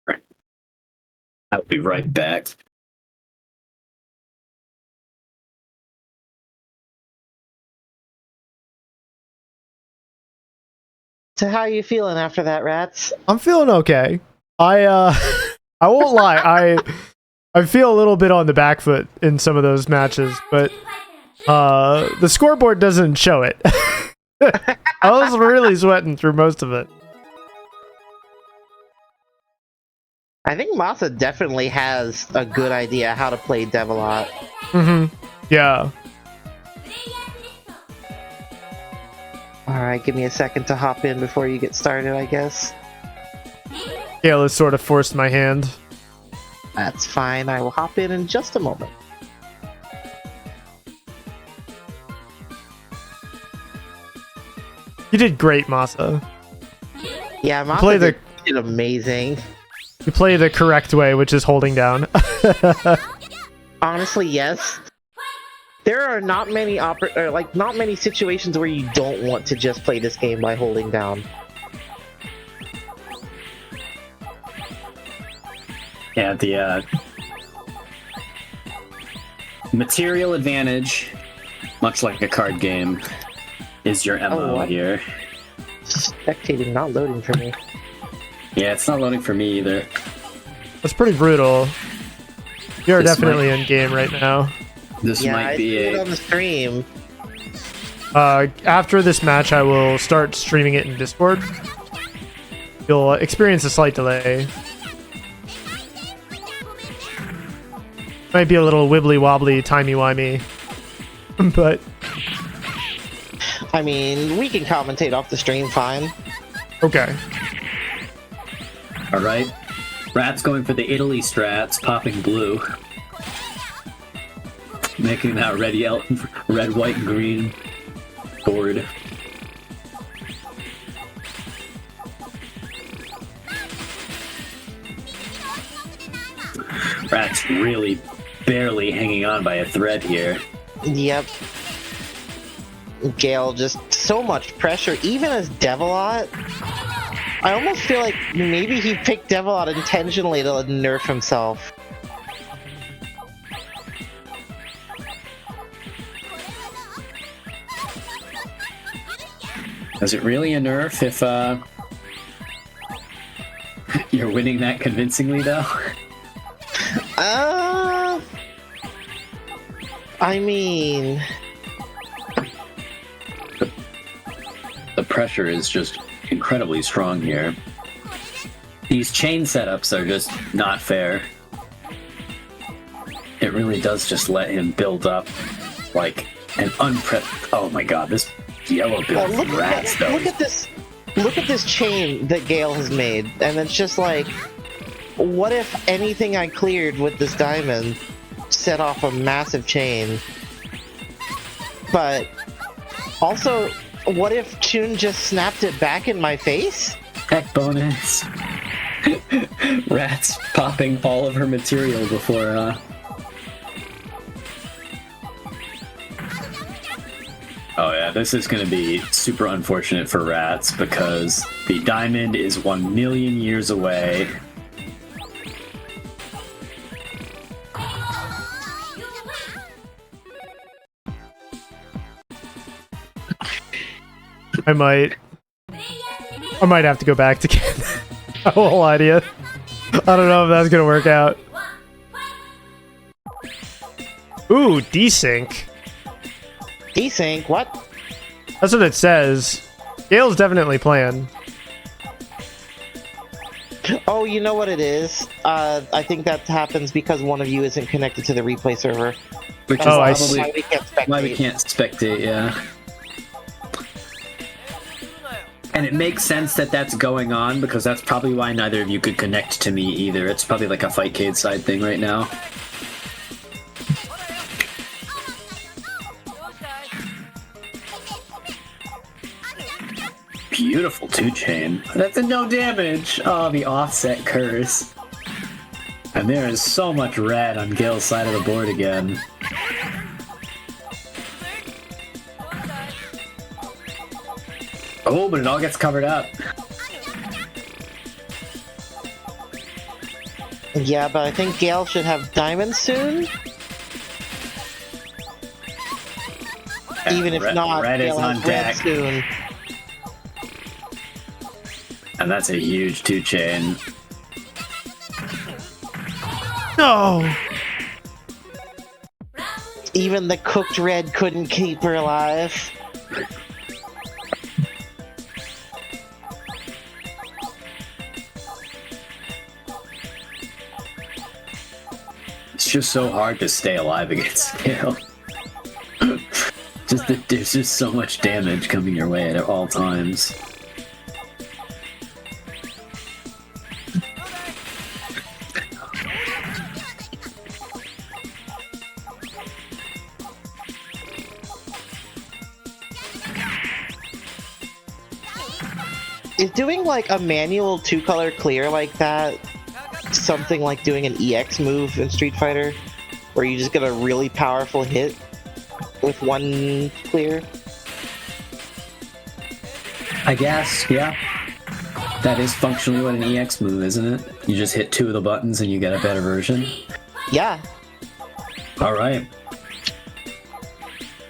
Right. I'll be right back. So how are you feeling after that, Ratttz? I'm feeling okay. I won't lie. I feel a little bit on the back foot in some of those matches, but the scoreboard doesn't show it. I was really sweating through most of it. I think Masa definitely has a good idea how to play Devilot. Yeah. Alright, give me a second to hop in before you get started, I guess. Gale has sort of forced my hand. That's fine, I will hop in just a moment. You did great, Masa. Yeah, Masa did amazing. You play the correct way, which is holding down. Honestly, yes. there are not many not many situations where you don't want to just play this game by holding down. Yeah, the material advantage, much like a card game, is your MO here. Spectating not loading for me. Yeah, it's not loading for me either. That's pretty brutal. You're This definitely in game right now. This Yeah, might I be see it a... on the stream. After this match, I will start streaming it in Discord. You'll experience a slight delay. Might be a little wibbly wobbly, timey wimey, but I mean, we can commentate off the stream fine. okay. All right. Ratttz going for the Italy strats, popping blue. Making that red, white, and green board. Ratttz really barely hanging on by a thread here. Yep. Gale, just so much pressure, even as Devilot. I almost feel like maybe he picked Devilot intentionally to nerf himself. Is it really a nerf if you're winning that convincingly, though? I mean... The pressure is just incredibly strong here. These chain setups are just not fair. It really does just let him build up like an oh my god, this yellow build from Ratttz though. Look at this chain that Gale has made, and it's just like, what if anything I cleared with this diamond set off a massive chain? But also, what if Chun just snapped it back in my face? Heck bonus. Ratttz popping all of her material before Oh yeah, this is going to be super unfortunate for Ratttz because the diamond is 1,000,000 years away. I might have to go back to Canada. I won't lie to you. I don't know if that's gonna work out. Ooh, desync. Desync? What? That's what it says. Gale's definitely playing. Oh, you know what it is? I think that happens because one of you isn't connected to the replay server. Which is I probably why we can't spectate. why we can't spectate, yeah. And it makes sense that that's going on because that's probably why neither of you could connect to me either. It's probably like a Fightcade side thing right now. Beautiful 2-chain. That's a no damage. Oh, the offset curse. And there is so much red on Gale's side of the board again. Oh, but it all gets covered up. Yeah, but I think Gale should have diamonds soon. Even if not, red is Gale on has red deck. soon. And that's a huge 2-chain. No! Even the cooked red couldn't keep her alive. It's just so hard to stay alive against Gale. Just that there's just so much damage coming your way at all times. Is doing like a manual 2-color clear like that something like doing an EX move in Street Fighter, where you just get a really powerful hit? with one clear. I guess, yeah. That is functionally what an EX move, isn't it? You just hit 2 of the buttons and you get a better version? Yeah. Alright.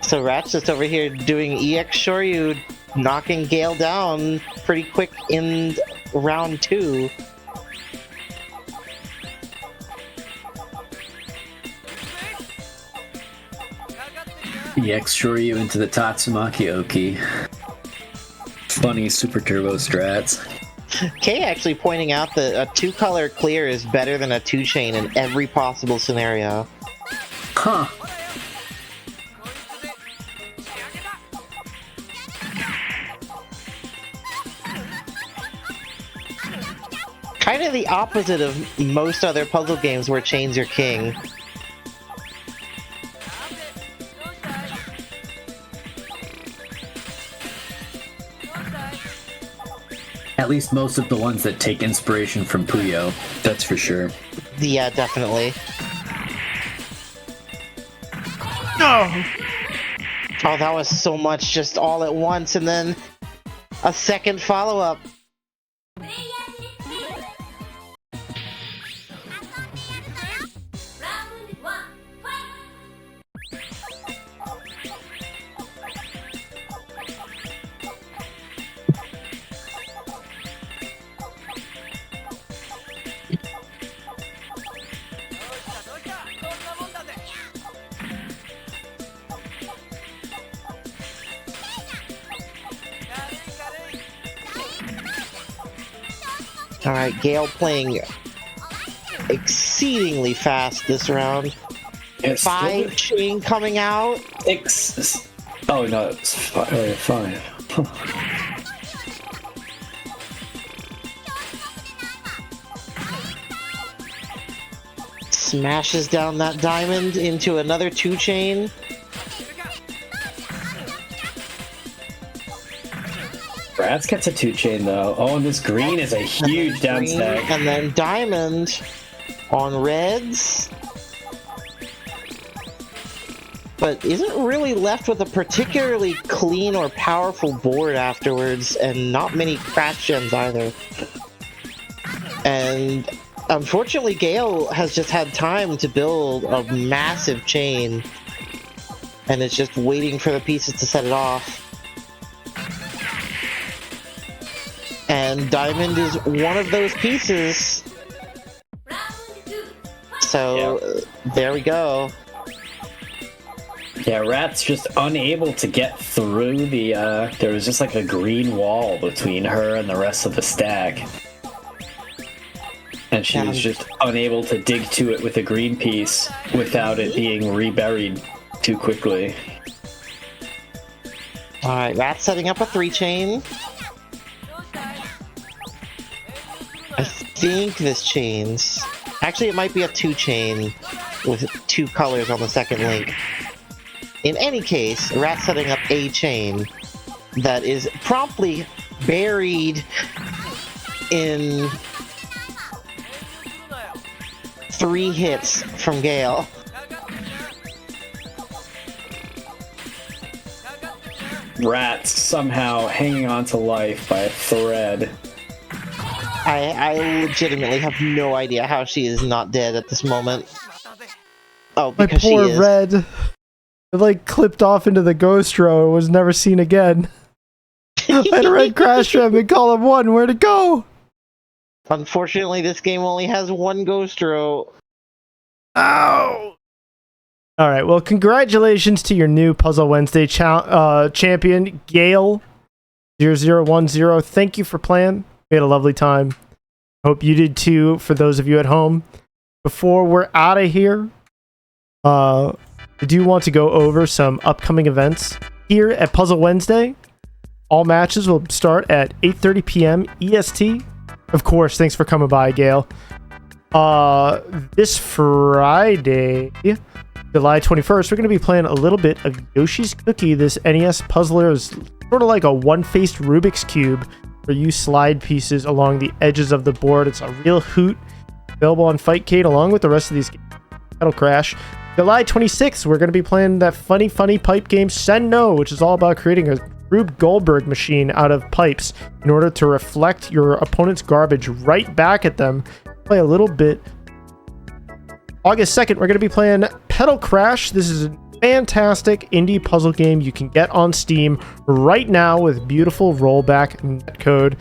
So Ratttz just over here doing EX Shoryu, knocking Gale down pretty quick in round 2. EX Shoryu into the Tatsumaki Oki. Funny Super Turbo strats. Kay actually pointing out that a 2-color clear is better than a 2-chain in every possible scenario. Huh. Kind of the opposite of most other puzzle games where chains are king. At least most of the ones that take inspiration from Puyo, that's for sure. Yeah, definitely. No! Oh, that was so much just all at once, and then a second follow-up. Alright, Gale playing exceedingly fast this round. It's 5 chain coming out. 6. Oh no, it's 5. Smashes down that diamond into another 2-chain. Ratttz gets a 2-chain though. Oh, and this green is a huge downstack. And then diamond on reds. But isn't really left with a particularly clean or powerful board afterwards, and not many crash gems either. And unfortunately, Gale has just had time to build a massive chain, and it's just waiting for the pieces to set it off. And diamond is one of those pieces. So there we go. Yeah, Ratttz just unable to get through the, there was just like a green wall between her and the rest of the stack. And she was just unable to dig to it with a green piece without it being reburied too quickly. Alright, Ratttz setting up a 3-chain. I think this chains. Actually, it might be a 2-chain with 2 colors on the second link. In any case, Ratttz setting up a chain that is promptly buried in 3 hits from Gale. Ratttz somehow hanging on to life by a thread. I legitimately have no idea how she is not dead at this moment. Oh, My because poor she is. Red. It like clipped off into the ghost row and was never seen again. I had a red crash gem in column 1. Where'd it go? Unfortunately, this game only has 1 ghost row. Ow! Alright, well, congratulations to your new Puzzle Wednesday champion, Gale0010. Thank you for playing. We had a lovely time. Hope you did too, for those of you at home. Before we're out of here, I do want to go over some upcoming events here at Puzzle Wednesday. All matches will start at 8:30 p.m. EST. Of course, thanks for coming by, Gale. This Friday, July 21st, we're going to be playing a little bit of Yoshi's Cookie. This NES puzzler is sort of like a one-faced Rubik's Cube where you slide pieces along the edges of the board. It's a real hoot. Available on Fightcade along with the rest of these games. That'll crash. July 26th, we're going to be playing that funny pipe game Sen No, which is all about creating a Rube Goldberg machine out of pipes in order to reflect your opponent's garbage right back at them. Play a little bit. August 2nd, we're going to be playing Pedal Crash. This is a fantastic indie puzzle game you can get on Steam right now with beautiful rollback netcode.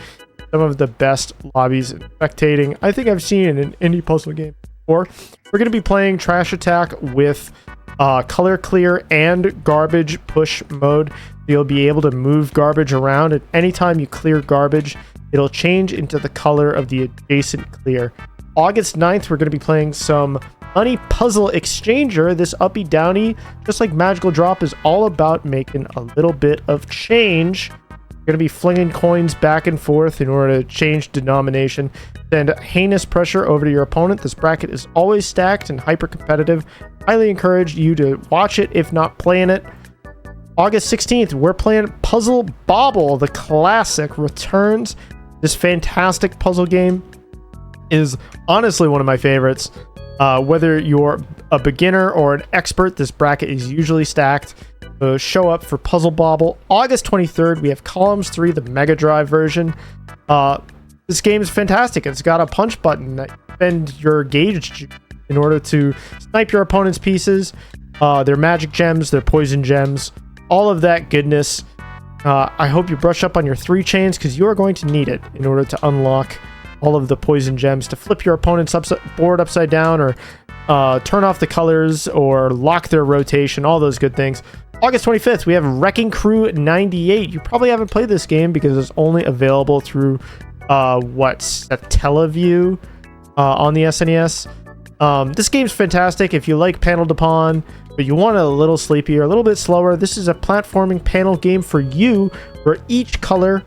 Some of the best lobbies and spectating I think I've seen in an indie puzzle game before. We're going to be playing Trash Attack with color clear and garbage push mode. You'll be able to move garbage around, and anytime you clear garbage, it'll change into the color of the adjacent clear. August 9th, we're going to be playing some Money Puzzle Exchanger. This uppy downy, just like Magical Drop, is all about making a little bit of change. You're going to be flinging coins back and forth in order to change denomination. Send heinous pressure over to your opponent. This bracket is always stacked and hyper competitive. Highly encourage you to watch it, if not playing it. August 16th, we're playing Puzzle Bobble. The classic returns. This fantastic puzzle game is honestly one of my favorites. Whether you're a beginner or an expert, this bracket is usually stacked. Show up for Puzzle Bobble. August 23rd, we have Columns 3, the Mega Drive version. This game is fantastic. It's got a punch button that you spend your gauge in order to snipe your opponent's pieces. Their magic gems, their poison gems, all of that goodness. I hope you brush up on your 3 chains because you are going to need it in order to unlock all of the poison gems to flip your opponent's board upside down, or turn off the colors, or lock their rotation, all those good things. August 25th, we have Wrecking Crew 98. You probably haven't played this game because it's only available through Teleview on the SNES. This game's fantastic if you like Panel de Pawn, but you want it a little sleepier, a little bit slower. This is a platforming panel game for you, where each color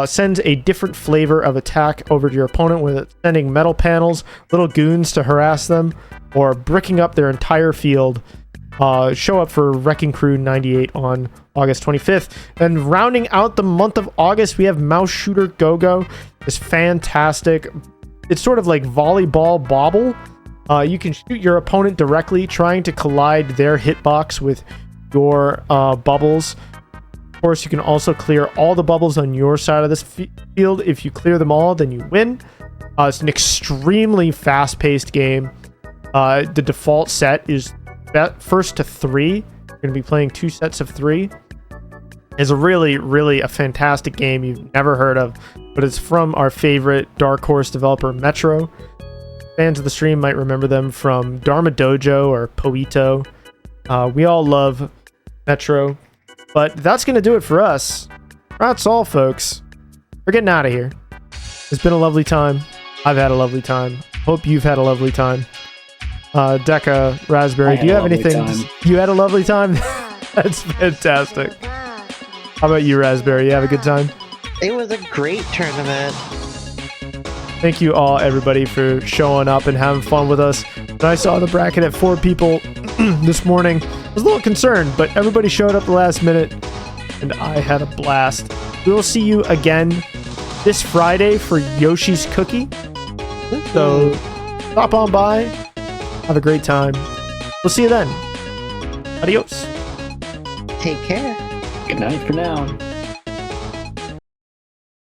sends a different flavor of attack over to your opponent, with it sending metal panels, little goons to harass them, or bricking up their entire field. Show up for Wrecking Crew 98 on August 25th. And rounding out the month of August, we have Mouse Shooter Go-Go. It's fantastic. It's sort of like volleyball bobble. You can shoot your opponent directly, trying to collide their hitbox with your bubbles. Of course, you can also clear all the bubbles on your side of this field. If you clear them all, then you win. It's an extremely fast-paced game. The default set is first to 3. You're going to be playing 2 sets of 3. It's a really a fantastic game you've never heard of, but it's from our favorite Dark Horse developer, Metro. Fans of the stream might remember them from Dharma Dojo or Poito. We all love Metro. But that's going to do it for us. That's all, folks. We're getting out of here. It's been a lovely time. I've had a lovely time. Hope you've had a lovely time. Deka, Raspberry, do you have anything? You had a lovely time? That's fantastic. How about you, Raspberry? You have a good time? It was a great tournament. Thank you all, everybody, for showing up and having fun with us. When I saw the bracket at 4 people this morning, I was a little concerned, but everybody showed up the last minute, and I had a blast. We will see you again this Friday for Yoshi's Cookie. So stop on by. Have a great time. We'll see you then. Adios. Take care. Good night for now.